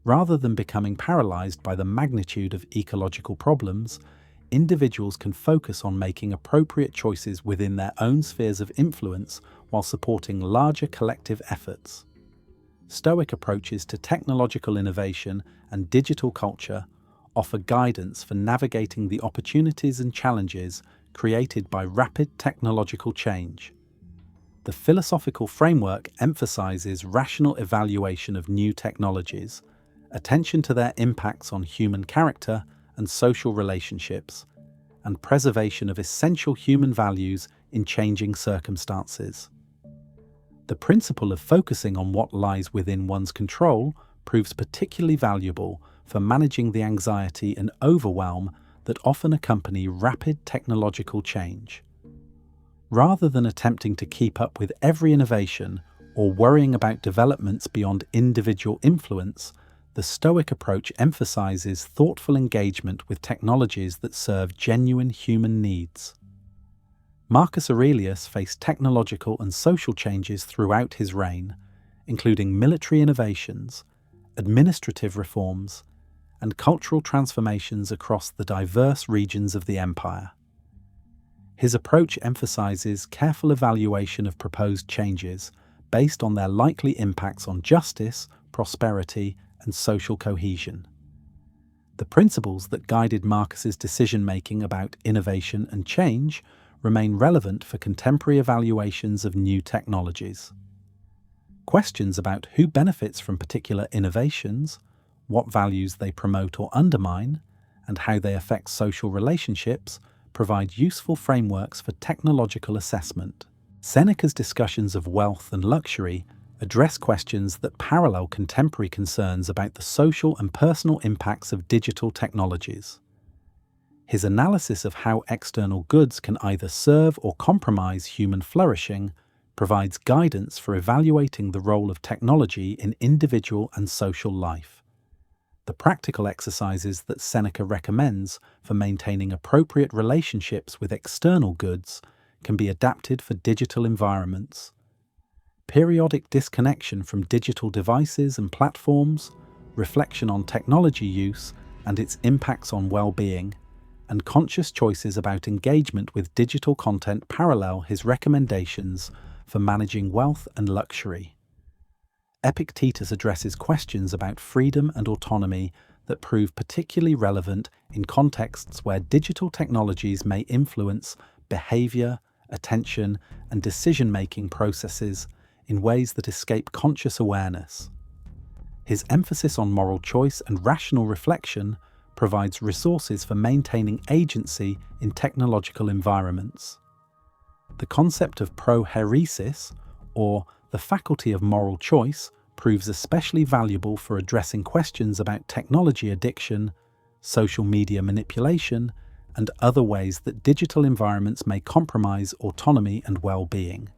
Rather than becoming paralyzed by the magnitude of ecological problems, individuals can focus on making appropriate choices within their own spheres of influence while supporting larger collective efforts. Stoic approaches to technological innovation and digital culture offer guidance for navigating the opportunities and challenges created by rapid technological change. The philosophical framework emphasizes rational evaluation of new technologies, attention to their impacts on human character and social relationships, and preservation of essential human values in changing circumstances. The principle of focusing on what lies within one's control proves particularly valuable for managing the anxiety and overwhelm that often accompany rapid technological change. Rather than attempting to keep up with every innovation or worrying about developments beyond individual influence, the Stoic approach emphasizes thoughtful engagement with technologies that serve genuine human needs. Marcus Aurelius faced technological and social changes throughout his reign, including military innovations, administrative reforms, and cultural transformations across the diverse regions of the empire. His approach emphasizes careful evaluation of proposed changes based on their likely impacts on justice, prosperity, and social cohesion. The principles that guided Marcus's decision-making about innovation and change remain relevant for contemporary evaluations of new technologies. Questions about who benefits from particular innovations, what values they promote or undermine, and how they affect social relationships provide useful frameworks for technological assessment. Seneca's discussions of wealth and luxury address questions that parallel contemporary concerns about the social and personal impacts of digital technologies. His analysis of how external goods can either serve or compromise human flourishing provides guidance for evaluating the role of technology in individual and social life. The practical exercises that Seneca recommends for maintaining appropriate relationships with external goods can be adapted for digital environments. Periodic disconnection from digital devices and platforms, reflection on technology use and its impacts on well-being, and conscious choices about engagement with digital content parallel his recommendations for managing wealth and luxury. Epictetus addresses questions about freedom and autonomy that prove particularly relevant in contexts where digital technologies may influence behavior, attention, and decision-making processes in ways that escape conscious awareness. His emphasis on moral choice and rational reflection provides resources for maintaining agency in technological environments. The concept of prohairesis, or the faculty of moral choice, proves especially valuable for addressing questions about technology addiction, social media manipulation, and other ways that digital environments may compromise autonomy and well-being.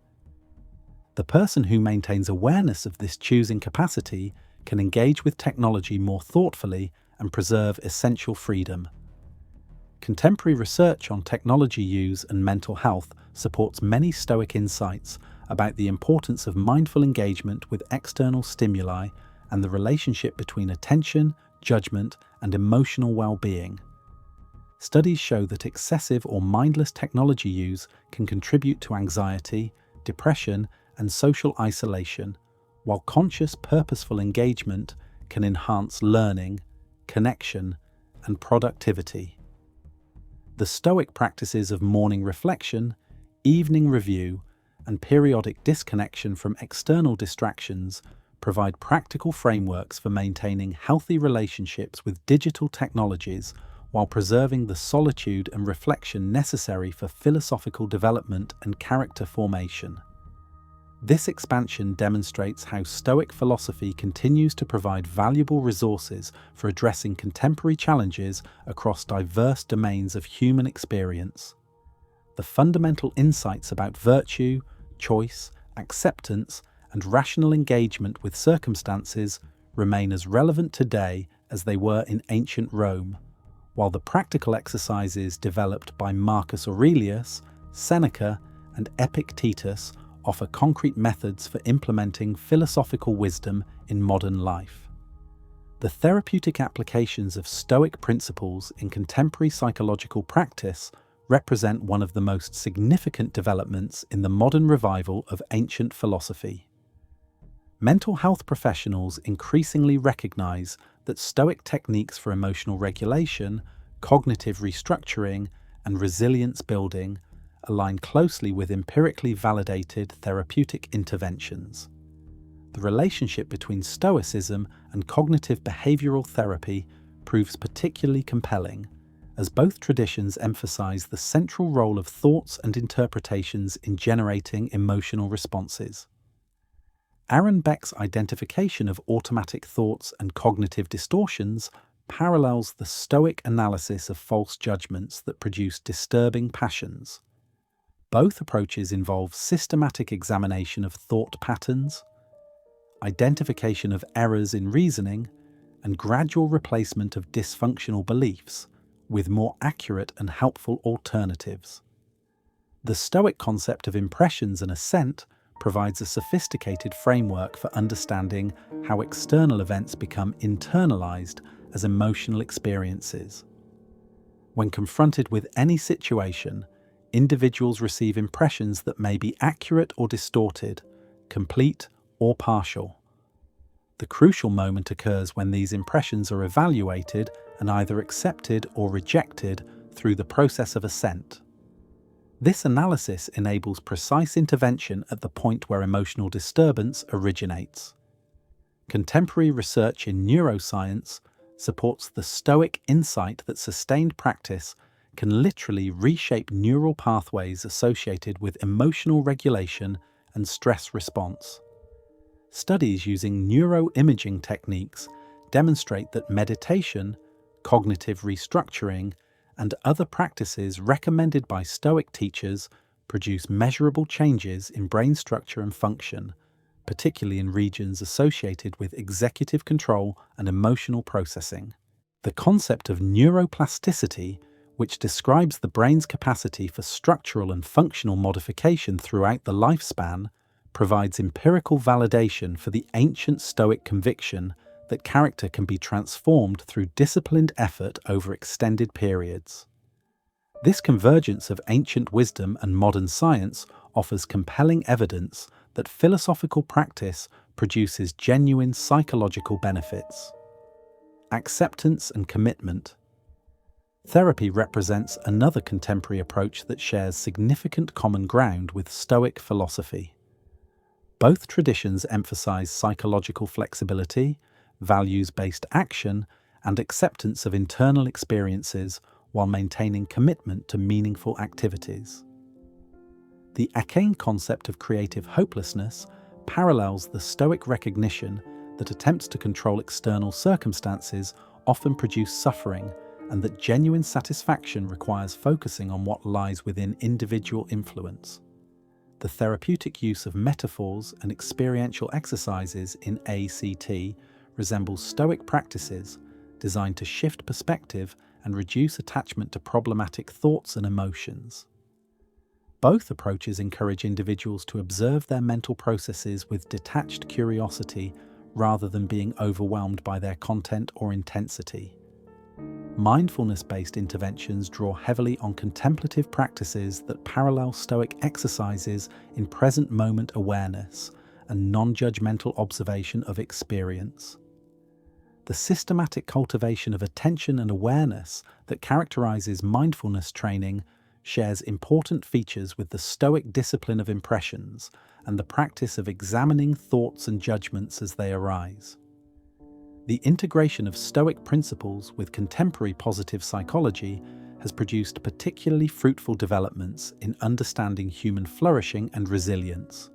The person who maintains awareness of this choosing capacity can engage with technology more thoughtfully and preserve essential freedom. Contemporary research on technology use and mental health supports many Stoic insights about the importance of mindful engagement with external stimuli and the relationship between attention, judgment, and emotional well-being. Studies show that excessive or mindless technology use can contribute to anxiety, depression, and social isolation, while conscious, purposeful engagement can enhance learning, connection, and productivity. The Stoic practices of morning reflection, evening review, and periodic disconnection from external distractions provide practical frameworks for maintaining healthy relationships with digital technologies while preserving the solitude and reflection necessary for philosophical development and character formation. This expansion demonstrates how Stoic philosophy continues to provide valuable resources for addressing contemporary challenges across diverse domains of human experience. The fundamental insights about virtue, choice, acceptance, and rational engagement with circumstances remain as relevant today as they were in ancient Rome, while the practical exercises developed by Marcus Aurelius, Seneca, and Epictetus offer concrete methods for implementing philosophical wisdom in modern life. The therapeutic applications of Stoic principles in contemporary psychological practice represent one of the most significant developments in the modern revival of ancient philosophy. Mental health professionals increasingly recognize that Stoic techniques for emotional regulation, cognitive restructuring, and resilience building align closely with empirically validated therapeutic interventions. The relationship between Stoicism and cognitive behavioral therapy proves particularly compelling, as both traditions emphasize the central role of thoughts and interpretations in generating emotional responses. Aaron Beck's identification of automatic thoughts and cognitive distortions parallels the Stoic analysis of false judgments that produce disturbing passions. Both approaches involve systematic examination of thought patterns, identification of errors in reasoning, and gradual replacement of dysfunctional beliefs with more accurate and helpful alternatives. The Stoic concept of impressions and assent provides a sophisticated framework for understanding how external events become internalized as emotional experiences. When confronted with any situation, individuals receive impressions that may be accurate or distorted, complete or partial. The crucial moment occurs when these impressions are evaluated and either accepted or rejected through the process of assent. This analysis enables precise intervention at the point where emotional disturbance originates. Contemporary research in neuroscience supports the Stoic insight that sustained practice can literally reshape neural pathways associated with emotional regulation and stress response. Studies using neuroimaging techniques demonstrate that meditation, cognitive restructuring, and other practices recommended by Stoic teachers produce measurable changes in brain structure and function, particularly in regions associated with executive control and emotional processing. The concept of neuroplasticity, which describes the brain's capacity for structural and functional modification throughout the lifespan, provides empirical validation for the ancient Stoic conviction that character can be transformed through disciplined effort over extended periods. This convergence of ancient wisdom and modern science offers compelling evidence that philosophical practice produces genuine psychological benefits. Acceptance and commitment. Therapy represents another contemporary approach that shares significant common ground with Stoic philosophy. Both traditions emphasize psychological flexibility, values-based action, and acceptance of internal experiences while maintaining commitment to meaningful activities. The Achaian concept of creative hopelessness parallels the Stoic recognition that attempts to control external circumstances often produce suffering, and that genuine satisfaction requires focusing on what lies within individual influence. The therapeutic use of metaphors and experiential exercises in ACT resembles Stoic practices designed to shift perspective and reduce attachment to problematic thoughts and emotions. Both approaches encourage individuals to observe their mental processes with detached curiosity rather than being overwhelmed by their content or intensity. Mindfulness-based interventions draw heavily on contemplative practices that parallel Stoic exercises in present moment awareness and non-judgmental observation of experience. The systematic cultivation of attention and awareness that characterizes mindfulness training shares important features with the Stoic discipline of impressions and the practice of examining thoughts and judgments as they arise. The integration of Stoic principles with contemporary positive psychology has produced particularly fruitful developments in understanding human flourishing and resilience.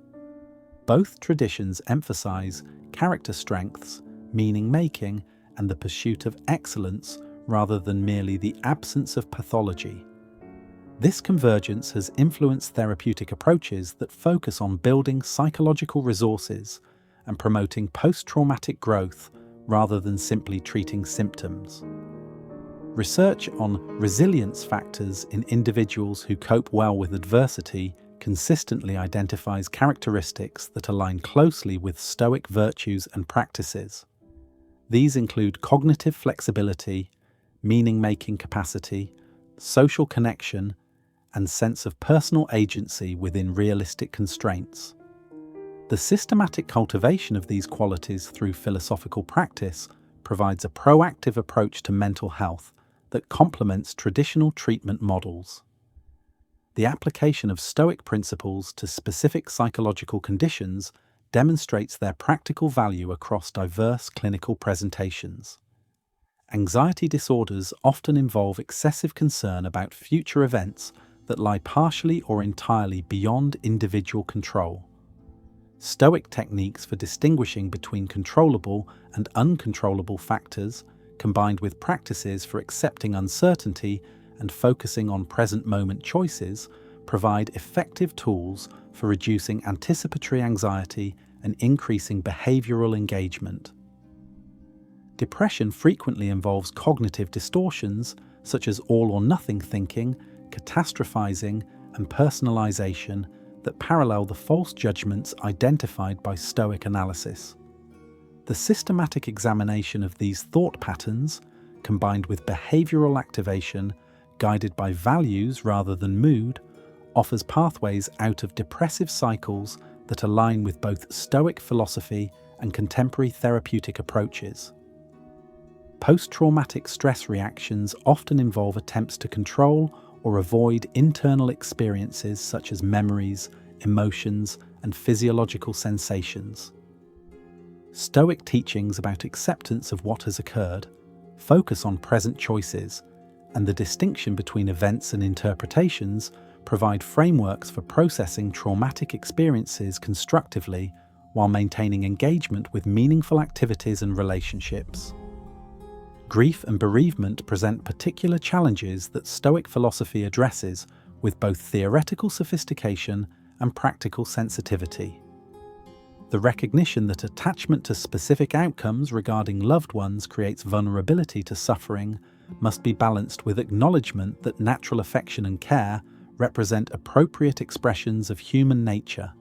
Both traditions emphasize character strengths, meaning-making, and the pursuit of excellence rather than merely the absence of pathology. This convergence has influenced therapeutic approaches that focus on building psychological resources and promoting post-traumatic growth rather than simply treating symptoms. Research on resilience factors in individuals who cope well with adversity consistently identifies characteristics that align closely with Stoic virtues and practices. These include cognitive flexibility, meaning-making capacity, social connection, and sense of personal agency within realistic constraints. The systematic cultivation of these qualities through philosophical practice provides a proactive approach to mental health that complements traditional treatment models. The application of Stoic principles to specific psychological conditions demonstrates their practical value across diverse clinical presentations. Anxiety disorders often involve excessive concern about future events that lie partially or entirely beyond individual control. Stoic techniques for distinguishing between controllable and uncontrollable factors, combined with practices for accepting uncertainty and focusing on present moment choices, provide effective tools for reducing anticipatory anxiety and increasing behavioral engagement. Depression frequently involves cognitive distortions such as all or nothing thinking, catastrophizing, and personalization that parallel the false judgments identified by Stoic analysis. The systematic examination of these thought patterns, combined with behavioral activation guided by values rather than mood, offers pathways out of depressive cycles that align with both Stoic philosophy and contemporary therapeutic approaches. Post-traumatic stress reactions often involve attempts to control or avoid internal experiences such as memories, emotions, and physiological sensations. Stoic teachings about acceptance of what has occurred focus on present choices, and the distinction between events and interpretations provide frameworks for processing traumatic experiences constructively while maintaining engagement with meaningful activities and relationships. Grief and bereavement present particular challenges that Stoic philosophy addresses with both theoretical sophistication and practical sensitivity. The recognition that attachment to specific outcomes regarding loved ones creates vulnerability to suffering must be balanced with acknowledgement that natural affection and care represent appropriate expressions of human nature.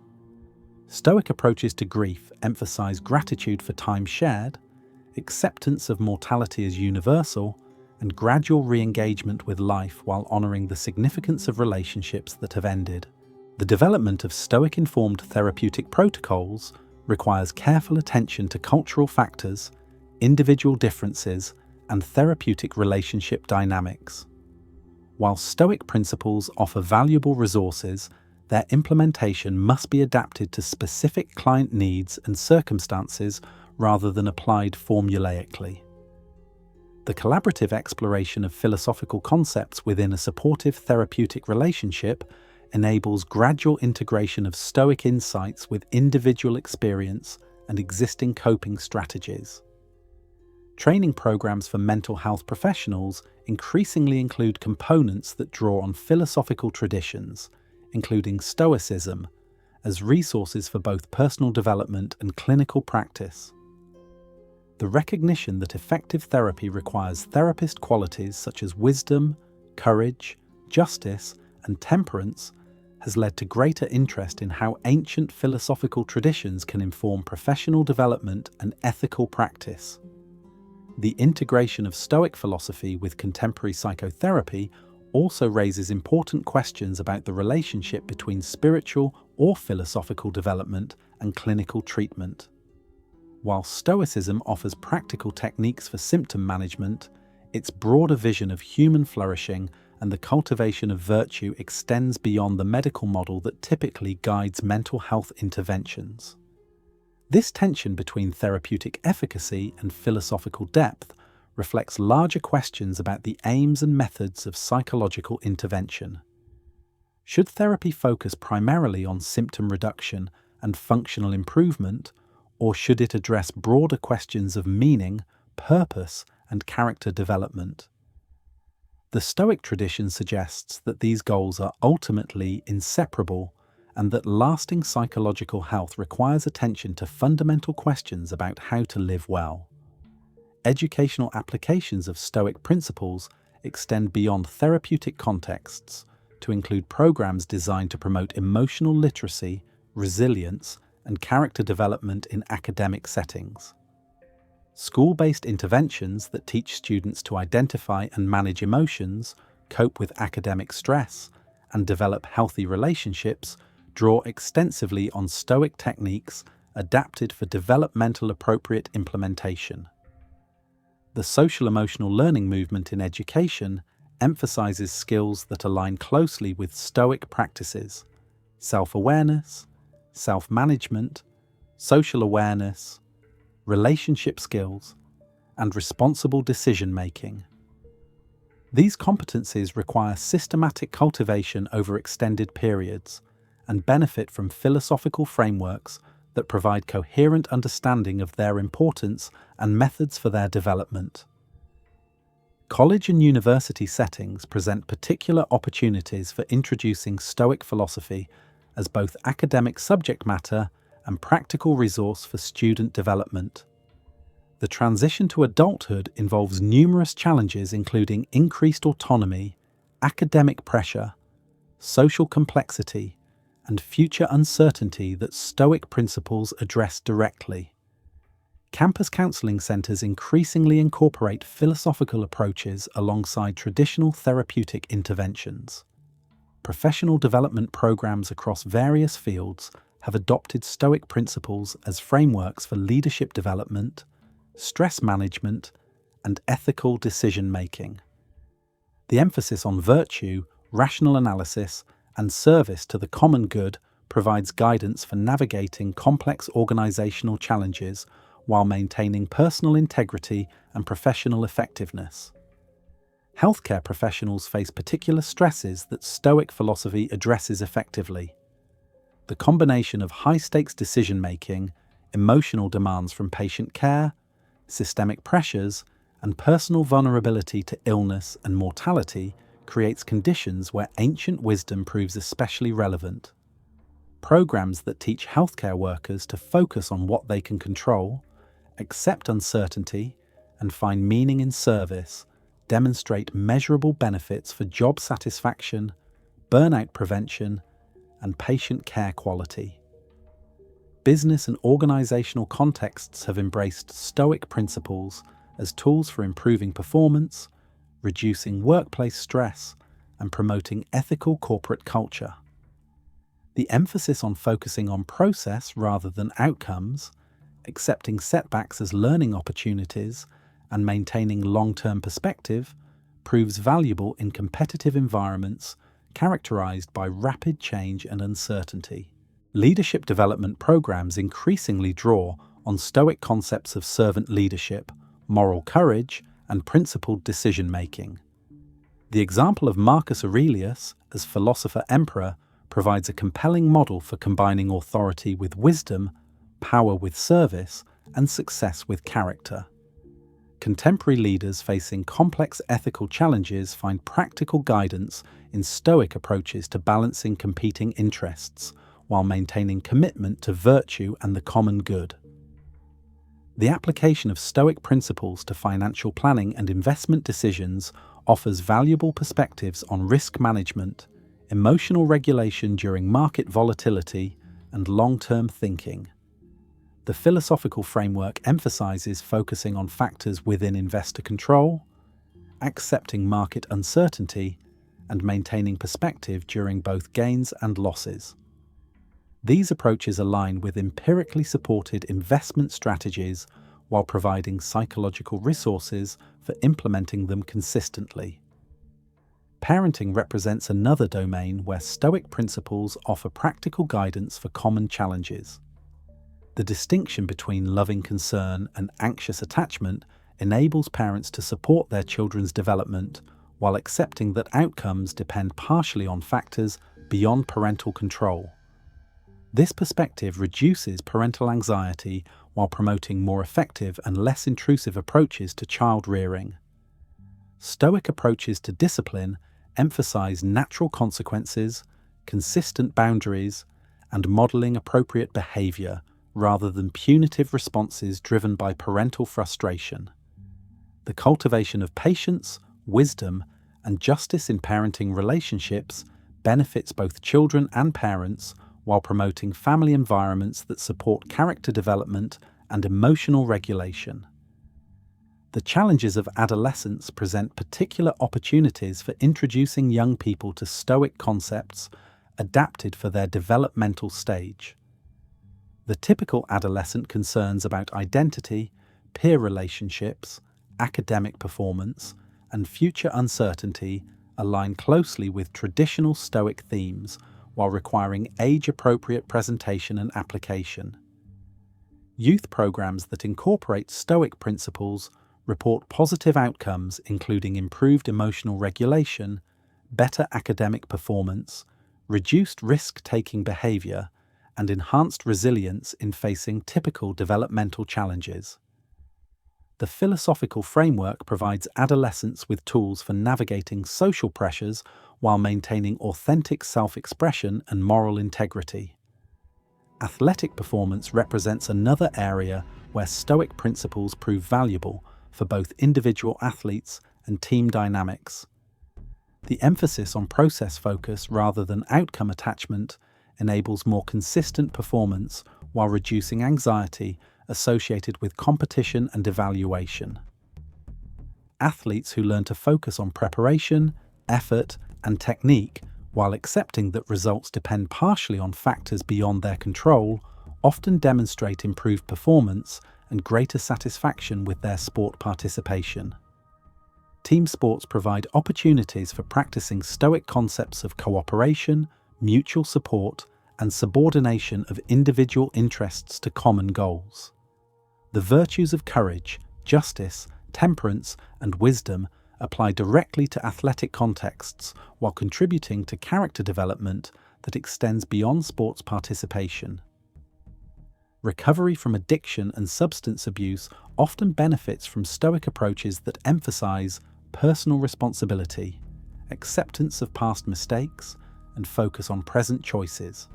Stoic approaches to grief emphasize gratitude for time shared, acceptance of mortality as universal, and gradual re-engagement with life while honoring the significance of relationships that have ended. The development of Stoic-informed therapeutic protocols requires careful attention to cultural factors, individual differences, and therapeutic relationship dynamics. While Stoic principles offer valuable resources, their implementation must be adapted to specific client needs and circumstances rather than applied formulaically. The collaborative exploration of philosophical concepts within a supportive therapeutic relationship enables gradual integration of Stoic insights with individual experience and existing coping strategies. Training programs for mental health professionals increasingly include components that draw on philosophical traditions, including Stoicism, as resources for both personal development and clinical practice. The recognition that effective therapy requires therapist qualities such as wisdom, courage, justice, and temperance has led to greater interest in how ancient philosophical traditions can inform professional development and ethical practice. The integration of Stoic philosophy with contemporary psychotherapy also raises important questions about the relationship between spiritual or philosophical development and clinical treatment. While Stoicism offers practical techniques for symptom management, its broader vision of human flourishing and the cultivation of virtue extends beyond the medical model that typically guides mental health interventions. This tension between therapeutic efficacy and philosophical depth reflects larger questions about the aims and methods of psychological intervention. Should therapy focus primarily on symptom reduction and functional improvement, or should it address broader questions of meaning, purpose, and character development? The Stoic tradition suggests that these goals are ultimately inseparable and that lasting psychological health requires attention to fundamental questions about how to live well. Educational applications of Stoic principles extend beyond therapeutic contexts to include programs designed to promote emotional literacy, resilience, and character development in academic settings. School-based interventions that teach students to identify and manage emotions, cope with academic stress, and develop healthy relationships draw extensively on Stoic techniques adapted for developmental appropriate implementation. The social-emotional learning movement in education emphasizes skills that align closely with Stoic practices: self-awareness, self-management, social awareness, relationship skills, and responsible decision-making. These competencies require systematic cultivation over extended periods and benefit from philosophical frameworks that provide coherent understanding of their importance and methods for their development. College and university settings present particular opportunities for introducing Stoic philosophy as both academic subject matter and practical resource for student development. The transition to adulthood involves numerous challenges including increased autonomy, academic pressure, social complexity, and future uncertainty that Stoic principles address directly. Campus counseling centers increasingly incorporate philosophical approaches alongside traditional therapeutic interventions. Professional development programs across various fields have adopted Stoic principles as frameworks for leadership development, stress management, and ethical decision-making. The emphasis on virtue, rational analysis, and service to the common good provides guidance for navigating complex organizational challenges while maintaining personal integrity and professional effectiveness. Healthcare professionals face particular stresses that Stoic philosophy addresses effectively. The combination of high-stakes decision-making, emotional demands from patient care, systemic pressures, and personal vulnerability to illness and mortality creates conditions where ancient wisdom proves especially relevant. Programs that teach healthcare workers to focus on what they can control, accept uncertainty, and find meaning in service demonstrate measurable benefits for job satisfaction, burnout prevention, and patient care quality. Business and organizational contexts have embraced Stoic principles as tools for improving performance, reducing workplace stress, and promoting ethical corporate culture. The emphasis on focusing on process rather than outcomes, accepting setbacks as learning opportunities, and maintaining long-term perspective proves valuable in competitive environments characterized by rapid change and uncertainty. Leadership development programs increasingly draw on Stoic concepts of servant leadership, moral courage, and principled decision-making. The example of Marcus Aurelius as philosopher-emperor provides a compelling model for combining authority with wisdom, power with service, and success with character. Contemporary leaders facing complex ethical challenges find practical guidance in Stoic approaches to balancing competing interests while maintaining commitment to virtue and the common good. The application of Stoic principles to financial planning and investment decisions offers valuable perspectives on risk management, emotional regulation during market volatility, and long-term thinking. The philosophical framework emphasizes focusing on factors within investor control, accepting market uncertainty, and maintaining perspective during both gains and losses. These approaches align with empirically supported investment strategies while providing psychological resources for implementing them consistently. Parenting represents another domain where Stoic principles offer practical guidance for common challenges. The distinction between loving concern and anxious attachment enables parents to support their children's development while accepting that outcomes depend partially on factors beyond parental control. This perspective reduces parental anxiety while promoting more effective and less intrusive approaches to child rearing. Stoic approaches to discipline emphasize natural consequences, consistent boundaries, and modeling appropriate behavior rather than punitive responses driven by parental frustration. The cultivation of patience, wisdom, and justice in parenting relationships benefits both children and parents while promoting family environments that support character development and emotional regulation. The challenges of adolescence present particular opportunities for introducing young people to Stoic concepts adapted for their developmental stage. The typical adolescent concerns about identity, peer relationships, academic performance, and future uncertainty align closely with traditional Stoic themes while requiring age-appropriate presentation and application. Youth programs that incorporate Stoic principles report positive outcomes including improved emotional regulation, better academic performance, reduced risk-taking behavior, and enhanced resilience in facing typical developmental challenges. The philosophical framework provides adolescents with tools for navigating social pressures while maintaining authentic self-expression and moral integrity. Athletic performance represents another area where Stoic principles prove valuable for both individual athletes and team dynamics. The emphasis on process focus rather than outcome attachment enables more consistent performance while reducing anxiety associated with competition and evaluation. Athletes who learn to focus on preparation, effort, and technique while accepting that results depend partially on factors beyond their control often demonstrate improved performance and greater satisfaction with their sport participation. Team sports provide opportunities for practicing Stoic concepts of cooperation, mutual support, and subordination of individual interests to common goals. The virtues of courage, justice, temperance, and wisdom apply directly to athletic contexts while contributing to character development that extends beyond sports participation. Recovery from addiction and substance abuse often benefits from Stoic approaches that emphasize personal responsibility, acceptance of past mistakes, and focus on present choices.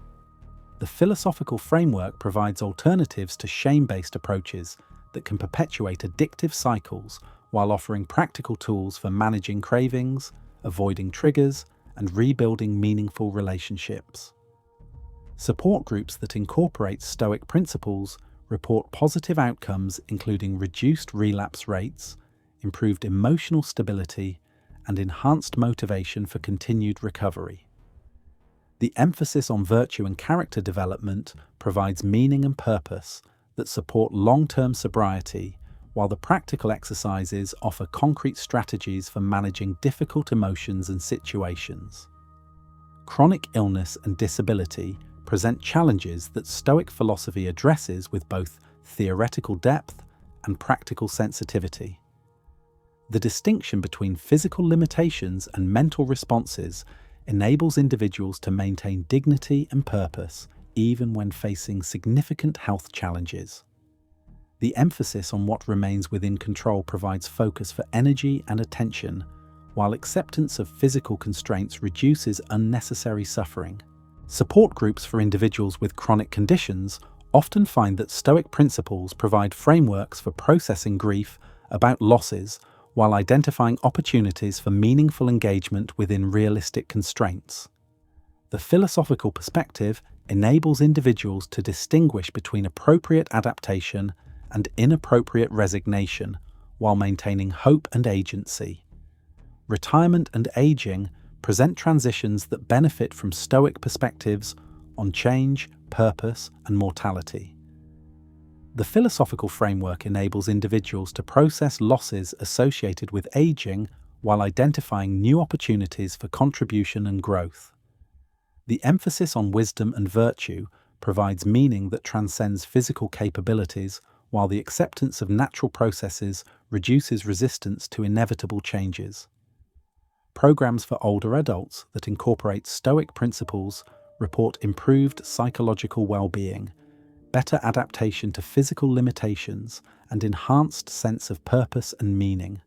The philosophical framework provides alternatives to shame-based approaches that can perpetuate addictive cycles while offering practical tools for managing cravings, avoiding triggers, and rebuilding meaningful relationships. Support groups that incorporate Stoic principles report positive outcomes including reduced relapse rates, improved emotional stability, and enhanced motivation for continued recovery. The emphasis on virtue and character development provides meaning and purpose that support long-term sobriety, while the practical exercises offer concrete strategies for managing difficult emotions and situations. Chronic illness and disability present challenges that Stoic philosophy addresses with both theoretical depth and practical sensitivity. The distinction between physical limitations and mental responses enables individuals to maintain dignity and purpose even when facing significant health challenges. The emphasis on what remains within control provides focus for energy and attention, while acceptance of physical constraints reduces unnecessary suffering. Support groups for individuals with chronic conditions often find that Stoic principles provide frameworks for processing grief about losses while identifying opportunities for meaningful engagement within realistic constraints. The philosophical perspective enables individuals to distinguish between appropriate adaptation and inappropriate resignation while maintaining hope and agency. Retirement and aging present transitions that benefit from Stoic perspectives on change, purpose, and mortality. The philosophical framework enables individuals to process losses associated with aging while identifying new opportunities for contribution and growth. The emphasis on wisdom and virtue provides meaning that transcends physical capabilities, while the acceptance of natural processes reduces resistance to inevitable changes. Programs for older adults that incorporate Stoic principles report improved psychological well-being, better adaptation to physical limitations, and enhanced sense of purpose and meaning.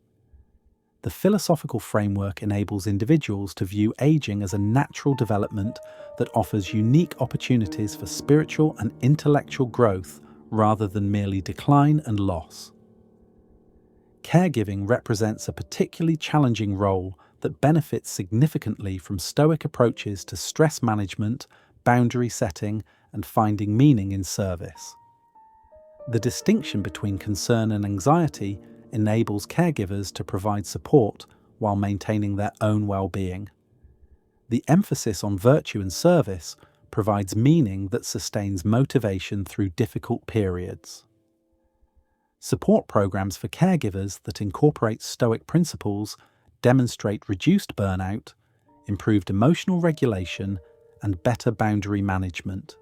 The philosophical framework enables individuals to view aging as a natural development that offers unique opportunities for spiritual and intellectual growth rather than merely decline and loss. Caregiving represents a particularly challenging role that benefits significantly from Stoic approaches to stress management, boundary setting, and finding meaning in service. The distinction between concern and anxiety enables caregivers to provide support while maintaining their own well-being. The emphasis on virtue and service provides meaning that sustains motivation through difficult periods. Support programs for caregivers that incorporate Stoic principles demonstrate reduced burnout, improved emotional regulation, and better boundary management.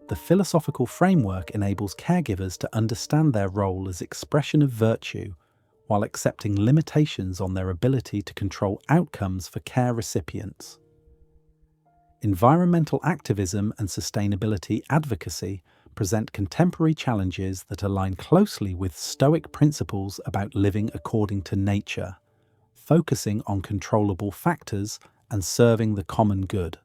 The philosophical framework enables caregivers to understand their role as expression of virtue while accepting limitations on their ability to control outcomes for care recipients. Environmental activism and sustainability advocacy present contemporary challenges that align closely with Stoic principles about living according to nature, focusing on controllable factors and serving the common good.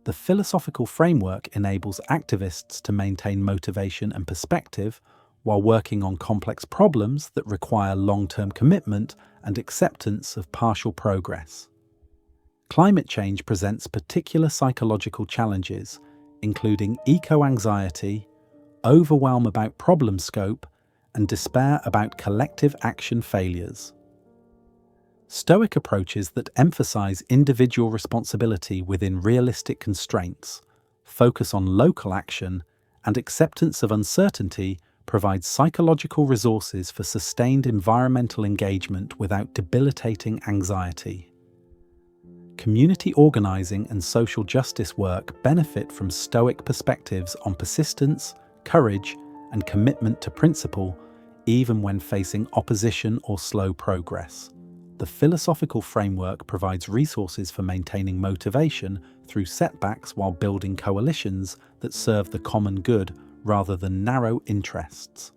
The philosophical framework enables activists to maintain motivation and perspective while working on complex problems that require long-term commitment and acceptance of partial progress. Climate change presents particular psychological challenges, including eco-anxiety, overwhelm about problem scope, and despair about collective action failures. Stoic approaches that emphasize individual responsibility within realistic constraints, focus on local action, and acceptance of uncertainty provide psychological resources for sustained environmental engagement without debilitating anxiety. Community organizing and social justice work benefit from Stoic perspectives on persistence, courage, and commitment to principle, even when facing opposition or slow progress. The philosophical framework provides resources for maintaining motivation through setbacks while building coalitions that serve the common good rather than narrow interests.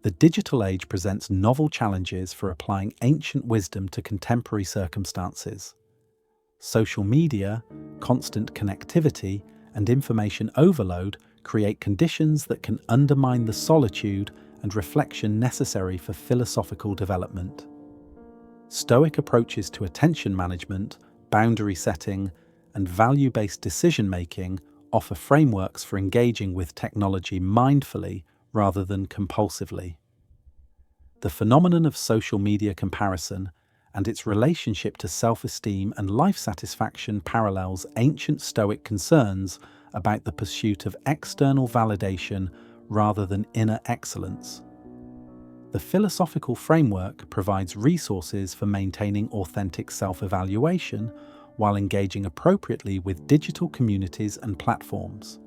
The digital age presents novel challenges for applying ancient wisdom to contemporary circumstances. Social media, constant connectivity, and information overload create conditions that can undermine the solitude and reflection necessary for philosophical development. Stoic approaches to attention management, boundary setting, and value-based decision-making offer frameworks for engaging with technology mindfully rather than compulsively. The phenomenon of social media comparison and its relationship to self-esteem and life satisfaction parallels ancient Stoic concerns about the pursuit of external validation rather than inner excellence. The philosophical framework provides resources for maintaining authentic self-evaluation while engaging appropriately with digital communities and platforms.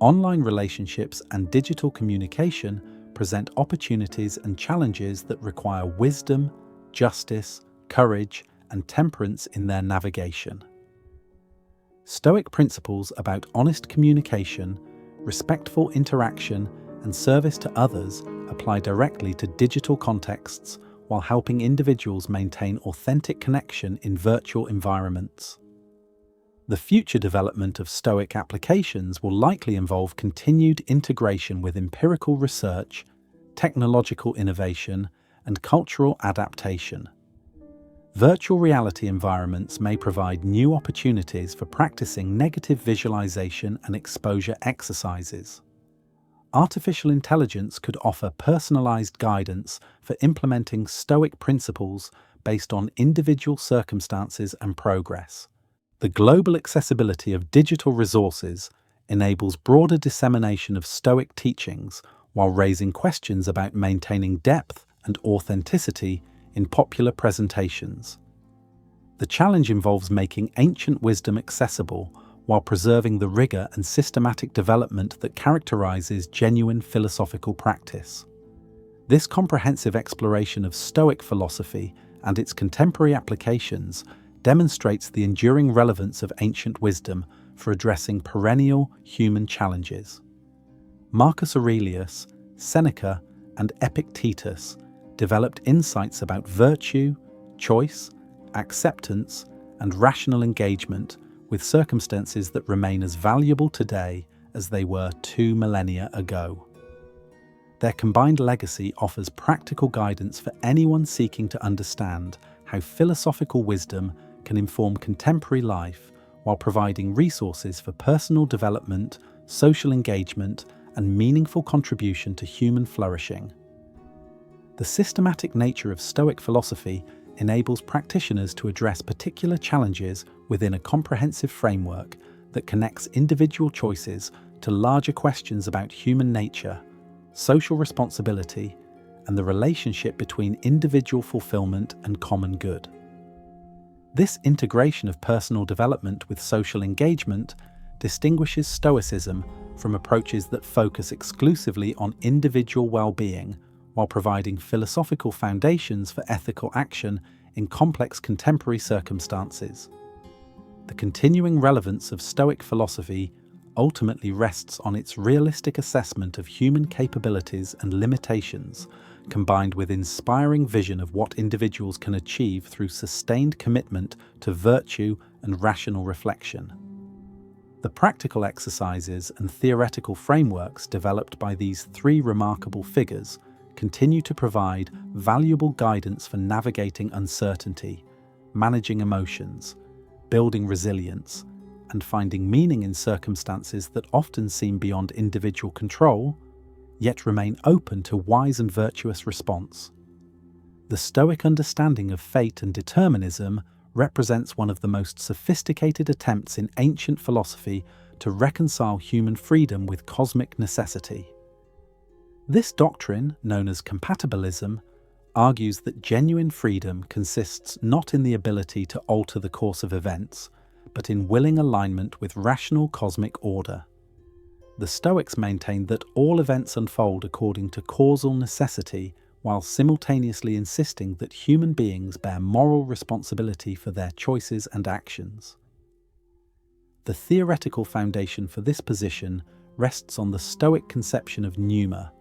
Online relationships and digital communication present opportunities and challenges that require wisdom, justice, courage, and temperance in their navigation. Stoic principles about honest communication, respectful interaction, and service to others apply directly to digital contexts while helping individuals maintain authentic connection in virtual environments. The future development of Stoic applications will likely involve continued integration with empirical research, technological innovation, and cultural adaptation. Virtual reality environments may provide new opportunities for practicing negative visualization and exposure exercises. Artificial intelligence could offer personalized guidance for implementing Stoic principles based on individual circumstances and progress. The global accessibility of digital resources enables broader dissemination of Stoic teachings while raising questions about maintaining depth and authenticity in popular presentations. The challenge involves making ancient wisdom accessible while preserving the rigor and systematic development that characterizes genuine philosophical practice. This comprehensive exploration of Stoic philosophy and its contemporary applications demonstrates the enduring relevance of ancient wisdom for addressing perennial human challenges. Marcus Aurelius, Seneca, and Epictetus developed insights about virtue, choice, acceptance, and rational engagement with circumstances that remain as valuable today as they were 2 millennia ago. Their combined legacy offers practical guidance for anyone seeking to understand how philosophical wisdom can inform contemporary life while providing resources for personal development, social engagement, and meaningful contribution to human flourishing. The systematic nature of Stoic philosophy enables practitioners to address particular challenges within a comprehensive framework that connects individual choices to larger questions about human nature, social responsibility, and the relationship between individual fulfillment and common good. This integration of personal development with social engagement distinguishes Stoicism from approaches that focus exclusively on individual well-being while providing philosophical foundations for ethical action in complex contemporary circumstances. The continuing relevance of Stoic philosophy ultimately rests on its realistic assessment of human capabilities and limitations, combined with inspiring vision of what individuals can achieve through sustained commitment to virtue and rational reflection. The practical exercises and theoretical frameworks developed by these three remarkable figures continue to provide valuable guidance for navigating uncertainty, managing emotions, building resilience, and finding meaning in circumstances that often seem beyond individual control, yet remain open to wise and virtuous response. The Stoic understanding of fate and determinism represents one of the most sophisticated attempts in ancient philosophy to reconcile human freedom with cosmic necessity. This doctrine, known as compatibilism, argues that genuine freedom consists not in the ability to alter the course of events, but in willing alignment with rational cosmic order. The Stoics maintained that all events unfold according to causal necessity, while simultaneously insisting that human beings bear moral responsibility for their choices and actions. The theoretical foundation for this position rests on the Stoic conception of pneuma,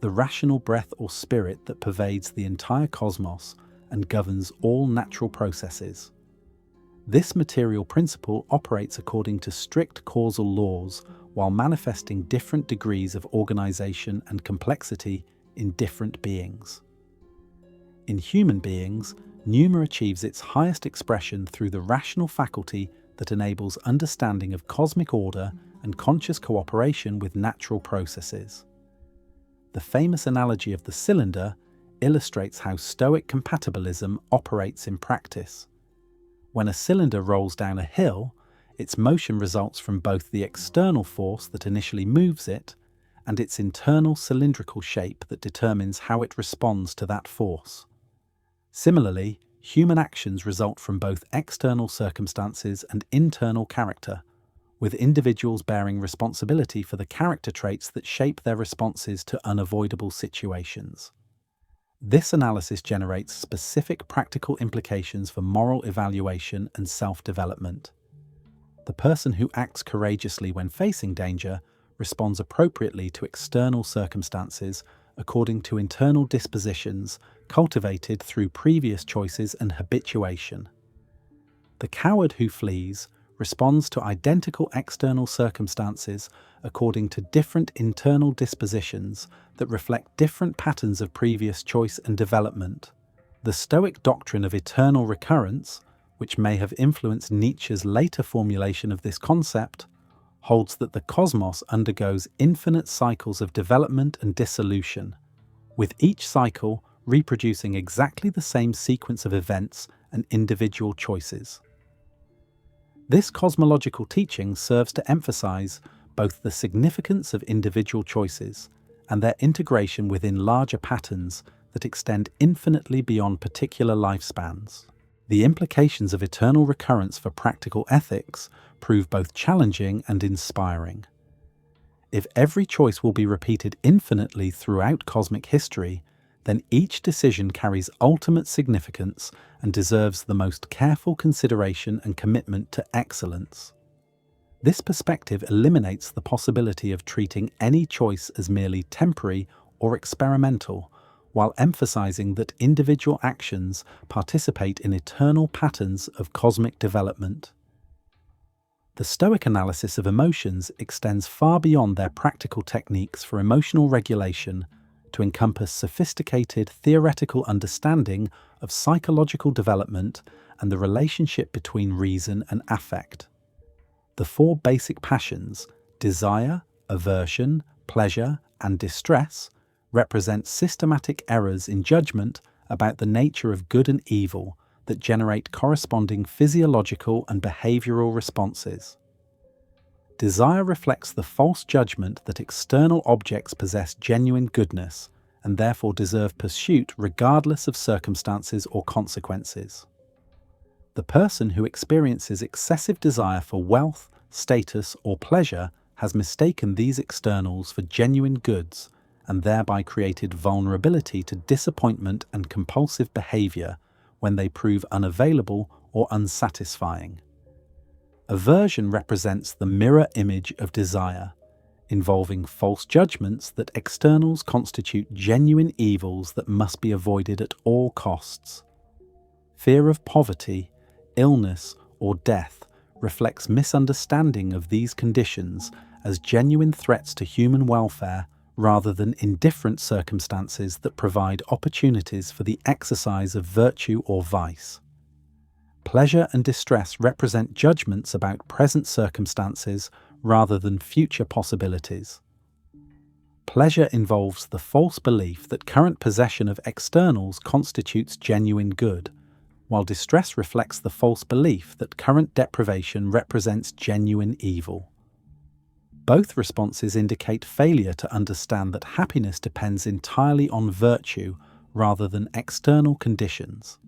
the rational breath or spirit that pervades the entire cosmos and governs all natural processes. This material principle operates according to strict causal laws while manifesting different degrees of organization and complexity in different beings. In human beings, pneuma achieves its highest expression through the rational faculty that enables understanding of cosmic order and conscious cooperation with natural processes. The famous analogy of the cylinder illustrates how Stoic compatibilism operates in practice. When a cylinder rolls down a hill, its motion results from both the external force that initially moves it and its internal cylindrical shape that determines how it responds to that force. Similarly, human actions result from both external circumstances and internal character, with individuals bearing responsibility for the character traits that shape their responses to unavoidable situations. This analysis generates specific practical implications for moral evaluation and self-development. The person who acts courageously when facing danger responds appropriately to external circumstances according to internal dispositions cultivated through previous choices and habituation. The coward who flees responds to identical external circumstances according to different internal dispositions that reflect different patterns of previous choice and development. The Stoic doctrine of eternal recurrence, which may have influenced Nietzsche's later formulation of this concept, holds that the cosmos undergoes infinite cycles of development and dissolution, with each cycle reproducing exactly the same sequence of events and individual choices. This cosmological teaching serves to emphasize both the significance of individual choices and their integration within larger patterns that extend infinitely beyond particular lifespans. The implications of eternal recurrence for practical ethics prove both challenging and inspiring. If every choice will be repeated infinitely throughout cosmic history, then each decision carries ultimate significance and deserves the most careful consideration and commitment to excellence. This perspective eliminates the possibility of treating any choice as merely temporary or experimental, while emphasizing that individual actions participate in eternal patterns of cosmic development. The Stoic analysis of emotions extends far beyond their practical techniques for emotional regulation to encompass sophisticated theoretical understanding of psychological development and the relationship between reason and affect. The four basic passions, desire, aversion, pleasure, and distress, represent systematic errors in judgment about the nature of good and evil that generate corresponding physiological and behavioral responses. Desire reflects the false judgment that external objects possess genuine goodness and therefore deserve pursuit regardless of circumstances or consequences. The person who experiences excessive desire for wealth, status, or pleasure has mistaken these externals for genuine goods and thereby created vulnerability to disappointment and compulsive behavior when they prove unavailable or unsatisfying. Aversion represents the mirror image of desire, involving false judgments that externals constitute genuine evils that must be avoided at all costs. Fear of poverty, illness, or death reflects misunderstanding of these conditions as genuine threats to human welfare rather than indifferent circumstances that provide opportunities for the exercise of virtue or vice. Pleasure and distress represent judgments about present circumstances rather than future possibilities. Pleasure involves the false belief that current possession of externals constitutes genuine good, while distress reflects the false belief that current deprivation represents genuine evil. Both responses indicate failure to understand that happiness depends entirely on virtue rather than external conditions.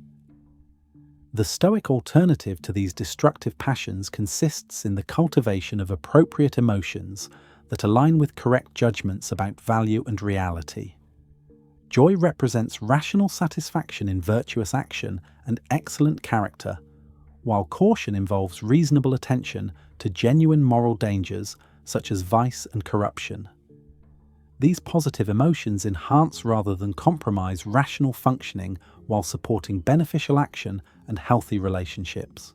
The Stoic alternative to these destructive passions consists in the cultivation of appropriate emotions that align with correct judgments about value and reality. Joy represents rational satisfaction in virtuous action and excellent character, while caution involves reasonable attention to genuine moral dangers such as vice and corruption. These positive emotions enhance rather than compromise rational functioning while supporting beneficial action and healthy relationships.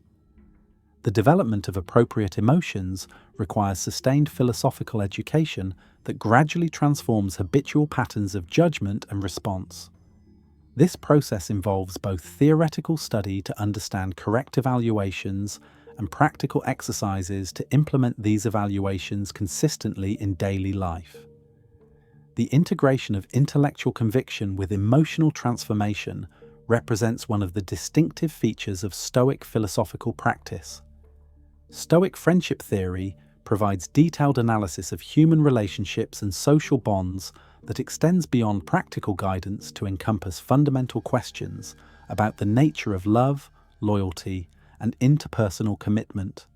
The development of appropriate emotions requires sustained philosophical education that gradually transforms habitual patterns of judgment and response. This process involves both theoretical study to understand correct evaluations and practical exercises to implement these evaluations consistently in daily life. The integration of intellectual conviction with emotional transformation represents one of the distinctive features of Stoic philosophical practice. Stoic friendship theory provides detailed analysis of human relationships and social bonds that extends beyond practical guidance to encompass fundamental questions about the nature of love, loyalty, and interpersonal commitment.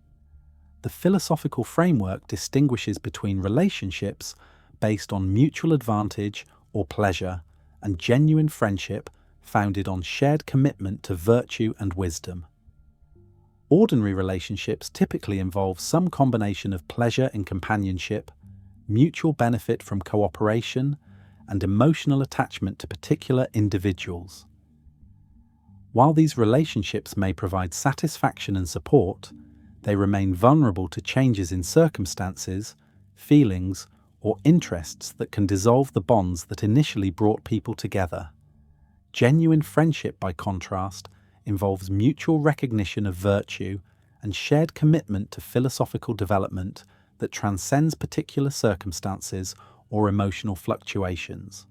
The philosophical framework distinguishes between relationships based on mutual advantage or pleasure and genuine friendship founded on shared commitment to virtue and wisdom. Ordinary relationships typically involve some combination of pleasure in companionship, mutual benefit from cooperation, and emotional attachment to particular individuals. While these relationships may provide satisfaction and support, they remain vulnerable to changes in circumstances, feelings, or interests that can dissolve the bonds that initially brought people together. Genuine friendship, by contrast, involves mutual recognition of virtue and shared commitment to philosophical development that transcends particular circumstances or emotional fluctuations.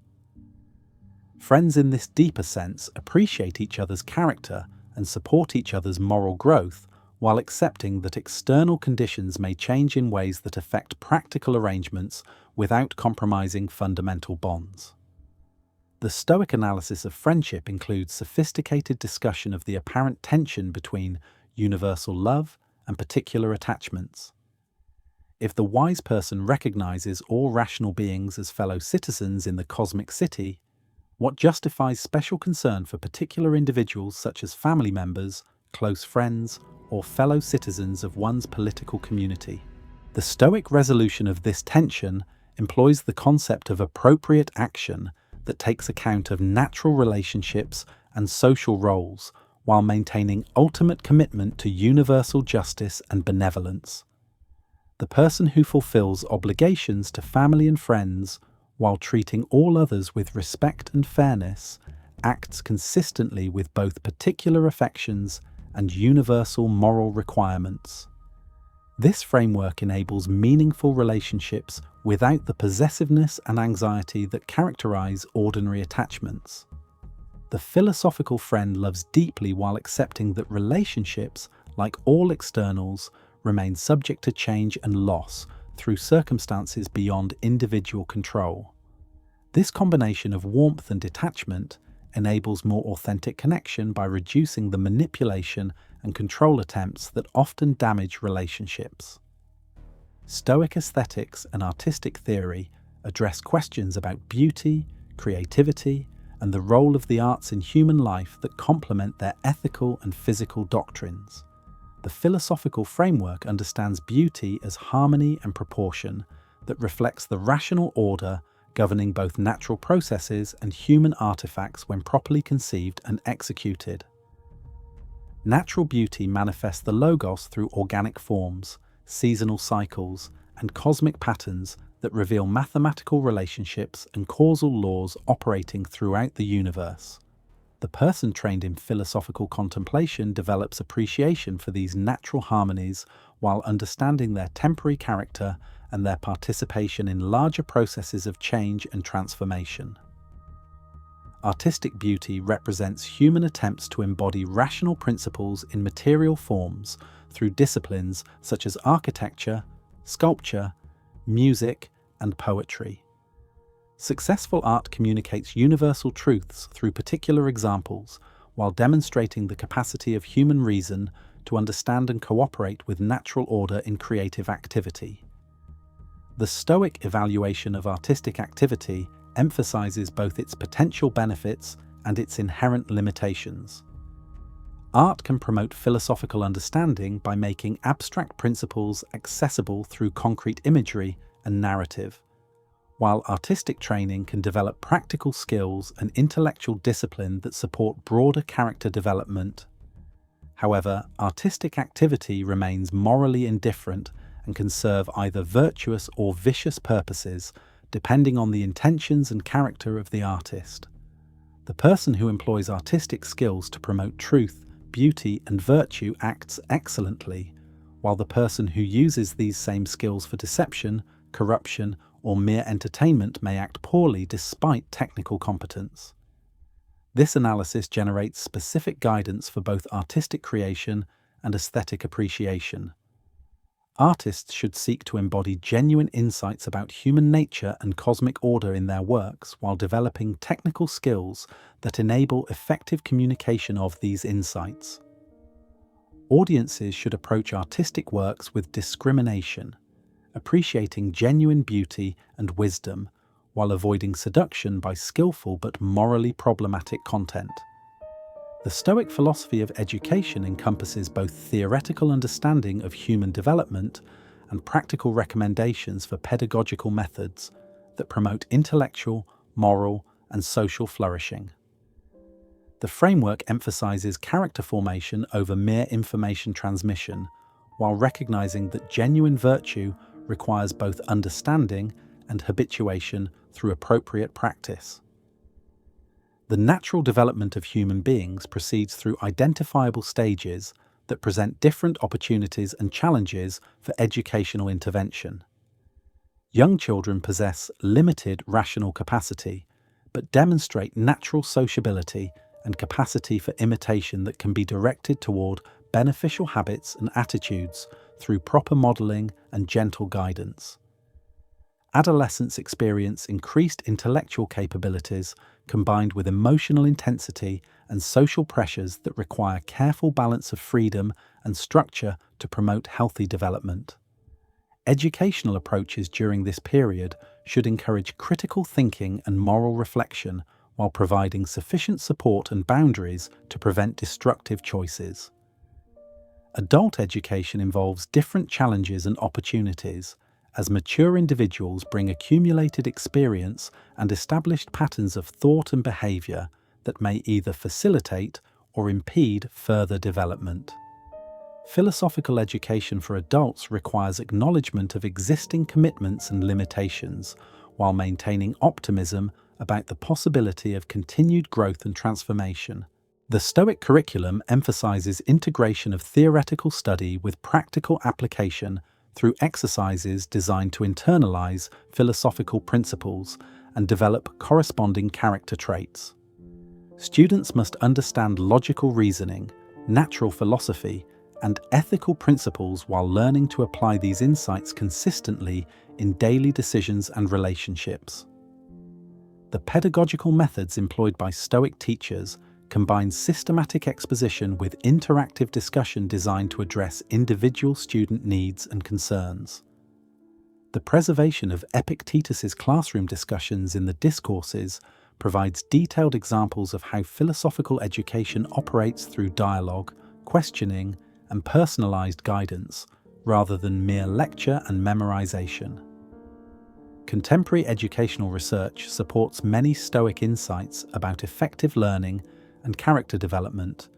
Friends in this deeper sense appreciate each other's character and support each other's moral growth while accepting that external conditions may change in ways that affect practical arrangements without compromising fundamental bonds. The Stoic analysis of friendship includes sophisticated discussion of the apparent tension between universal love and particular attachments. If the wise person recognizes all rational beings as fellow citizens in the cosmic city, what justifies special concern for particular individuals such as family members, close friends, or fellow citizens of one's political community? The Stoic resolution of this tension employs the concept of appropriate action that takes account of natural relationships and social roles while maintaining ultimate commitment to universal justice and benevolence. The person who fulfills obligations to family and friends while treating all others with respect and fairness acts consistently with both particular affections and universal moral requirements. This framework enables meaningful relationships without the possessiveness and anxiety that characterize ordinary attachments. The philosophical friend loves deeply while accepting that relationships, like all externals, remain subject to change and loss through circumstances beyond individual control. This combination of warmth and detachment enables more authentic connection by reducing the manipulation and control attempts that often damage relationships. Stoic aesthetics and artistic theory address questions about beauty, creativity, and the role of the arts in human life that complement their ethical and physical doctrines. The philosophical framework understands beauty as harmony and proportion that reflects the rational order governing both natural processes and human artifacts when properly conceived and executed. Natural beauty manifests the logos through organic forms, seasonal cycles, and cosmic patterns that reveal mathematical relationships and causal laws operating throughout the universe. The person trained in philosophical contemplation develops appreciation for these natural harmonies while understanding their temporary character and their participation in larger processes of change and transformation. Artistic beauty represents human attempts to embody rational principles in material forms through disciplines such as architecture, sculpture, music, and poetry. Successful art communicates universal truths through particular examples, while demonstrating the capacity of human reason to understand and cooperate with natural order in creative activity. The Stoic evaluation of artistic activity emphasizes both its potential benefits and its inherent limitations. Art can promote philosophical understanding by making abstract principles accessible through concrete imagery and narrative, while artistic training can develop practical skills and intellectual discipline that support broader character development. However, artistic activity remains morally indifferent and can serve either virtuous or vicious purposes, depending on the intentions and character of the artist. The person who employs artistic skills to promote truth, beauty, and virtue acts excellently, while the person who uses these same skills for deception, corruption, or mere entertainment may act poorly despite technical competence. This analysis generates specific guidance for both artistic creation and aesthetic appreciation. Artists should seek to embody genuine insights about human nature and cosmic order in their works while developing technical skills that enable effective communication of these insights. Audiences should approach artistic works with discrimination, appreciating genuine beauty and wisdom while avoiding seduction by skillful but morally problematic content. The Stoic philosophy of education encompasses both theoretical understanding of human development and practical recommendations for pedagogical methods that promote intellectual, moral, and social flourishing. The framework emphasizes character formation over mere information transmission, while recognizing that genuine virtue requires both understanding and habituation through appropriate practice. The natural development of human beings proceeds through identifiable stages that present different opportunities and challenges for educational intervention. Young children possess limited rational capacity, but demonstrate natural sociability and capacity for imitation that can be directed toward beneficial habits and attitudes through proper modeling and gentle guidance. Adolescents experience increased intellectual capabilities combined with emotional intensity and social pressures that require careful balance of freedom and structure to promote healthy development. Educational approaches during this period should encourage critical thinking and moral reflection while providing sufficient support and boundaries to prevent destructive choices. Adult education involves different challenges and opportunities, as mature individuals bring accumulated experience and established patterns of thought and behavior that may either facilitate or impede further development. Philosophical education for adults requires acknowledgement of existing commitments and limitations, while maintaining optimism about the possibility of continued growth and transformation. The Stoic curriculum emphasizes integration of theoretical study with practical application through exercises designed to internalize philosophical principles and develop corresponding character traits. Students must understand logical reasoning, natural philosophy, and ethical principles while learning to apply these insights consistently in daily decisions and relationships. The pedagogical methods employed by Stoic teachers combine systematic exposition with interactive discussion designed to address individual student needs and concerns. The preservation of Epictetus's classroom discussions in the discourses provides detailed examples of how philosophical education operates through dialogue, questioning, and personalized guidance, rather than mere lecture and memorization. Contemporary educational research supports many Stoic insights about effective learning and character development,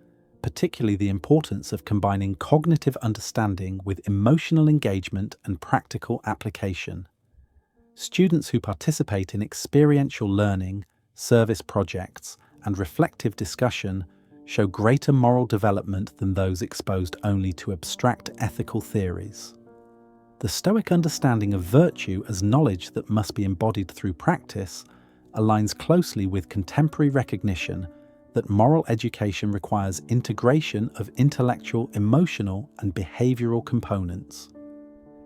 particularly the importance of combining cognitive understanding with emotional engagement and practical application. Students who participate in experiential learning, service projects, and reflective discussion show greater moral development than those exposed only to abstract ethical theories. The Stoic understanding of virtue as knowledge that must be embodied through practice aligns closely with contemporary recognition that moral education requires integration of intellectual, emotional, and behavioral components.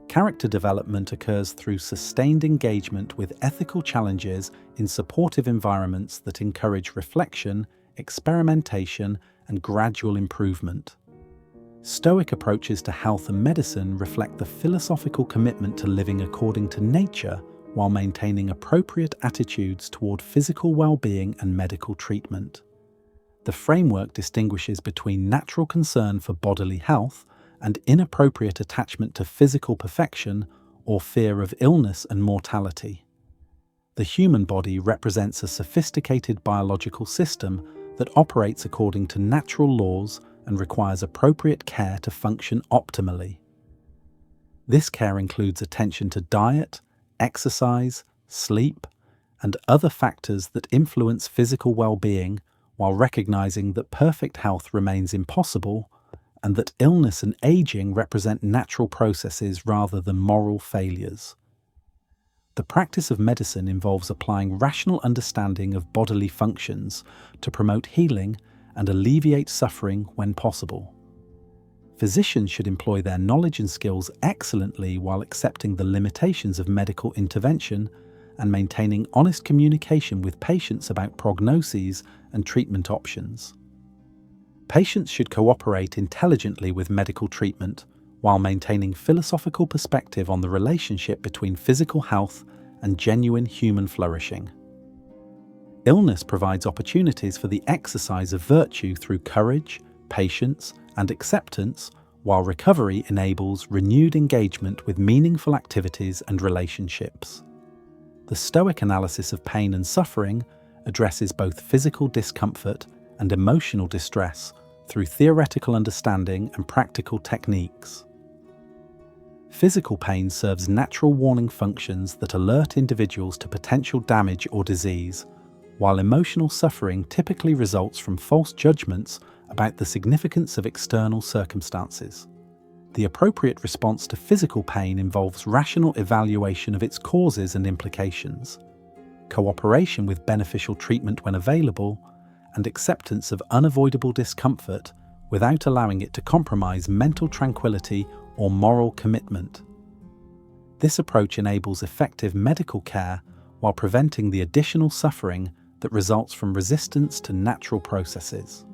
Character development occurs through sustained engagement with ethical challenges in supportive environments that encourage reflection, experimentation, and gradual improvement. Stoic approaches to health and medicine reflect the philosophical commitment to living according to nature while maintaining appropriate attitudes toward physical well-being and medical treatment. The framework distinguishes between natural concern for bodily health and inappropriate attachment to physical perfection or fear of illness and mortality. The human body represents a sophisticated biological system that operates according to natural laws and requires appropriate care to function optimally. This care includes attention to diet, exercise, sleep, and other factors that influence physical well-being, while recognizing that perfect health remains impossible and that illness and aging represent natural processes rather than moral failures. The practice of medicine involves applying rational understanding of bodily functions to promote healing and alleviate suffering when possible. Physicians should employ their knowledge and skills excellently while accepting the limitations of medical intervention and maintaining honest communication with patients about prognoses and treatment options. Patients should cooperate intelligently with medical treatment while maintaining philosophical perspective on the relationship between physical health and genuine human flourishing. Illness provides opportunities for the exercise of virtue through courage, patience, and acceptance, while recovery enables renewed engagement with meaningful activities and relationships. The Stoic analysis of pain and suffering addresses both physical discomfort and emotional distress through theoretical understanding and practical techniques. Physical pain serves natural warning functions that alert individuals to potential damage or disease, while emotional suffering typically results from false judgments about the significance of external circumstances. The appropriate response to physical pain involves rational evaluation of its causes and implications, cooperation with beneficial treatment when available, and acceptance of unavoidable discomfort without allowing it to compromise mental tranquility or moral commitment. This approach enables effective medical care while preventing the additional suffering that results from resistance to natural processes.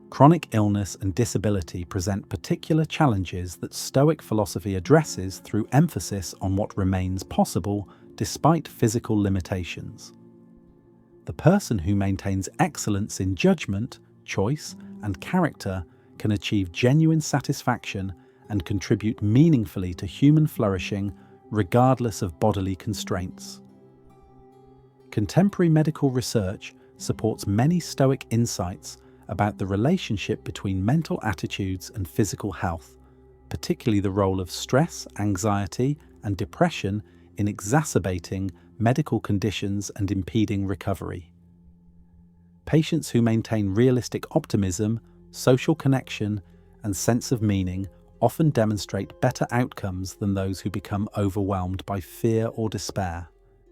Chronic illness and disability present particular challenges that Stoic philosophy addresses through emphasis on what remains possible despite physical limitations. The person who maintains excellence in judgment, choice, and character can achieve genuine satisfaction and contribute meaningfully to human flourishing regardless of bodily constraints. Contemporary medical research supports many Stoic insights about the relationship between mental attitudes and physical health, particularly the role of stress, anxiety, and depression in exacerbating medical conditions and impeding recovery. Patients who maintain realistic optimism, social connection, and sense of meaning often demonstrate better outcomes than those who become overwhelmed by fear or despair.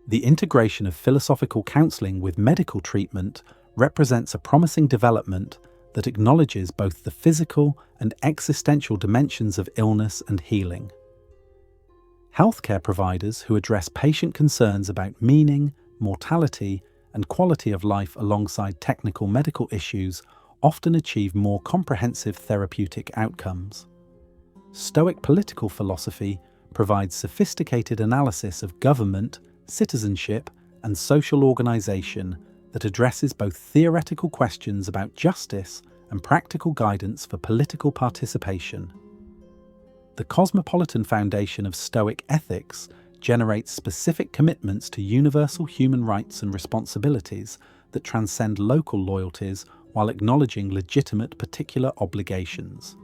The integration of philosophical counseling with medical treatment represents a promising development that acknowledges both the physical and existential dimensions of illness and healing. Healthcare providers who address patient concerns about meaning, mortality, and quality of life alongside technical medical issues often achieve more comprehensive therapeutic outcomes. Stoic political philosophy provides sophisticated analysis of government, citizenship, and social organization that addresses both theoretical questions about justice and practical guidance for political participation. The cosmopolitan foundation of Stoic ethics generates specific commitments to universal human rights and responsibilities that transcend local loyalties while acknowledging legitimate particular obligations.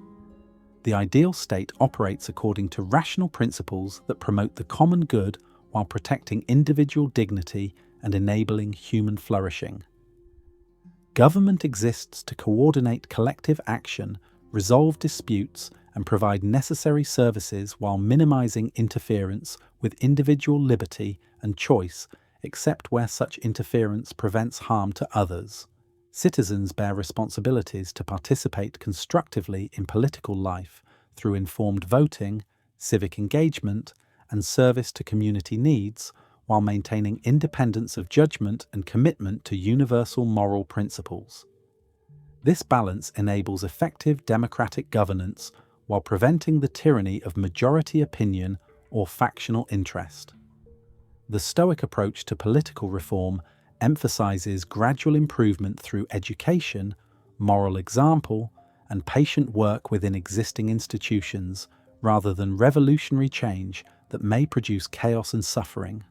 The ideal state operates according to rational principles that promote the common good while protecting individual dignity and enabling human flourishing. Government exists to coordinate collective action, resolve disputes, and provide necessary services while minimizing interference with individual liberty and choice, except where such interference prevents harm to others. Citizens bear responsibilities to participate constructively in political life through informed voting, civic engagement, and service to community needs, while maintaining independence of judgment and commitment to universal moral principles. This balance enables effective democratic governance while preventing the tyranny of majority opinion or factional interest. The Stoic approach to political reform emphasizes gradual improvement through education, moral example, and patient work within existing institutions, rather than revolutionary change that may produce chaos and suffering.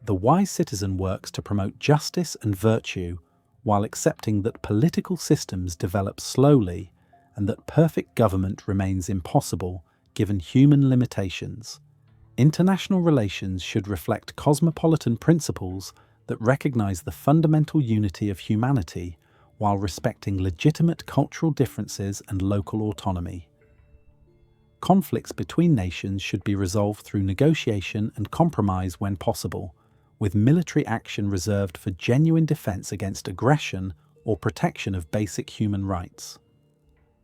The wise citizen works to promote justice and virtue, while accepting that political systems develop slowly and that perfect government remains impossible given human limitations. International relations should reflect cosmopolitan principles that recognize the fundamental unity of humanity while respecting legitimate cultural differences and local autonomy. Conflicts between nations should be resolved through negotiation and compromise when possible, with military action reserved for genuine defense against aggression or protection of basic human rights.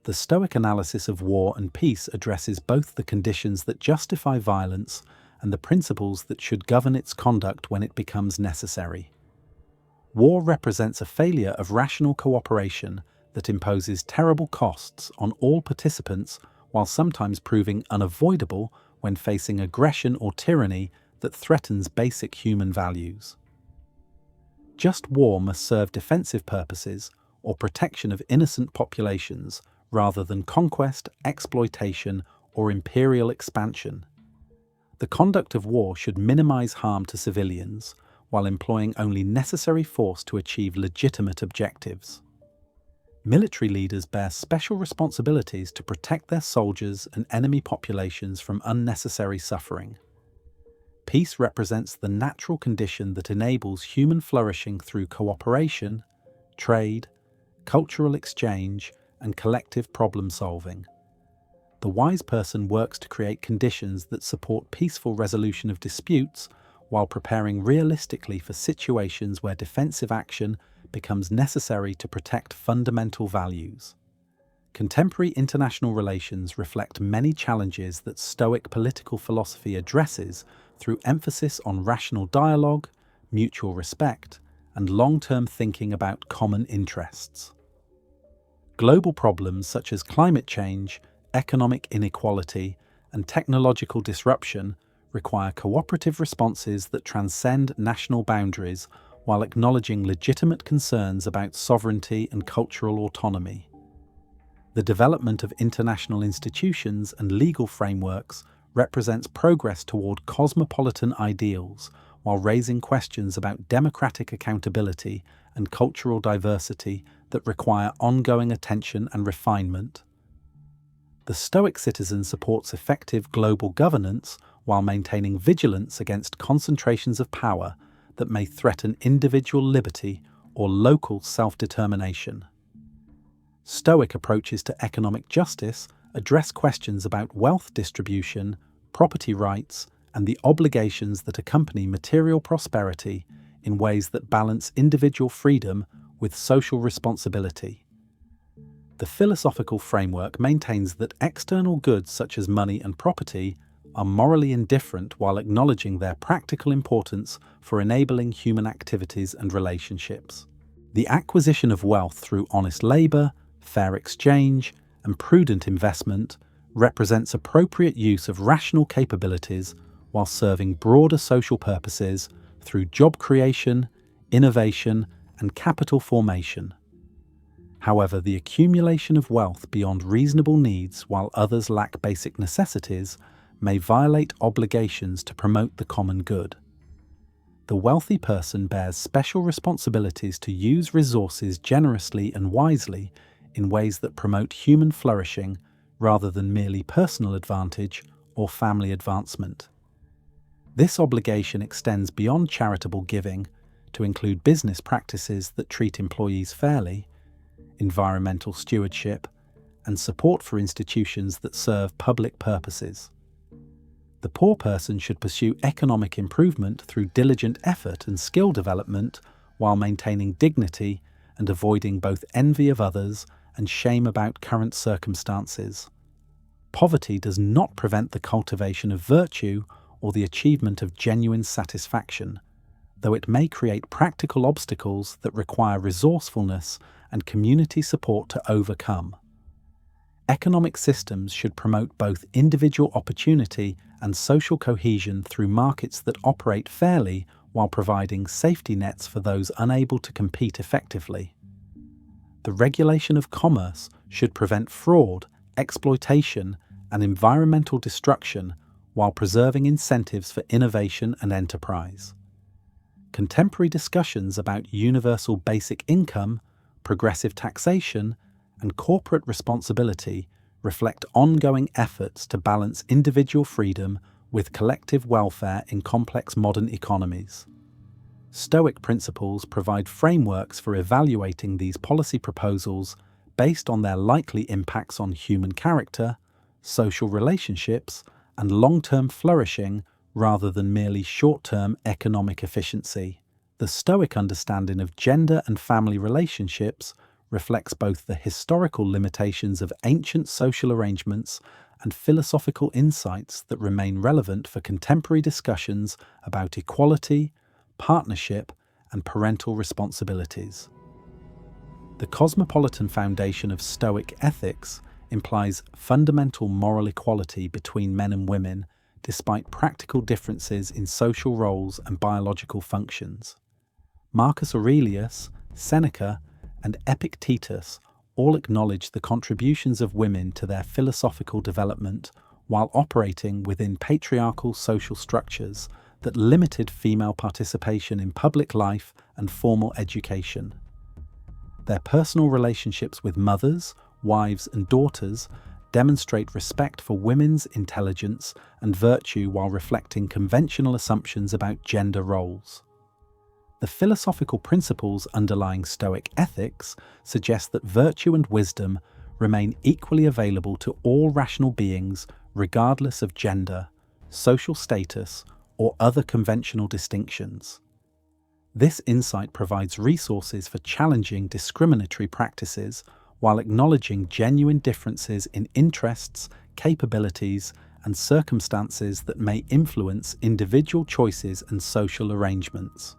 The Stoic analysis of war and peace addresses both the conditions that justify violence and the principles that should govern its conduct when it becomes necessary. War represents a failure of rational cooperation that imposes terrible costs on all participants, while sometimes proving unavoidable when facing aggression or tyranny that threatens basic human values. Just war must serve defensive purposes or protection of innocent populations rather than conquest, exploitation, or imperial expansion. The conduct of war should minimize harm to civilians while employing only necessary force to achieve legitimate objectives. Military leaders bear special responsibilities to protect their soldiers and enemy populations from unnecessary suffering. Peace represents the natural condition that enables human flourishing through cooperation, trade, cultural exchange, and collective problem-solving. The wise person works to create conditions that support peaceful resolution of disputes while preparing realistically for situations where defensive action becomes necessary to protect fundamental values. Contemporary international relations reflect many challenges that Stoic political philosophy addresses through emphasis on rational dialogue, mutual respect, and long-term thinking about common interests. Global problems such as climate change, economic inequality, and technological disruption require cooperative responses that transcend national boundaries while acknowledging legitimate concerns about sovereignty and cultural autonomy. The development of international institutions and legal frameworks represents progress toward cosmopolitan ideals while raising questions about democratic accountability and cultural diversity that require ongoing attention and refinement. The Stoic citizen supports effective global governance while maintaining vigilance against concentrations of power that may threaten individual liberty or local self-determination. Stoic approaches to economic justice address questions about wealth distribution, property rights, and the obligations that accompany material prosperity in ways that balance individual freedom with social responsibility. The philosophical framework maintains that external goods such as money and property are morally indifferent while acknowledging their practical importance for enabling human activities and relationships. The acquisition of wealth through honest labor, fair exchange, and prudent investment represents appropriate use of rational capabilities while serving broader social purposes through job creation, innovation, and capital formation. However, the accumulation of wealth beyond reasonable needs while others lack basic necessities may violate obligations to promote the common good. The wealthy person bears special responsibilities to use resources generously and wisely in ways that promote human flourishing rather than merely personal advantage or family advancement. This obligation extends beyond charitable giving to include business practices that treat employees fairly, environmental stewardship, and support for institutions that serve public purposes. The poor person should pursue economic improvement through diligent effort and skill development while maintaining dignity and avoiding both envy of others and shame about current circumstances. Poverty does not prevent the cultivation of virtue or the achievement of genuine satisfaction, though it may create practical obstacles that require resourcefulness and community support to overcome. Economic systems should promote both individual opportunity and social cohesion through markets that operate fairly while providing safety nets for those unable to compete effectively. The regulation of commerce should prevent fraud, exploitation, and environmental destruction while preserving incentives for innovation and enterprise. Contemporary discussions about universal basic income, progressive taxation, and corporate responsibility reflect ongoing efforts to balance individual freedom with collective welfare in complex modern economies. Stoic principles provide frameworks for evaluating these policy proposals based on their likely impacts on human character, social relationships, and long-term flourishing rather than merely short-term economic efficiency. The Stoic understanding of gender and family relationships reflects both the historical limitations of ancient social arrangements and philosophical insights that remain relevant for contemporary discussions about equality, partnership, and parental responsibilities. The cosmopolitan foundation of Stoic ethics implies fundamental moral equality between men and women, despite practical differences in social roles and biological functions. Marcus Aurelius, Seneca, and Epictetus all acknowledge the contributions of women to their philosophical development while operating within patriarchal social structures that limited female participation in public life and formal education. Their personal relationships with mothers, wives, and daughters demonstrate respect for women's intelligence and virtue while reflecting conventional assumptions about gender roles. The philosophical principles underlying Stoic ethics suggest that virtue and wisdom remain equally available to all rational beings regardless of gender, social status, or other conventional distinctions. This insight provides resources for challenging discriminatory practices while acknowledging genuine differences in interests, capabilities, and circumstances that may influence individual choices and social arrangements.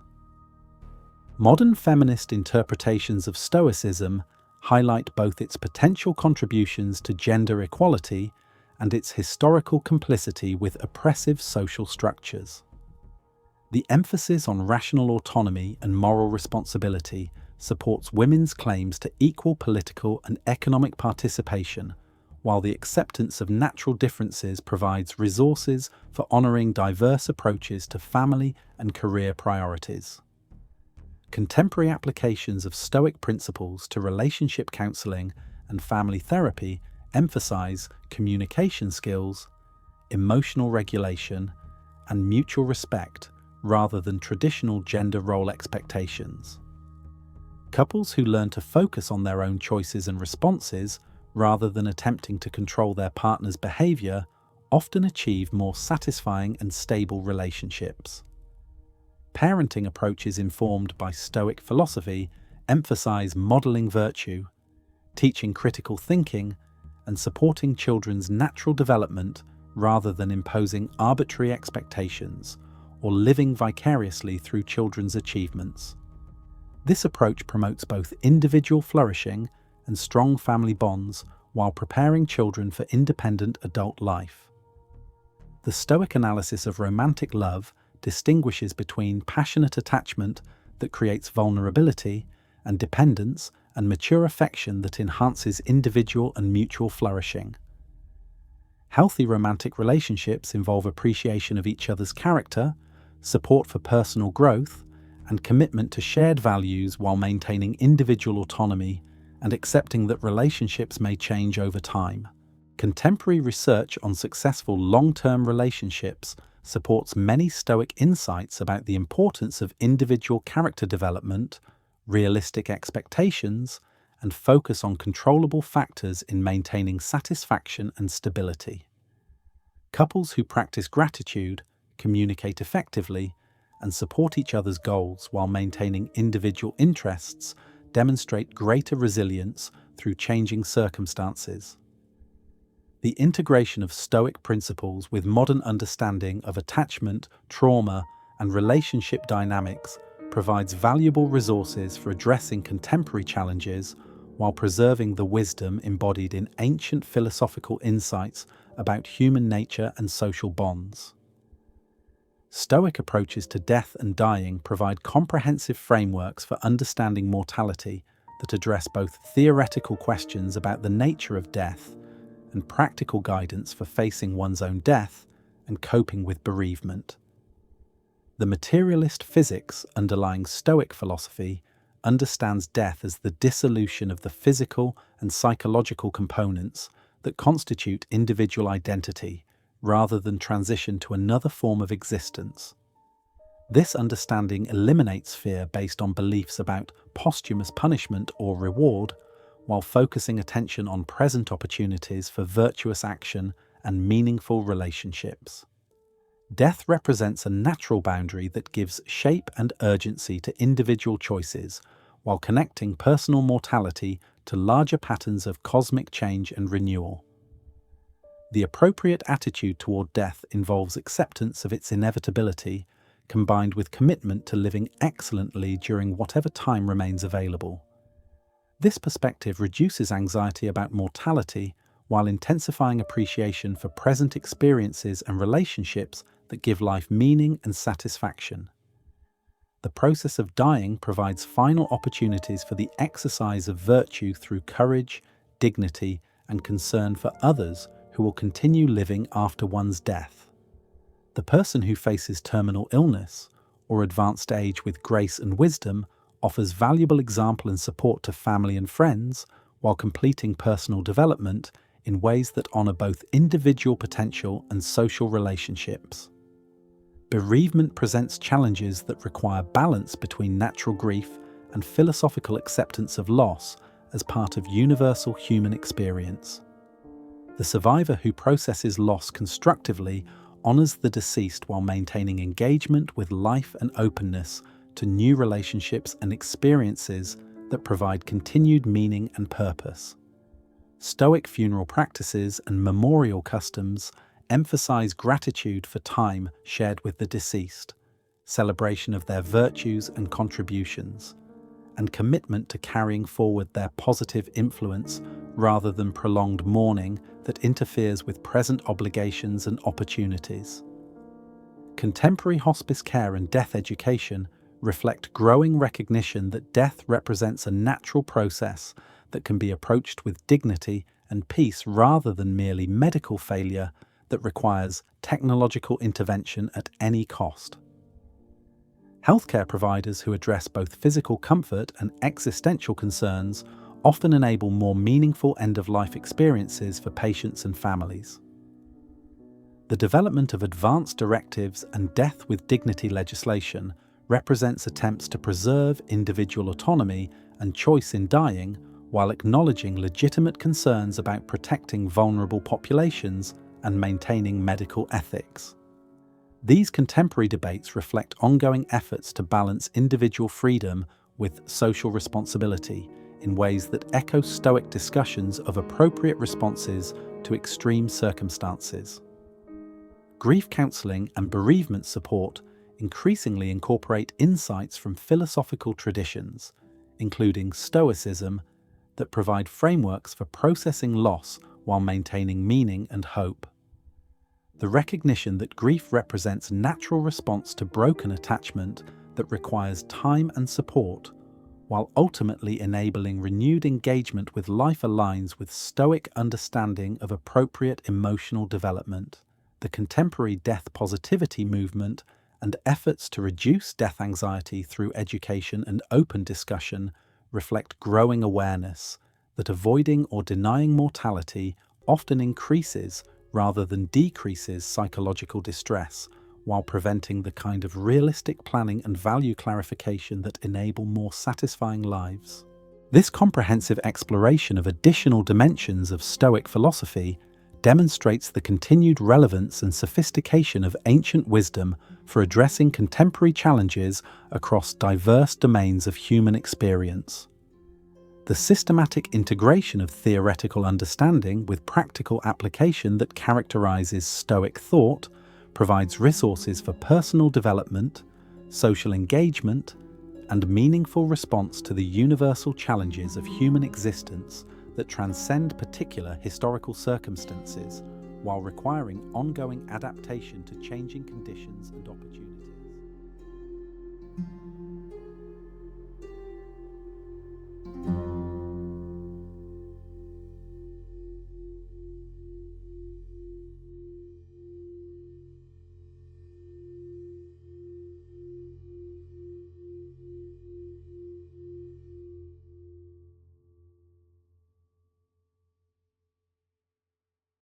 Modern feminist interpretations of Stoicism highlight both its potential contributions to gender equality and its historical complicity with oppressive social structures. The emphasis on rational autonomy and moral responsibility supports women's claims to equal political and economic participation, while the acceptance of natural differences provides resources for honoring diverse approaches to family and career priorities. Contemporary applications of Stoic principles to relationship counseling and family therapy emphasize communication skills, emotional regulation, and mutual respect rather than traditional gender role expectations. Couples who learn to focus on their own choices and responses rather than attempting to control their partner's behavior often achieve more satisfying and stable relationships. Parenting approaches informed by Stoic philosophy emphasize modeling virtue, teaching critical thinking, and supporting children's natural development rather than imposing arbitrary expectations or living vicariously through children's achievements. This approach promotes both individual flourishing and strong family bonds while preparing children for independent adult life. The Stoic analysis of romantic love distinguishes between passionate attachment that creates vulnerability and dependence and mature affection that enhances individual and mutual flourishing. Healthy romantic relationships involve appreciation of each other's character, support for personal growth, and commitment to shared values while maintaining individual autonomy and accepting that relationships may change over time. Contemporary research on successful long-term relationships supports many Stoic insights about the importance of individual character development, realistic expectations, and focus on controllable factors in maintaining satisfaction and stability. Couples who practice gratitude, communicate effectively, and support each other's goals while maintaining individual interests demonstrate greater resilience through changing circumstances. The integration of Stoic principles with modern understanding of attachment, trauma, and relationship dynamics provides valuable resources for addressing contemporary challenges while preserving the wisdom embodied in ancient philosophical insights about human nature and social bonds. Stoic approaches to death and dying provide comprehensive frameworks for understanding mortality that address both theoretical questions about the nature of death and practical guidance for facing one's own death and coping with bereavement. The materialist physics underlying Stoic philosophy understands death as the dissolution of the physical and psychological components that constitute individual identity, rather than transition to another form of existence. This understanding eliminates fear based on beliefs about posthumous punishment or reward, while focusing attention on present opportunities for virtuous action and meaningful relationships. Death represents a natural boundary that gives shape and urgency to individual choices, while connecting personal mortality to larger patterns of cosmic change and renewal. The appropriate attitude toward death involves acceptance of its inevitability, combined with commitment to living excellently during whatever time remains available. This perspective reduces anxiety about mortality while intensifying appreciation for present experiences and relationships that give life meaning and satisfaction. The process of dying provides final opportunities for the exercise of virtue through courage, dignity, and concern for others who will continue living after one's death. The person who faces terminal illness or advanced age with grace and wisdom offers valuable example and support to family and friends while completing personal development in ways that honor both individual potential and social relationships. Bereavement presents challenges that require balance between natural grief and philosophical acceptance of loss as part of universal human experience. The survivor who processes loss constructively honors the deceased while maintaining engagement with life and openness to new relationships and experiences that provide continued meaning and purpose. Stoic funeral practices and memorial customs emphasize gratitude for time shared with the deceased, celebration of their virtues and contributions, and commitment to carrying forward their positive influence rather than prolonged mourning that interferes with present obligations and opportunities. Contemporary hospice care and death education reflect growing recognition that death represents a natural process that can be approached with dignity and peace rather than merely medical failure that requires technological intervention at any cost. Healthcare providers who address both physical comfort and existential concerns often enable more meaningful end-of-life experiences for patients and families. The development of advanced directives and death with dignity legislation represents attempts to preserve individual autonomy and choice in dying while acknowledging legitimate concerns about protecting vulnerable populations and maintaining medical ethics. These contemporary debates reflect ongoing efforts to balance individual freedom with social responsibility in ways that echo Stoic discussions of appropriate responses to extreme circumstances. Grief counseling and bereavement support increasingly incorporate insights from philosophical traditions, including Stoicism, that provide frameworks for processing loss while maintaining meaning and hope. The recognition that grief represents a natural response to broken attachment that requires time and support, while ultimately enabling renewed engagement with life aligns with Stoic understanding of appropriate emotional development. The contemporary death positivity movement and efforts to reduce death anxiety through education and open discussion reflect growing awareness that avoiding or denying mortality often increases rather than decreases psychological distress, while preventing the kind of realistic planning and value clarification that enable more satisfying lives. This comprehensive exploration of additional dimensions of Stoic philosophy demonstrates the continued relevance and sophistication of ancient wisdom for addressing contemporary challenges across diverse domains of human experience. The systematic integration of theoretical understanding with practical application that characterizes Stoic thought provides resources for personal development, social engagement, and meaningful response to the universal challenges of human existence that transcend particular historical circumstances while requiring ongoing adaptation to changing conditions and opportunities.